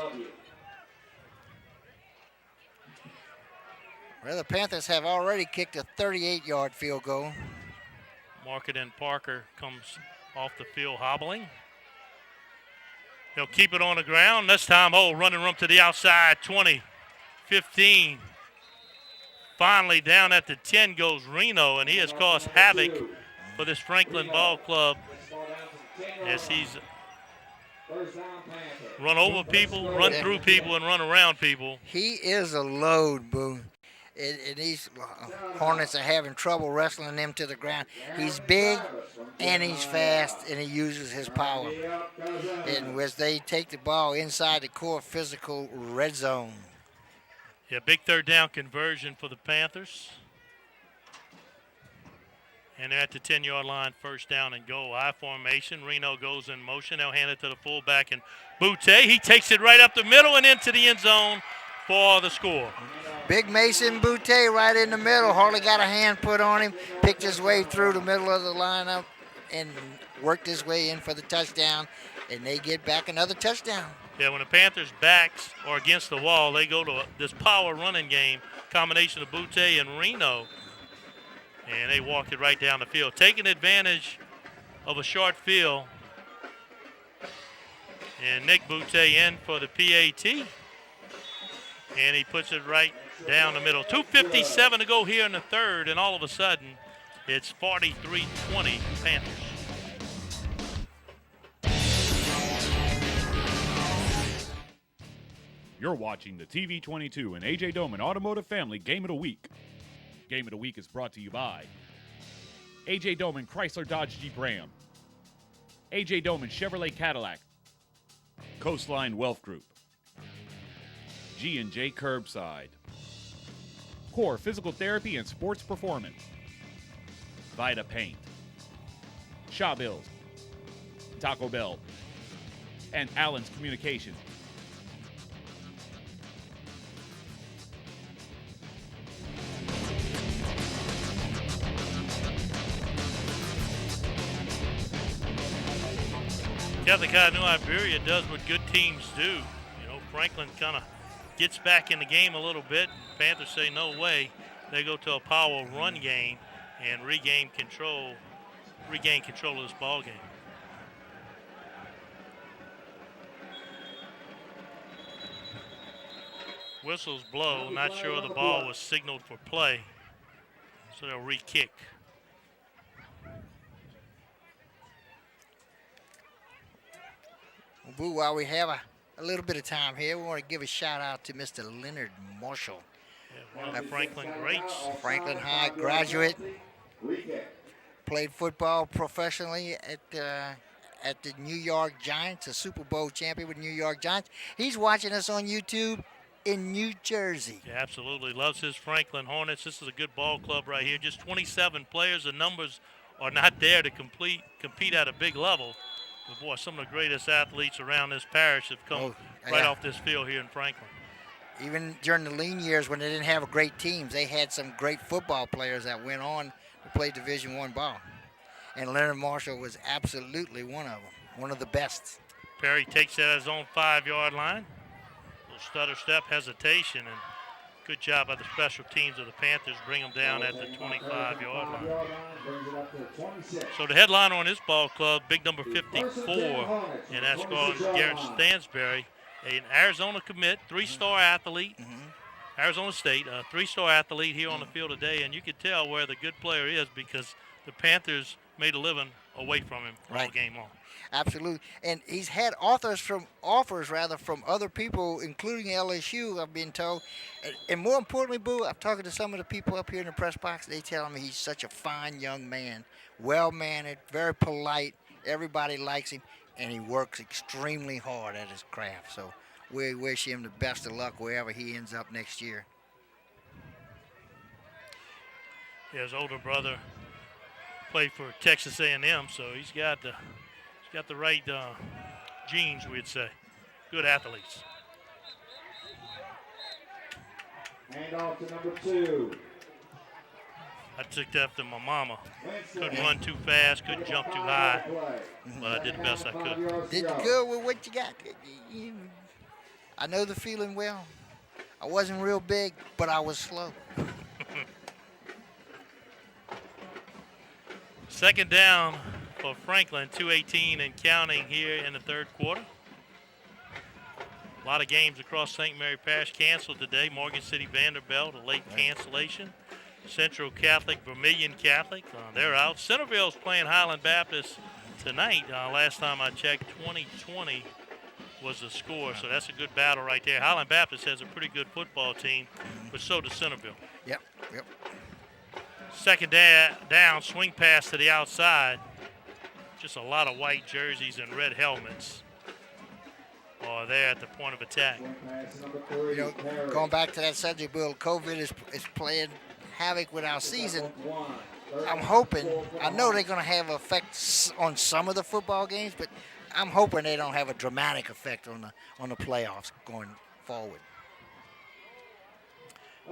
Speaker 3: Well, the Panthers have already kicked a 38-yard field goal.
Speaker 2: Marketing Parker comes off the field hobbling. He'll keep it on the ground. This time, running room to the outside, 20, 15. Finally, down at the 10 goes Reno, and he has caused havoc for this Franklin Ball Club as he's run over people, run through people, and run around people.
Speaker 3: He is a load, Boo. And these Hornets are having trouble wrestling him to the ground. He's big, and he's fast, and he uses his power. And as they take the ball inside the core physical red zone.
Speaker 2: Yeah, big third down conversion for the Panthers. And they're at the 10-yard line, first down and goal. I formation. Reno goes in motion. They'll hand it to the fullback, and Boutte. He takes it right up the middle and into the end zone for the score.
Speaker 3: Big Mason Boutte right in the middle. Hardly got a hand put on him. Picked his way through the middle of the lineup and worked his way in for the touchdown. And they get back another touchdown.
Speaker 2: Yeah, when the Panthers' backs are against the wall, they go to this power running game, combination of Boutte and Reno, and they walk it right down the field, taking advantage of a short field. And Nick Boutte in for the PAT, and he puts it right down the middle. 2:57 to go here in the third, and all of a sudden, it's 43-20 Panthers.
Speaker 1: You're watching the TV22 and AJ Doman Automotive Family Game of the Week. Game of the Week is brought to you by AJ Doman Chrysler Dodge Jeep Ram, AJ Doman Chevrolet Cadillac, Coastline Wealth Group, G&J Curbside, Core Physical Therapy and Sports Performance, Vita Paint, Shaw Bills, Taco Bell, and Allen's Communications.
Speaker 2: Catholic High New Iberia does what good teams do. You know, Franklin kind of gets back in the game a little bit. Panthers say no way. They go to a power run game and regain control of this ball game. Whistles blow. Not sure the ball was signaled for play, so they'll re-kick.
Speaker 3: Boo, while we have a little bit of time here, we want to give a shout out to Mr. Leonard Marshall.
Speaker 2: Yeah, one of the Franklin greats.
Speaker 3: Franklin High graduate. Played football professionally at the New York Giants, a Super Bowl champion with New York Giants. He's watching us on YouTube in New Jersey.
Speaker 2: Yeah, absolutely. Loves his Franklin Hornets. This is a good ball club right here. Just 27 players. The numbers are not there to compete at a big level. But boy, some of the greatest athletes around this parish have come right off this field here in Franklin.
Speaker 3: Even during the lean years when they didn't have great teams, they had some great football players that went on to play Division I ball. And Leonard Marshall was absolutely one of them, one of the best.
Speaker 2: Perry takes that at his own 5-yard line. Little stutter step hesitation, and good job by the special teams of the Panthers. Bring them down at the 25-yard line. So the headliner on this ball club, big number 54, and that's called Garrett Stansberry, an Arizona commit, 3-star athlete, Arizona State, a 3-star athlete here on the field today, and you can tell where the good player is because the Panthers made a living away from him all game long.
Speaker 3: Absolutely, and he's had offers from other people, including LSU, I've been told. And more importantly, Boo, I'm talking to some of the people up here in the press box. They tell me he's such a fine young man, well-mannered, very polite. Everybody likes him, and he works extremely hard at his craft. So we wish him the best of luck wherever he ends up next year.
Speaker 2: His older brother played for Texas A&M, so he's got the right genes, we'd say. Good athletes.
Speaker 4: Hand off to number 2.
Speaker 2: I took that after my mama. Couldn't run too fast, couldn't jump too high, but I did the best I could.
Speaker 3: Did good with what you got. I know the feeling well. I wasn't real big, but I was slow.
Speaker 2: Second down for Franklin, 2:18 and counting here in the third quarter. A lot of games across St. Mary Parish canceled today. Morgan City Vanderbilt, a late cancellation. Central Catholic, Vermilion Catholic, they're out. Centerville's playing Highland Baptist tonight. Last time I checked, 20-20 was the score, so that's a good battle right there. Highland Baptist has a pretty good football team, but so does Centerville.
Speaker 3: Yep.
Speaker 2: Second down, swing pass to the outside. Just a lot of white jerseys and red helmets are there at the point of attack.
Speaker 3: Going back to that subject, Bill, COVID is playing havoc with our season. I'm hoping, I know they're going to have effects on some of the football games, but I'm hoping they don't have a dramatic effect on the playoffs going forward.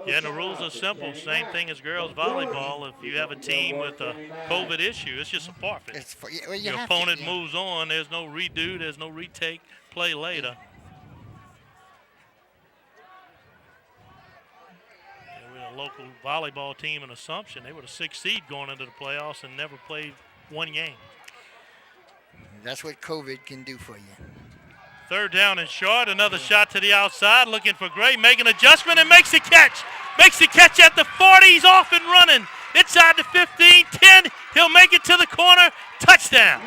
Speaker 2: Yeah, and the rules are simple. Same thing as girls volleyball. If you have a team with a COVID issue, it's just a forfeit. Your opponent moves on. There's no redo. There's no retake. Play later. Yeah, we had a local volleyball team in Assumption. They were the 6th seed going into the playoffs and never played one game.
Speaker 3: That's what COVID can do for you.
Speaker 2: Third down and short. Another shot to the outside. Looking for Gray. Make an adjustment and makes the catch. Makes the catch at the 40. He's off and running. Inside the 15, 10. He'll make it to the corner. Touchdown.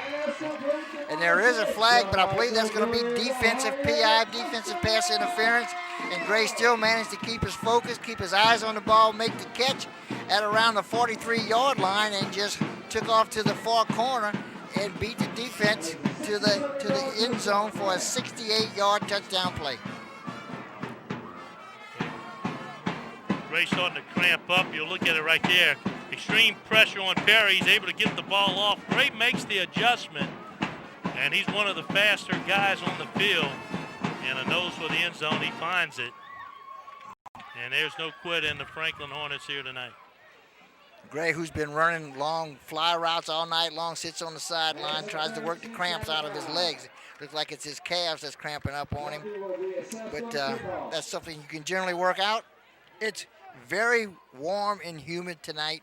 Speaker 3: And there is a flag, but I believe that's going to be defensive PI, defensive pass interference. And Gray still managed to keep his focus, keep his eyes on the ball, make the catch at around the 43-yard line, and just took off to the far corner and beat the defense to the end zone for a 68-yard touchdown play.
Speaker 2: Gray starting to cramp up. You'll look at it right there. Extreme pressure on Perry. He's able to get the ball off. Gray makes the adjustment, and he's one of the faster guys on the field. And a nose for the end zone. He finds it. And there's no quit in the Franklin Hornets here tonight.
Speaker 3: Gray, who's been running long fly routes all night long, sits on the sideline, tries to work the cramps out of his legs. Looks like it's his calves that's cramping up on him. But that's something you can generally work out. It's very warm and humid tonight,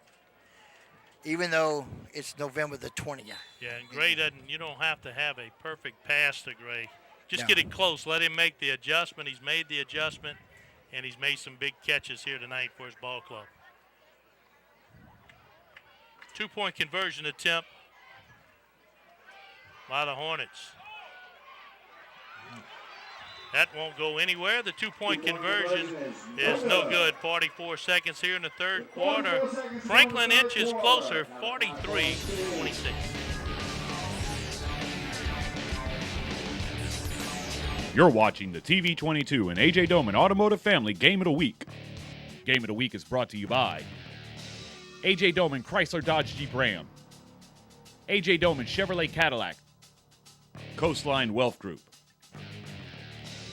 Speaker 3: even though it's November the 20th.
Speaker 2: Yeah, and Gray you don't have to have a perfect pass to Gray. Just get it close. Let him make the adjustment. He's made the adjustment, and he's made some big catches here tonight for his ball club. 2-point conversion attempt by the Hornets. That won't go anywhere. The 2-point conversion is no good. 44 seconds here in the third quarter. Franklin inches closer, 43-26.
Speaker 1: You're watching the TV22 and A.J. Doman Automotive Family Game of the Week. Game of the Week is brought to you by A.J. Doman Chrysler Dodge Jeep Ram, A.J. Doman Chevrolet Cadillac, Coastline Wealth Group,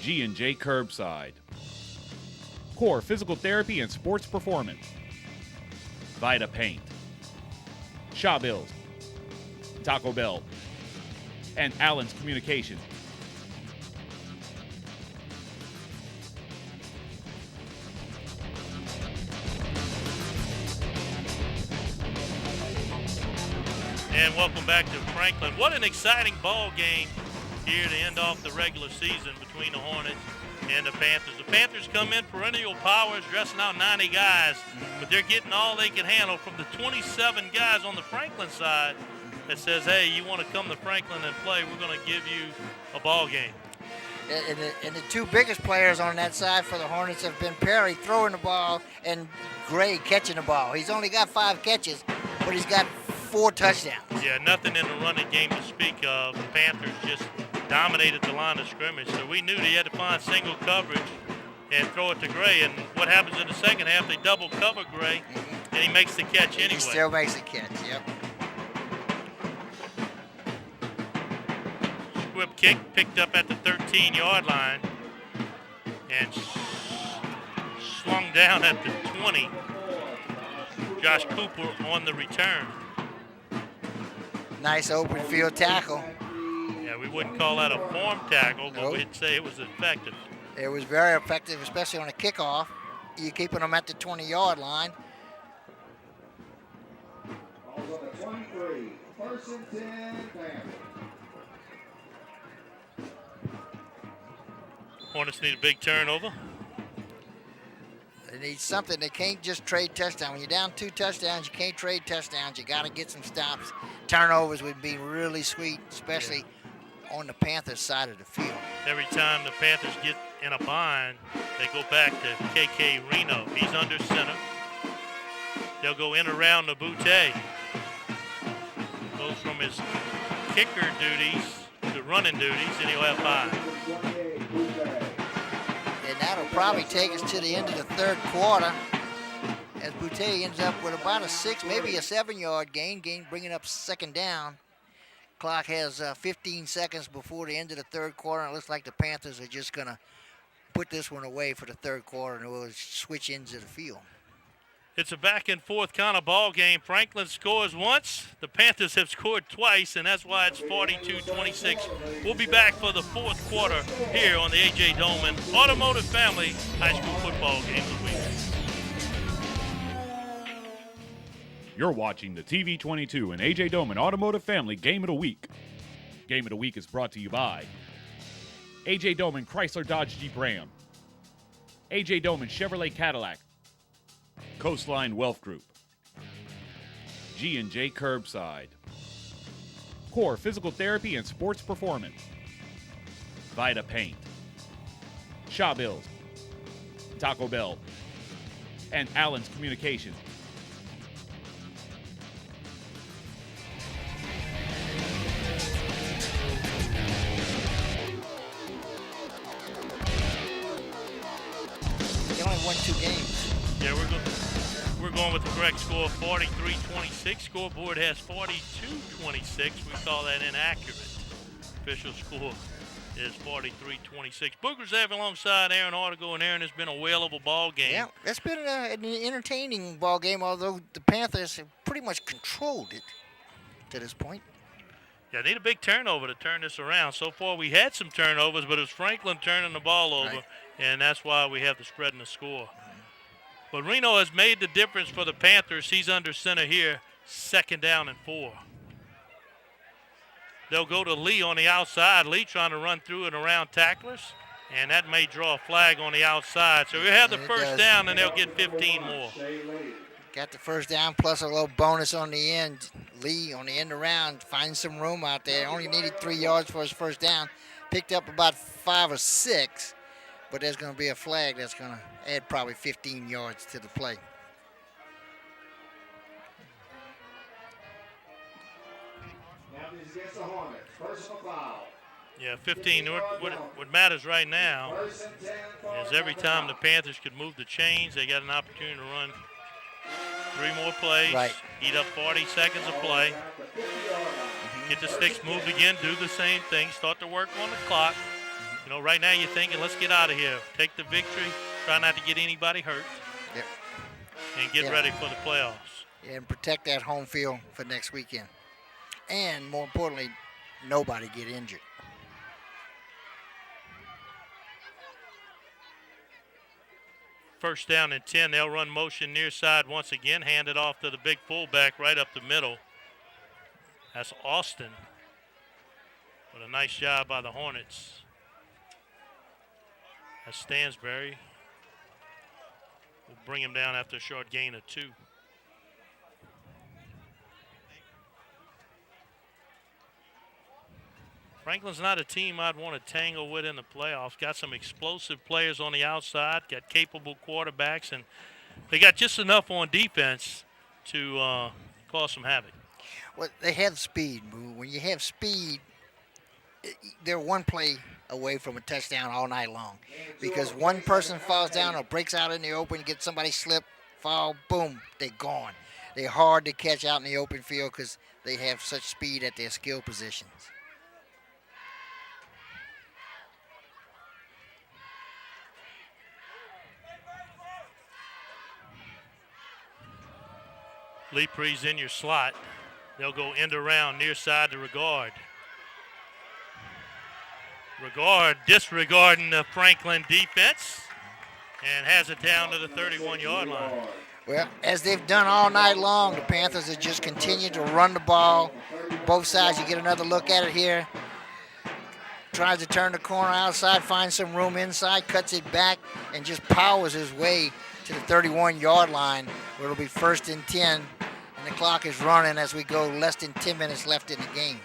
Speaker 1: G&J Curbside. Core Physical Therapy and Sports Performance. Vita Paint. Shaw Bills. Taco Bell. And Allen's Communications.
Speaker 2: And welcome back to Franklin. What an exciting ball game here to end off the regular season between the Hornets and the Panthers. The Panthers come in perennial powers, dressing out 90 guys, but they're getting all they can handle from the 27 guys on the Franklin side that says, hey, you want to come to Franklin and play, we're going to give you a ball game.
Speaker 3: And the two biggest players on that side for the Hornets have been Perry throwing the ball and Gray catching the ball. He's only got 5 catches, but he's got 4 touchdowns.
Speaker 2: Yeah, nothing in the running game to speak of. The Panthers just dominated the line of scrimmage, so we knew they had to find single coverage and throw it to Gray. And what happens in the second half, they double cover Gray, and he makes the catch anyway.
Speaker 3: He still makes the catch, yep.
Speaker 2: Squib kick picked up at the 13-yard line and slung down at the 20. Josh Cooper on the return.
Speaker 3: Nice open field tackle.
Speaker 2: Yeah, we wouldn't call that a form tackle, but
Speaker 3: Nope.
Speaker 2: we'd say it was effective.
Speaker 3: It was very effective, especially on a kickoff. You're keeping them at the 20-yard line.
Speaker 4: Balls on the 23. First and 10, Panthers.
Speaker 2: Hornets need a big turnover.
Speaker 3: They need something. They can't just trade touchdowns. When you're down 2 touchdowns, you can't trade touchdowns. You got to get some stops. Turnovers would be really sweet, especially on the Panthers side of the field.
Speaker 2: Every time the Panthers get in a bind, they go back to KK Reno. He's under center. They'll go in around the Boutte. Goes from his kicker duties to running duties, and he'll have 5.
Speaker 3: And that'll probably take us to the end of the third quarter as Boutte ends up with about a 6, maybe a 7-yard gain, bringing up second down. Clock has 15 seconds before the end of the third quarter, and it looks like the Panthers are just going to put this one away for the third quarter, and we'll switch ends of the field.
Speaker 2: It's a back and forth kind of ball game. Franklin scores once. The Panthers have scored twice, and that's why it's 42-26. We'll be back for the fourth quarter here on the A.J. Doman Automotive Family High School Football Game of the Week.
Speaker 1: You're watching the TV22 and A.J. Doman Automotive Family Game of the Week. Game of the Week is brought to you by A.J. Doman Chrysler Dodge Jeep Ram, A.J. Doman Chevrolet Cadillac, Coastline Wealth Group, G&J Curbside, Core Physical Therapy and Sports Performance, Vita Paint, Shaw Bills, Taco Bell, and Allen's Communications.
Speaker 3: They only won 2 games.
Speaker 2: Yeah, we're going with the correct score, 43-26. Scoreboard has 42-26. We call that inaccurate. Official score is 43-26. Booker's having alongside Aaron Artigo, and Aaron has been a whale of a ball game.
Speaker 3: Yeah, it's been an entertaining ball game, although the Panthers have pretty much controlled it to this point.
Speaker 2: Yeah, need a big turnover to turn this around. So far, we had some turnovers, but it was Franklin turning the ball over,
Speaker 3: Right.
Speaker 2: and that's why we have the spread in the score. But Reno has made the difference for the Panthers. He's under center here, 2nd down and 4. They'll go to Lee on the outside. Lee trying to run through and around tacklers, and that may draw a flag on the outside. So we'll have the first down, and they'll get 15 more.
Speaker 3: Got the first down plus a little bonus on the end. Lee on the end around, finds some room out there. Only needed 3 yards for his first down. Picked up about 5 or 6, but there's going to be a flag that's going to add probably 15 yards to the play.
Speaker 4: Now this is against the Hornets. Personal foul.
Speaker 2: Yeah, 15. What matters right now
Speaker 4: First and 10 for
Speaker 2: is every time the Panthers could move the chains, they got an opportunity to run 3 more plays,
Speaker 3: Right.
Speaker 2: eat up 40 seconds of play,
Speaker 4: at the 50-yard line.
Speaker 2: get the sticks moved again, do the same thing, start to work on the clock, You know, right now you're thinking, let's get out of here. Take the victory. Try not to get anybody hurt.
Speaker 3: Yep.
Speaker 2: And get ready for the playoffs.
Speaker 3: Yeah, and protect that home field for next weekend. And more importantly, nobody get injured.
Speaker 2: First down and 10. They'll run motion near side once again. Hand it off to the big fullback right up the middle. That's Austin. But a nice job by the Hornets. That's Stansberry. We'll bring him down after a short gain of 2. Franklin's not a team I'd want to tangle with in the playoffs. Got some explosive players on the outside, got capable quarterbacks, and they got just enough on defense to cause some havoc.
Speaker 3: Well, they have speed, Boo. When you have speed, they're one play away from a touchdown all night long. Because one person falls down or breaks out in the open, gets somebody slip, fall, boom, they're gone. They're hard to catch out in the open field because they have such speed at their skill positions.
Speaker 2: Leapre's in your slot. They'll go end around near side to Regard. Regard disregarding the Franklin defense and has it down to the 31-yard line.
Speaker 3: Well, as they've done all night long, the Panthers have just continued to run the ball. Both sides, you get another look at it here. Tries to turn the corner outside, finds some room inside, cuts it back, and just powers his way to the 31-yard line, where it'll be 1st and 10. And the clock is running as we go less than 10 minutes left in the game.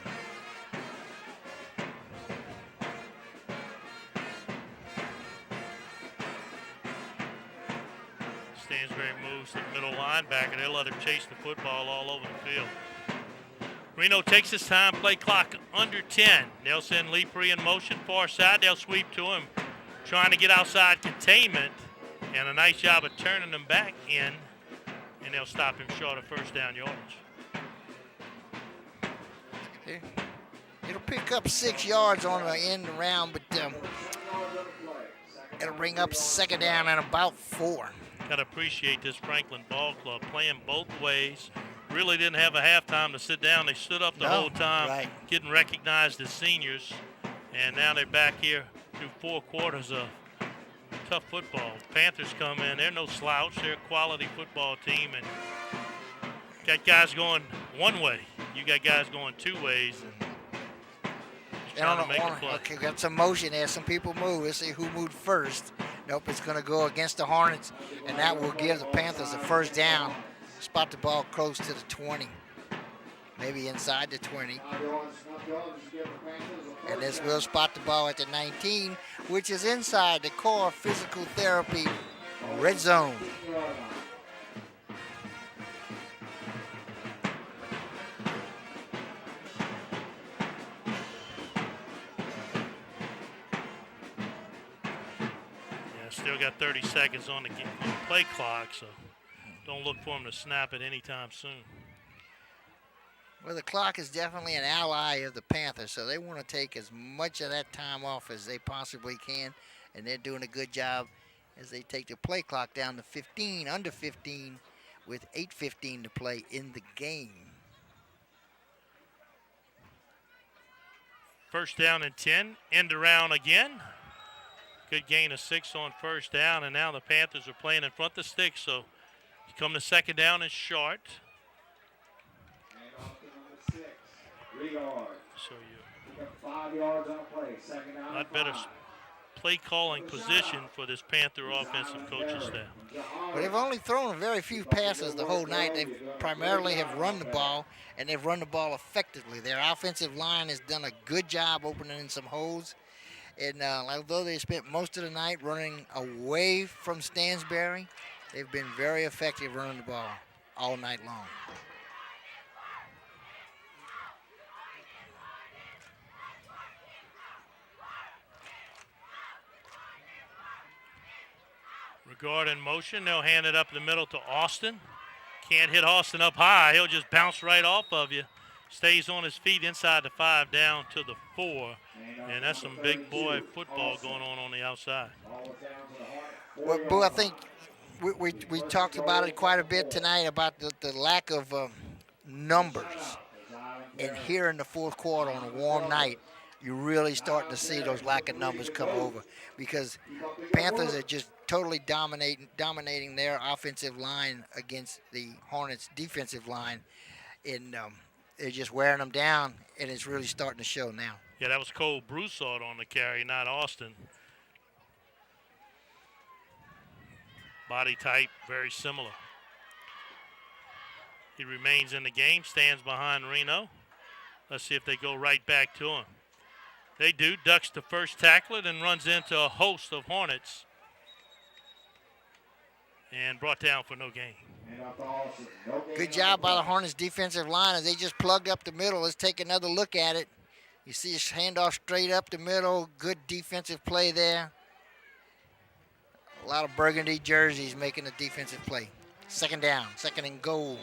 Speaker 2: Stansberry moves to the middle linebacker. They'll let him chase the football all over the field. Reno takes his time, play clock under 10. They'll send Lepre in motion far side. They'll sweep to him, trying to get outside containment. And a nice job of turning them back in. And they'll stop him short of first down yardage.
Speaker 3: It'll pick up 6 yards on the end around, but it'll bring up 2nd down and about 4.
Speaker 2: Got to appreciate this Franklin Ball Club playing both ways. Really didn't have a halftime to sit down. They stood up the whole time, getting recognized as seniors. And now they're back here through 4 quarters of tough football. Panthers come in. They're no slouch. They're a quality football team. And got guys going one way. You got guys going 2 ways. And trying to make a play.
Speaker 3: Okay, got some motion there. Some people move. Let's see who moved first. Nope, it's going to go against the Hornets, and that will give the Panthers a 1st down. Spot the ball close to the 20, maybe inside the 20. And this will spot the ball at the 19, which is inside the core physical therapy red zone.
Speaker 2: Still got 30 seconds on the play clock, so don't look for them to snap it anytime soon.
Speaker 3: Well, the clock is definitely an ally of the Panthers, so they want to take as much of that time off as they possibly can, and they're doing a good job as they take the play clock down to 15, under 15, with 8:15 to play in the game.
Speaker 2: 1st down and 10, end around again. Good gain of 6 on 1st down, and now the Panthers are playing in front of the sticks, so you come to 2nd down and short.
Speaker 4: And off to number 6, Regard.
Speaker 2: So you
Speaker 4: got 5 yards on play, 2nd down.
Speaker 2: not better play calling position for this Panther offensive coaching staff.
Speaker 3: But they've only thrown very few passes the whole night. They primarily have run the ball, and they've run the ball effectively. Their offensive line has done a good job opening some holes. And although they spent most of the night running away from Stansberry, they've been very effective running the ball all night long.
Speaker 2: Regard in motion. They'll hand it up the middle to Austin. Can't hit Austin up high. He'll just bounce right off of you. Stays on his feet inside the 5 down to the 4. And that's some big boy football going on the outside.
Speaker 3: Well, Boo, I think we talked about it quite a bit tonight about the lack of numbers. And here in the fourth quarter on a warm night, you're really starting to see those lack of numbers come over because Panthers are just totally dominating their offensive line against the Hornets' defensive line. And they're just wearing them down, and it's really starting to show now.
Speaker 2: Yeah, that was Cole Broussard on the carry, not Austin. Body type, very similar. He remains in the game, stands behind Reno. Let's see if they go right back to him. They do. Ducks the first tackler, then runs into a host of Hornets. And brought down for no gain.
Speaker 3: Good job by the Hornets defensive line as they just plugged up the middle. Let's take another look at it. You see his handoff straight up the middle. Good defensive play there. A lot of burgundy jerseys making the defensive play. Second down, second and goal.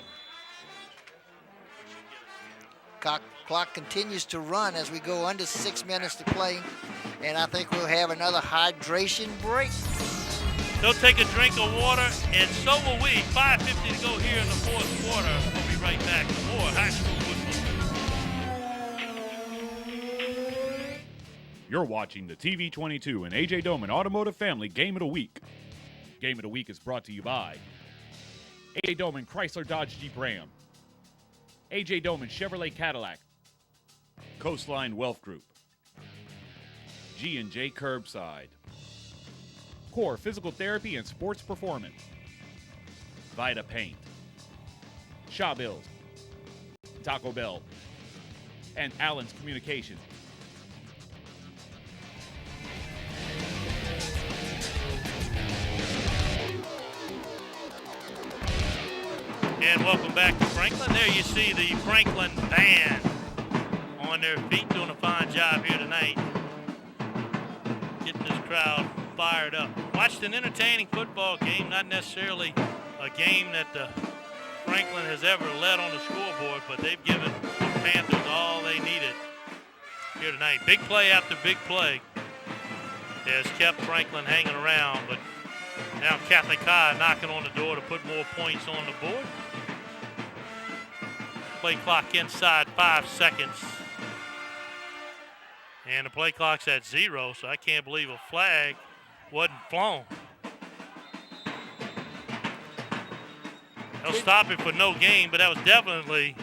Speaker 3: Clock continues to run as we go under 6 minutes to play. And I think we'll have another hydration break.
Speaker 2: They'll take a drink of water, and so will we. 5:50 to go here in the fourth quarter. We'll be right back with more high school football.
Speaker 1: You're watching the TV22 and AJ Doman Automotive Family Game of the Week. Game of the Week is brought to you by AJ Doman Chrysler Dodge Jeep Ram, AJ Doman Chevrolet Cadillac, Coastline Wealth Group, G&J Curbside, Core Physical Therapy and Sports Performance, Vita Paint, Shaw Bills, Taco Bell, and Allen's Communications.
Speaker 2: And welcome back to Franklin. There you see the Franklin band on their feet, doing a fine job here tonight, getting this crowd fired up. Watched an entertaining football game, not necessarily a game that Franklin has ever led on the scoreboard, but they've given the Panthers all they needed here tonight. Big play after big play has kept Franklin hanging around, but now Catholic High knocking on the door to put more points on the board. Play clock inside 5 seconds. And the play clock's at 0, so I can't believe a flag wasn't flown. They'll stop it for no gain, but that was definitely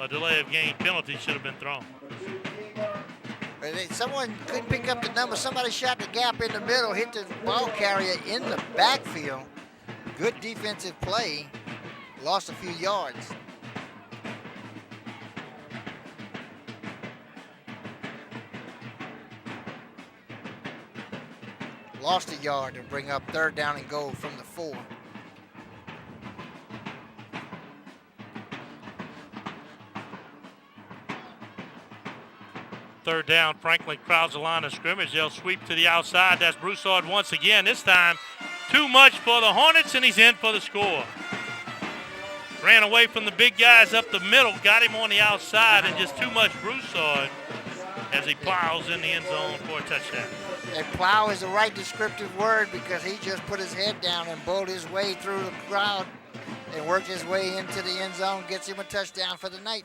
Speaker 2: a delay of game penalty should have been thrown.
Speaker 3: Someone couldn't pick up the number. Somebody shot the gap in the middle, hit the ball carrier in the backfield. Good defensive play. Lost a few yards. Lost a yard to bring up third down and goal from the 4.
Speaker 2: Third down, Franklin crowds the line of scrimmage. They'll sweep to the outside. That's Broussard once again. This time, too much for the Hornets, and he's in for the score. Ran away from the big guys up the middle, got him on the outside, and just too much Broussard as he plows in the end zone for a touchdown.
Speaker 3: And plow is the right descriptive word because he just put his head down and bowled his way through the crowd and worked his way into the end zone, gets him a touchdown for the night.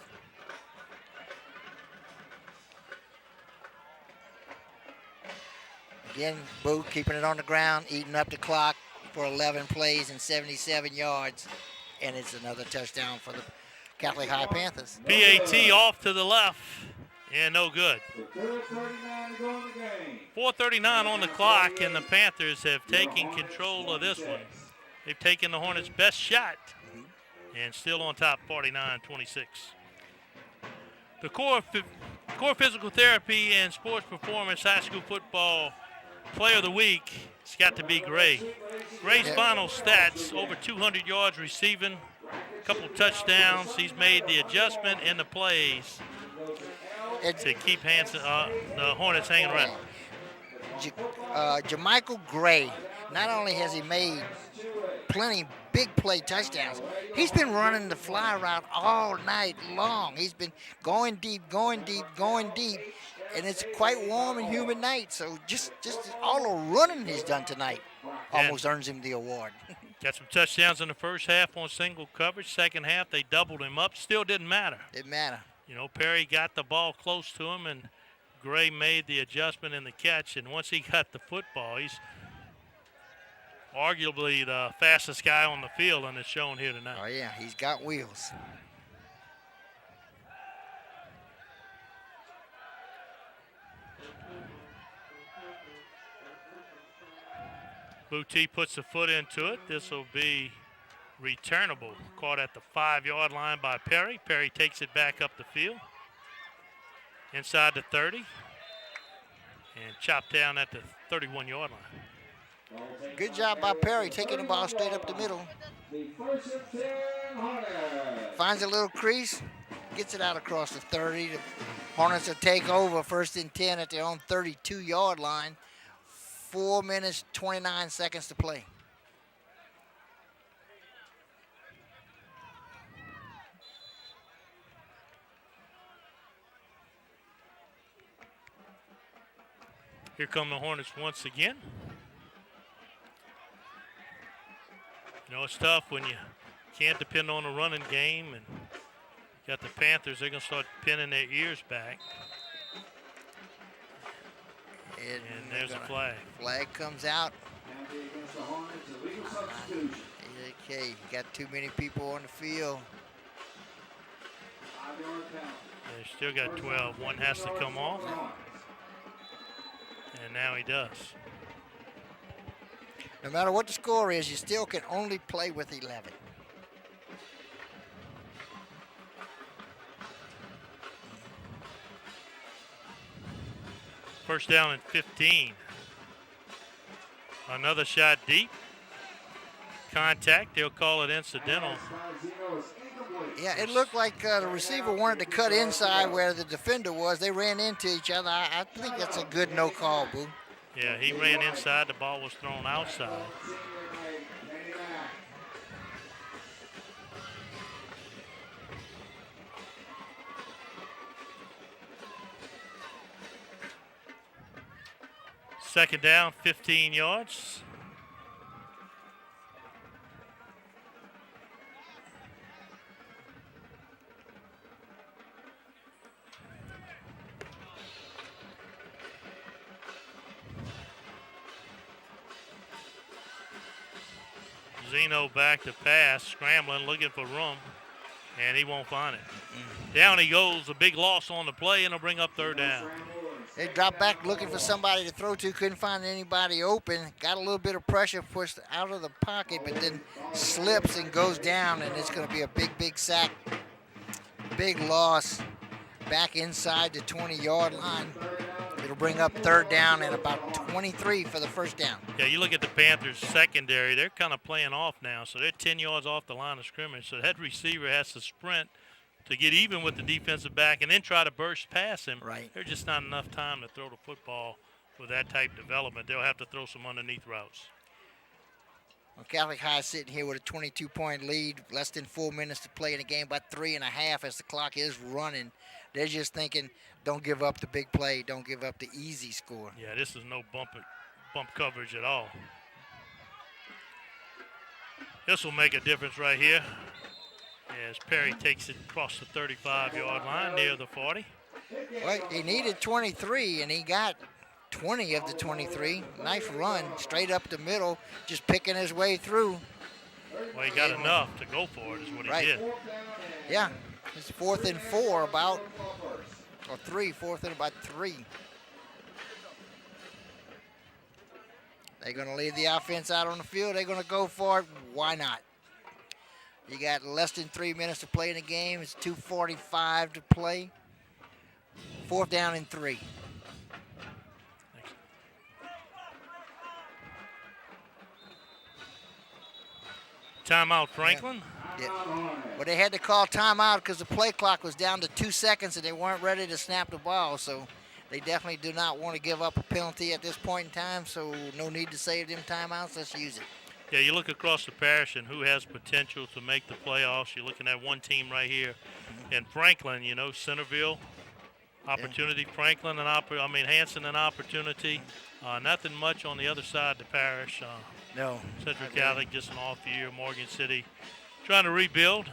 Speaker 3: Again, Boo keeping it on the ground, eating up the clock for 11 plays and 77 yards. And it's another touchdown for the Catholic High Panthers.
Speaker 2: PAT off to the left. And no good. 4:39 on the clock, and the Panthers have taken control of this one. They've taken the Hornets' best shot and still on top 49-26. The core Physical Therapy and Sports Performance High School Football Player of the Week has got to be Gray. Gray's final stats, over 200 yards receiving, a couple touchdowns. He's made the adjustment in the plays to keep the Hornets hanging around.
Speaker 3: Jermichael Gray, not only has he made plenty big play touchdowns, he's been running the fly route all night long. He's been going deep, going deep, going deep. and it's quite warm and humid night. So just all the running he's done tonight almost earns him the award.
Speaker 2: Got some touchdowns in the first half on single coverage. Second half, they doubled him up. Still didn't matter.
Speaker 3: Didn't matter.
Speaker 2: You know, Perry got the ball close to him, and Gray made the adjustment in the catch. And once he got the football, he's arguably the fastest guy on the field, and it's shown here tonight.
Speaker 3: Oh, yeah, he's got wheels.
Speaker 2: Boutte puts a foot into it. This will be returnable. Caught at the 5-yard line by Perry. Perry takes it back up the field. Inside the 30. And chopped down at the 31-yard line.
Speaker 3: Good job by Perry taking the ball straight up the middle. Finds a little crease. Gets it out across the 30. The Hornets will take over 1st and 10 at their own 32-yard line. 4 minutes, 29 seconds to play.
Speaker 2: Here come the Hornets once again. You know, it's tough when you can't depend on a running game, and got the Panthers, they're going to start pinning their ears back. And there's a flag.
Speaker 3: Flag comes out. Okay, you got too many people on the field.
Speaker 2: They still got 12. One has to come off. And now he does.
Speaker 3: No matter what the score is, you still can only play with 11.
Speaker 2: First down and 15. Another shot deep. Contact. They'll call it incidental.
Speaker 3: Yeah, it looked like the receiver wanted to cut inside where the defender was. They ran into each other. I think that's a good no call, Boo.
Speaker 2: Yeah, he ran inside. The ball was thrown outside. Second down, 15 yards. Zeno back to pass, scrambling, looking for room, and he won't find it. Down he goes, a big loss on the play, and he'll bring up third down.
Speaker 3: They dropped back looking for somebody to throw to, couldn't find anybody open. Got a little bit of pressure pushed out of the pocket, but then slips and goes down, and it's going to be a big sack. Big loss back inside the 20-yard line. It'll bring up third down and about 23 for the first down.
Speaker 2: Yeah, you look at the Panthers secondary, they're kind of playing off now, so they're 10 yards off the line of scrimmage, so that receiver has to sprint to get even with the defensive back and then try to burst past him.
Speaker 3: Right.
Speaker 2: There's just not enough time to throw the football with that type of development. They'll have to throw some underneath routes.
Speaker 3: Well, Catholic High sitting here with a 22-point lead, less than 4 minutes to play in the game, about 3.5 as the clock is running. They're just thinking, don't give up the big play, don't give up the easy score.
Speaker 2: Yeah, this is no bump coverage at all. This will make a difference right here as Perry takes it across the 35-yard line near the 40.
Speaker 3: Well, he needed 23, and he got 20 of the 23. Nice run, straight up the middle, just picking his way through.
Speaker 2: Well, he got enough to go for it is what he did.
Speaker 3: Yeah, it's 4th and 4 about, or 3, 4th and about 3. They're going to leave the offense out on the field. They're going to go for it. Why not? You got less than 3 minutes to play in the game. It's 2:45 to play. 4th down and 3.
Speaker 2: Timeout, Franklin.
Speaker 3: Yeah. Well, they had to call timeout because the play clock was down to 2 seconds and they weren't ready to snap the ball. So they definitely do not want to give up a penalty at this point in time. So no need to save them timeouts. Let's use it.
Speaker 2: Yeah, you look across the parish and who has potential to make the playoffs. You're looking at one team right here in Franklin, you know, Centerville. Opportunity, Franklin, Hanson an opportunity. Nothing much on the other side of the parish.
Speaker 3: No.
Speaker 2: Central Catholic just an off year. Morgan City trying to rebuild.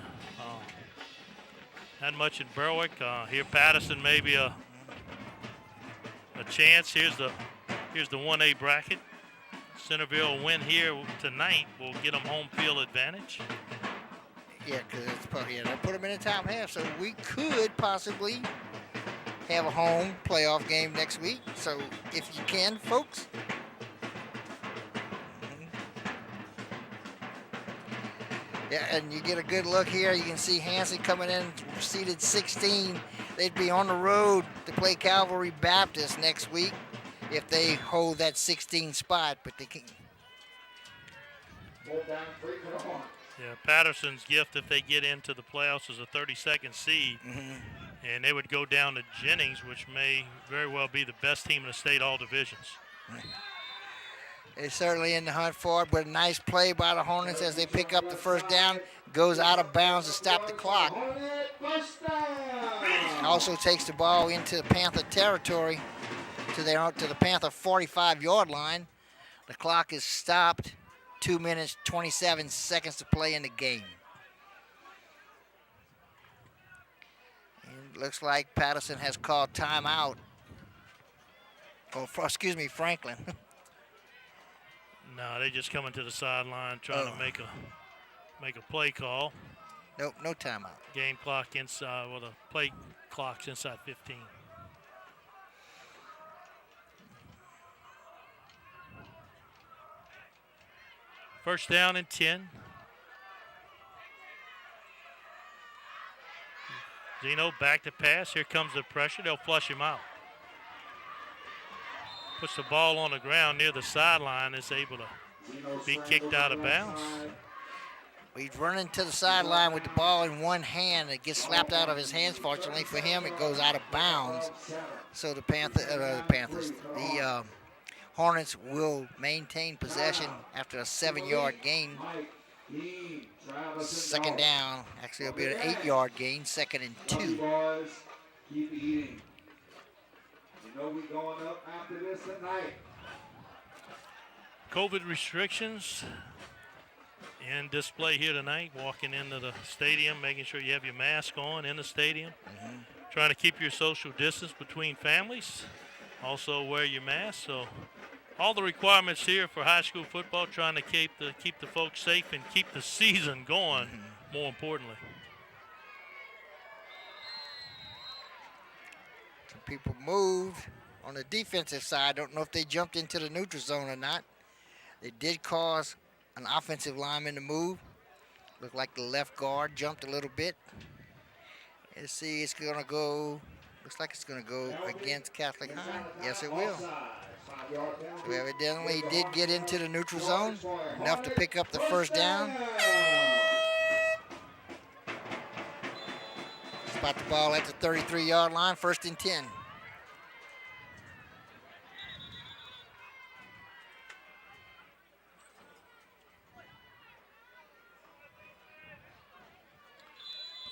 Speaker 2: Not much in Berwick. Here Patterson maybe a chance. Here's the 1A bracket. Centerville win here tonight will get them home field advantage.
Speaker 3: Yeah, because it's probably they put them in a top half, so we could possibly have a home playoff game next week. So if you can, folks. Yeah, and you get a good look here. You can see Hanson coming in, seated 16. They'd be on the road to play Calvary Baptist next week if they hold that 16 spot, but they can.
Speaker 2: Yeah, Patterson's gift if they get into the playoffs is a 32nd seed, and they would go down to Jennings, which may very well be the best team in the state, all divisions.
Speaker 3: They're certainly in the hunt for it, but a nice play by the Hornets as they pick up the first down, goes out of bounds to stop the clock. Also takes the ball into Panther territory to the Panther 45-yard line. The clock is stopped. 2 minutes, 27 seconds to play in the game. And it looks like Patterson has called timeout. Franklin.
Speaker 2: No, they just coming to the sideline trying to make a play call.
Speaker 3: Nope, no timeout.
Speaker 2: Game clock inside, the play clock's inside 15. First down and 10. Zeno back to pass. Here comes the pressure. They'll flush him out. Puts the ball on the ground near the sideline. Is able to be kicked out of bounds.
Speaker 3: He's running to the sideline with the ball in one hand. It gets slapped out of his hands. Fortunately for him, it goes out of bounds. So the Hornets will maintain possession after a 7-yard gain. Second down. Actually, it'll be an 8-yard gain. 2nd and 2.
Speaker 4: Keep eating. You know we're going up after this tonight.
Speaker 2: COVID restrictions in display here tonight. Walking into the stadium, making sure you have your mask on in the stadium. Trying to keep your social distance between families. Also wear your mask. So all the requirements here for high school football, trying to keep the folks safe and keep the season going, more importantly.
Speaker 3: Some people moved on the defensive side. Don't know if they jumped into the neutral zone or not. They did cause an offensive lineman to move. Looked like the left guard jumped a little bit. Let's see, it's going to go, looks like it's going to go against Catholic High. Yes, it will. So evidently he did get into the neutral zone, enough to pick up the first down. Spot the ball at the 33-yard line, 1st and 10.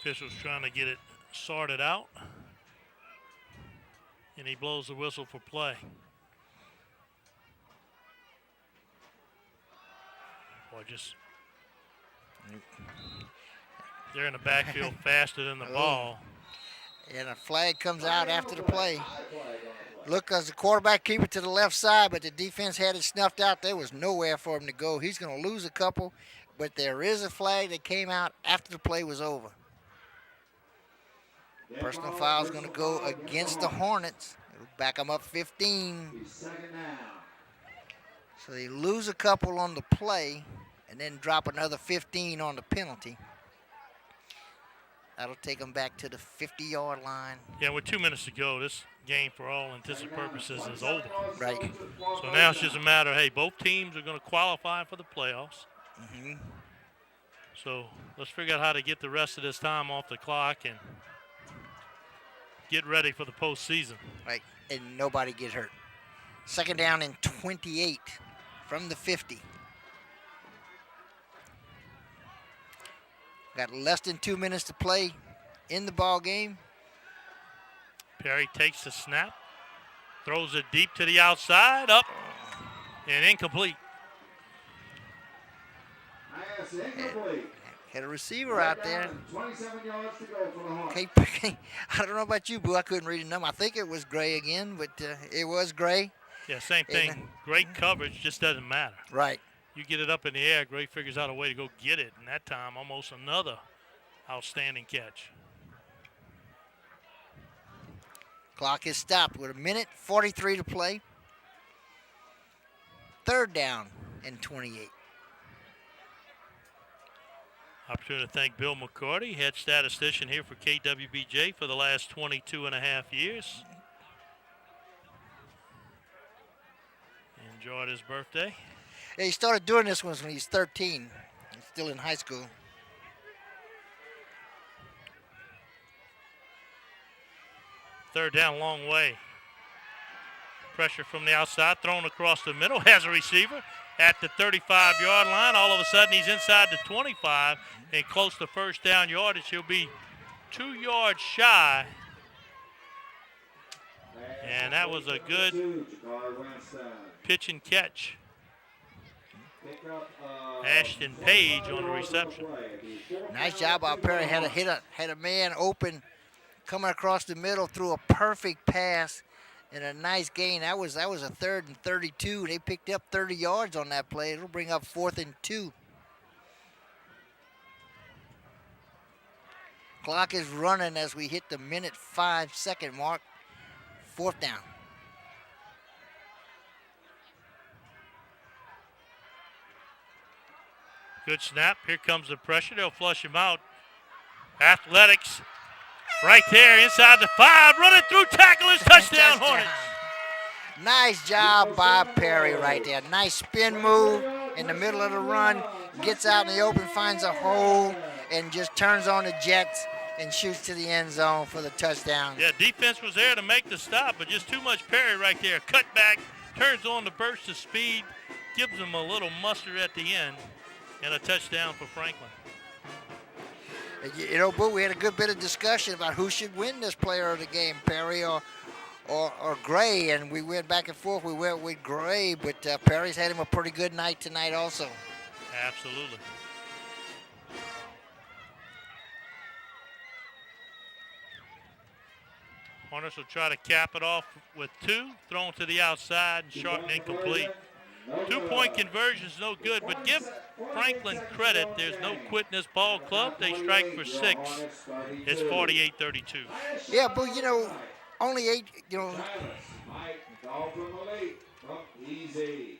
Speaker 2: Officials trying to get it sorted out. And he blows the whistle for play. Boy, they're in the backfield faster than the ball.
Speaker 3: And a flag comes out after the play. Look, as the quarterback keep it to the left side, but the defense had it snuffed out. There was nowhere for him to go. He's going to lose a couple, but there is a flag that came out after the play was over. Personal foul is going to go against the Hornets. It'll back them up 15. So they lose a couple on the play and then drop another 15 on the penalty. That'll take them back to the 50-yard line.
Speaker 2: Yeah, with 2 minutes to go, this game, for all intents and purposes, is over.
Speaker 3: Right.
Speaker 2: So now it's just a matter, hey, both teams are going to qualify for the playoffs. So let's figure out how to get the rest of this time off the clock and get ready for the postseason.
Speaker 3: Right, and nobody get hurt. 2nd down and 28 from the 50. Got less than 2 minutes to play in the ball game.
Speaker 2: Perry takes the snap, throws it deep to the outside, up, and incomplete.
Speaker 4: Pass incomplete.
Speaker 3: Had a receiver out there.
Speaker 4: 27 yards to go for the Hornets.
Speaker 3: I don't know about you, Boo. I couldn't read the number. I think it was Gray again, but it was Gray.
Speaker 2: Yeah, same thing.
Speaker 3: And,
Speaker 2: Great coverage, just doesn't matter.
Speaker 3: Right.
Speaker 2: You get it up in the air, Gray figures out a way to go get it, and that time almost another outstanding catch.
Speaker 3: Clock is stopped with 1:43 to play. 3rd down and 28.
Speaker 2: Opportunity to thank Bill McCarty, head statistician here for KWBJ for the last 22 and a half years. Enjoyed his birthday.
Speaker 3: Yeah, he started doing this when he's 13. He's still in high school.
Speaker 2: Third down, long way. Pressure from the outside, thrown across the middle. Has a receiver at the 35-yard line. All of a sudden, he's inside the 25 and close to first down yardage. He'll be 2 yards shy. And that was a good
Speaker 4: Jakari Winston.
Speaker 2: pitch and catch. Ashton Page on the reception.
Speaker 3: Nice job out Perry. Had a man open coming across the middle, threw a perfect pass and a nice gain. That was a 3rd and 32. They picked up 30 yards on that play. It'll bring up 4th and 2. Clock is running as we hit the 1:05 mark. 4th down.
Speaker 2: Good snap. Here comes the pressure. They'll flush him out. Athletics right there inside the 5. Running through tacklers. Touchdown, Hornets.
Speaker 3: Nice job by Perry right there. Nice spin move in the middle of the run. Gets out in the open, finds a hole, and just turns on the jets and shoots to the end zone for the touchdown.
Speaker 2: Yeah, defense was there to make the stop, but just too much Perry right there. Cut back, turns on the burst of speed, gives them a little mustard at the end, and a touchdown for Franklin.
Speaker 3: You know, Boo, we had a good bit of discussion about who should win this player of the game, Perry or Gray, and we went back and forth. We went with Gray, but Perry's had him a pretty good night tonight also.
Speaker 2: Absolutely. Hornets will try to cap it off with 2, thrown to the outside and short and incomplete. 2-point conversion's no good, but give Franklin credit. There's no quit in this ball club. They strike for 6. It's 48-32.
Speaker 3: Yeah, Boo, you know, only 8, you know.
Speaker 4: Mike Malik from Easy.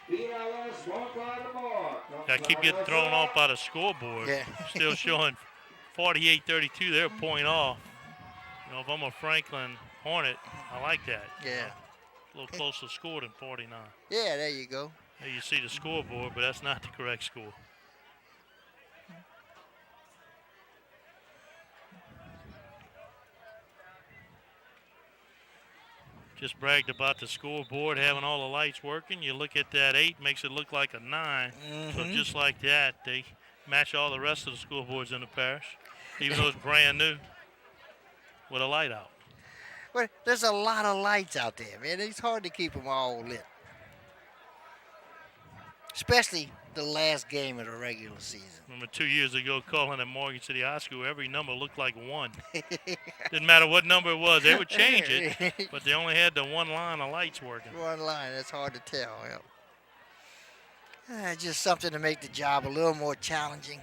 Speaker 4: BLS won't fly the ball.
Speaker 2: I keep getting thrown off by the scoreboard.
Speaker 3: Yeah.
Speaker 2: Still showing 48-32. They're a point off. You know, if I'm a Franklin Hornet, I like that.
Speaker 3: Yeah.
Speaker 2: A little closer score than 49.
Speaker 3: Yeah, there you go.
Speaker 2: There you see the scoreboard, but that's not the correct score. Just bragged about the scoreboard having all the lights working. You look at that 8, makes it look like a 9. So just like that, they match all the rest of the scoreboards in the parish, even though it's brand new, with a light out.
Speaker 3: Well, there's a lot of lights out there, man. It's hard to keep them all lit. Especially the last game of the regular season.
Speaker 2: Remember 2 years ago calling at Morgan City High School, every number looked like 1. Didn't matter what number it was. They would change it, but they only had the one line of lights working.
Speaker 3: One line, that's hard to tell. Yeah. Just something to make the job a little more challenging.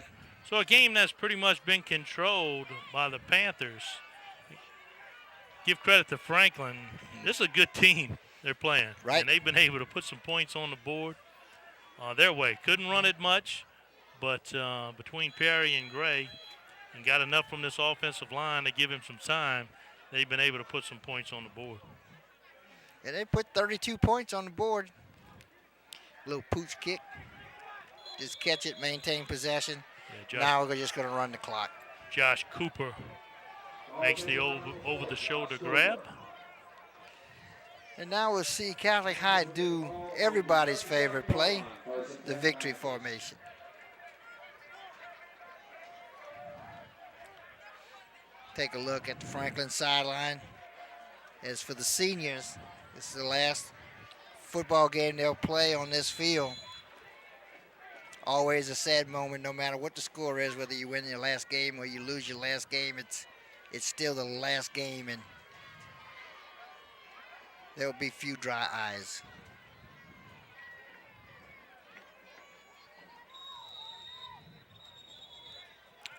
Speaker 2: So a game that's pretty much been controlled by the Panthers. Give credit to Franklin. This is a good team they're playing.
Speaker 3: Right.
Speaker 2: And they've been able to put some points on the board their way. Couldn't run it much, but between Perry and Gray, and got enough from this offensive line to give him some time, they've been able to put some points on the board.
Speaker 3: Yeah, they put 32 points on the board. Little pooch kick. Just catch it, maintain possession.
Speaker 2: Yeah,
Speaker 3: now we're just going to run the clock.
Speaker 2: Josh Cooper makes the over-the-shoulder grab.
Speaker 3: And now we'll see Catholic High do everybody's favorite play, the victory formation. Take a look at the Franklin sideline. As for the seniors, this is the last football game they'll play on this field. Always a sad moment, no matter what the score is, whether you win your last game or you lose your last game. It's still the last game, and there will be few dry eyes.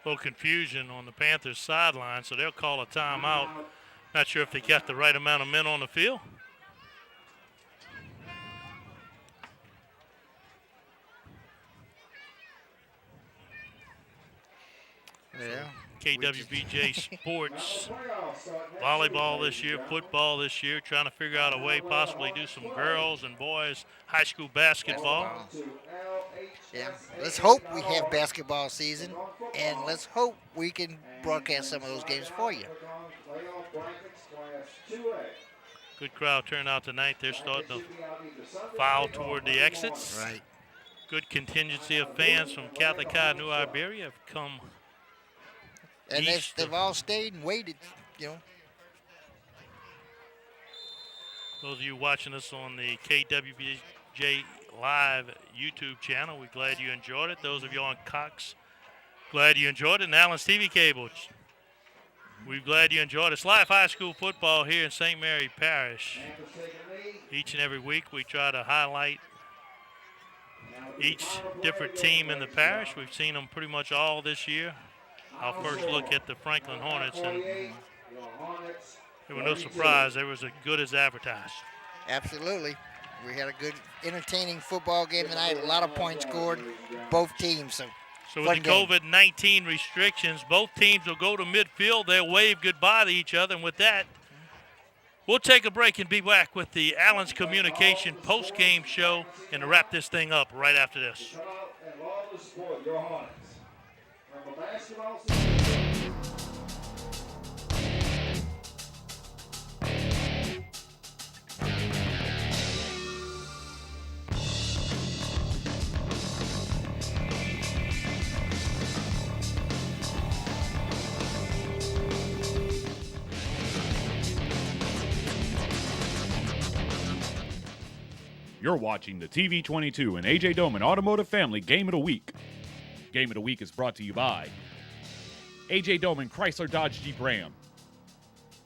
Speaker 2: A little confusion on the Panthers sideline, so they'll call a timeout. Not sure if they got the right amount of men on the field.
Speaker 3: Yeah.
Speaker 2: KWBJ Sports, volleyball this year, football this year, trying to figure out a way possibly do some girls and boys high school basketball.
Speaker 3: Yeah, let's hope we have basketball season, and let's hope we can broadcast some of those games for you.
Speaker 2: Good crowd turnout tonight. They're starting to file toward the exits.
Speaker 3: Right.
Speaker 2: Good contingency of fans from Catholic High New Iberia have come.
Speaker 3: And they've all stayed and waited, you know.
Speaker 2: Those of you watching us on the KWBJ Live YouTube channel, we're glad you enjoyed it. Those of you on Cox, glad you enjoyed it. And Allen's TV cable, we're glad you enjoyed it. It's live high school football here in St. Mary Parish. Each and every week we try to highlight each different team in the parish. We've seen them pretty much all this year. Our first look at the Franklin Hornets, and it was no surprise. They was as good as advertised.
Speaker 3: Absolutely. We had a good, entertaining football game tonight. A lot of points scored, both teams.
Speaker 2: So with the COVID-19 restrictions, both teams will go to midfield. They'll wave goodbye to each other, and with that, we'll take a break and be back with the Allen's Communication post-game show and to wrap this thing up right after this.
Speaker 1: You're watching the TV22 and AJ Doman Automotive Family Game of the Week. Game of the Week is brought to you by AJ Doman Chrysler Dodge Jeep Ram,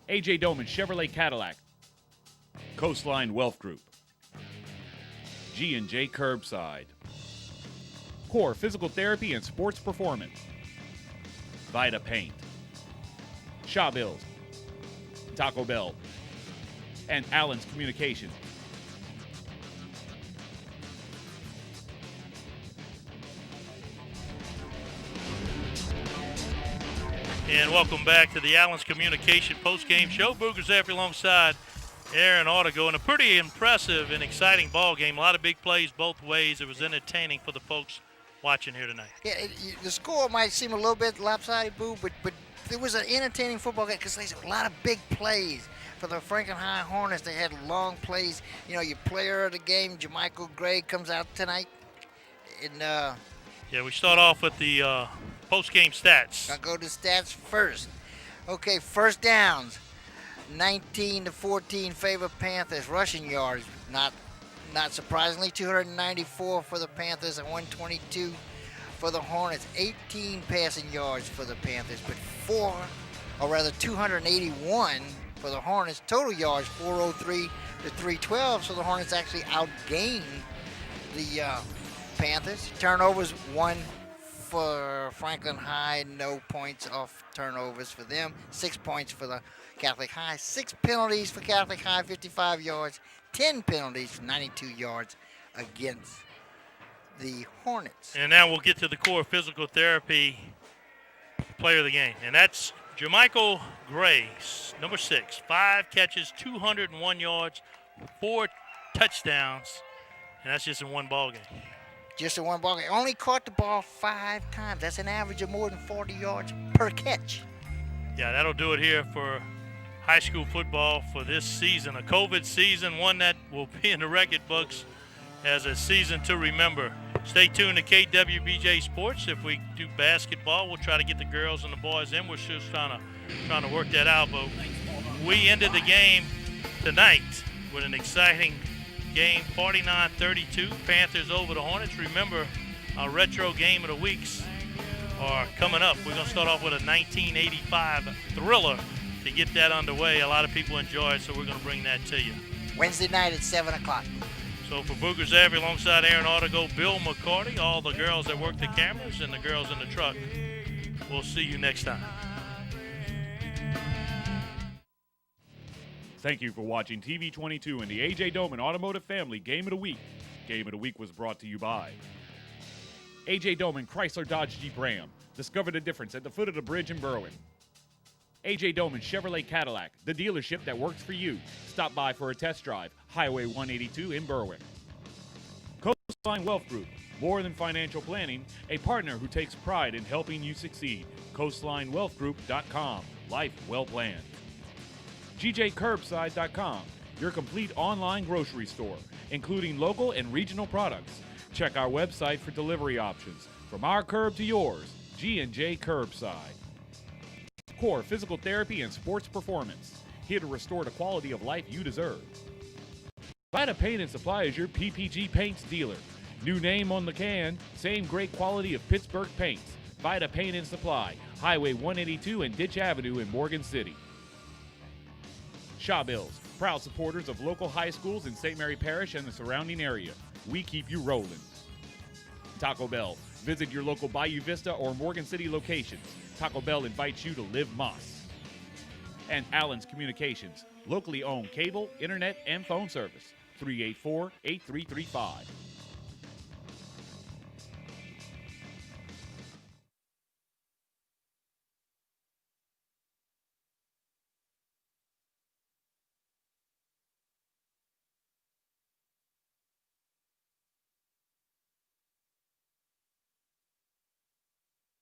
Speaker 1: AJ Doman Chevrolet Cadillac, Coastline Wealth Group, G&J Curbside, Core Physical Therapy and Sports Performance, Vita Paint, Shaw Bills, Taco Bell, and Allen's Communications.
Speaker 2: And welcome back to the Allen's Communication post-game show. Boogers Zephyr alongside Aaron Autigo, and a pretty impressive and exciting ball game. A lot of big plays both ways. It was entertaining for the folks watching here tonight.
Speaker 3: Yeah, the score might seem a little bit lopsided, Boo, but it was an entertaining football game because there's a lot of big plays. For the Franklin High Hornets, they had long plays. You know, your player of the game, Jamichael Gray, comes out tonight. And
Speaker 2: yeah, we start off with the post-game stats.
Speaker 3: I'll go to stats first. Okay, first downs, 19-14 favor Panthers. Rushing yards, not surprisingly, 294 for the Panthers and 122 for the Hornets. 18 passing yards for the Panthers, but 281 for the Hornets. Total yards, 403 to 312, so the Hornets actually outgained the Panthers. Turnovers, 1 for Franklin High, no points off turnovers for them. 6 points for the Catholic High. 6 penalties for Catholic High, 55 yards. 10 penalties, 92 yards against the Hornets.
Speaker 2: And now we'll get to the core physical therapy player of the game, and that's Jamichael Gray, number 6. 5 catches, 201 yards, 4 touchdowns, and that's just in one ball game.
Speaker 3: Just in one ball game. Only caught the ball 5 times. That's an average of more than 40 yards per catch.
Speaker 2: Yeah, that'll do it here for high school football for this season. A COVID season, one that will be in the record books as a season to remember. Stay tuned to KWBJ Sports. If we do basketball, we'll try to get the girls and the boys in. We're just trying to work that out. But we ended the game tonight with an exciting game, 49-32. Panthers over the Hornets. Remember, our retro game of the weeks are coming up. We're going to start off with a 1985 thriller to get that underway. A lot of people enjoy it, so we're going to bring that to you.
Speaker 3: Wednesday night at 7 o'clock.
Speaker 2: So for Booger Zavy alongside Aaron Artigo, Bill McCarty, all the girls that work the cameras and the girls in the truck, we'll see you next time.
Speaker 1: Thank you for watching TV 22 and the A.J. Doman Automotive Family Game of the Week. Game of the Week was brought to you by A.J. Doman Chrysler Dodge Jeep Ram. Discover the difference at the foot of the bridge in Berwyn. A.J. Doman Chevrolet Cadillac, the dealership that works for you. Stop by for a test drive. Highway 182 in Berwick. Coastline Wealth Group, more than financial planning, a partner who takes pride in helping you succeed. CoastlineWealthGroup.com. Life well planned. GJCurbside.com, your complete online grocery store, including local and regional products. Check our website for delivery options. From our curb to yours, G&J Curbside. Core Physical Therapy and Sports Performance, here to restore the quality of life you deserve. Vita Paint and Supply is your PPG Paints dealer. New name on the can, same great quality of Pittsburgh paints. Vita Paint and Supply, Highway 182 and Ditch Avenue in Morgan City. Shaw Bills, proud supporters of local high schools in St. Mary Parish and the surrounding area. We keep you rolling. Taco Bell, visit your local Bayou Vista or Morgan City locations. Taco Bell invites you to live Moss. And Allen's Communications, locally owned cable, internet, and phone service. 384-8335.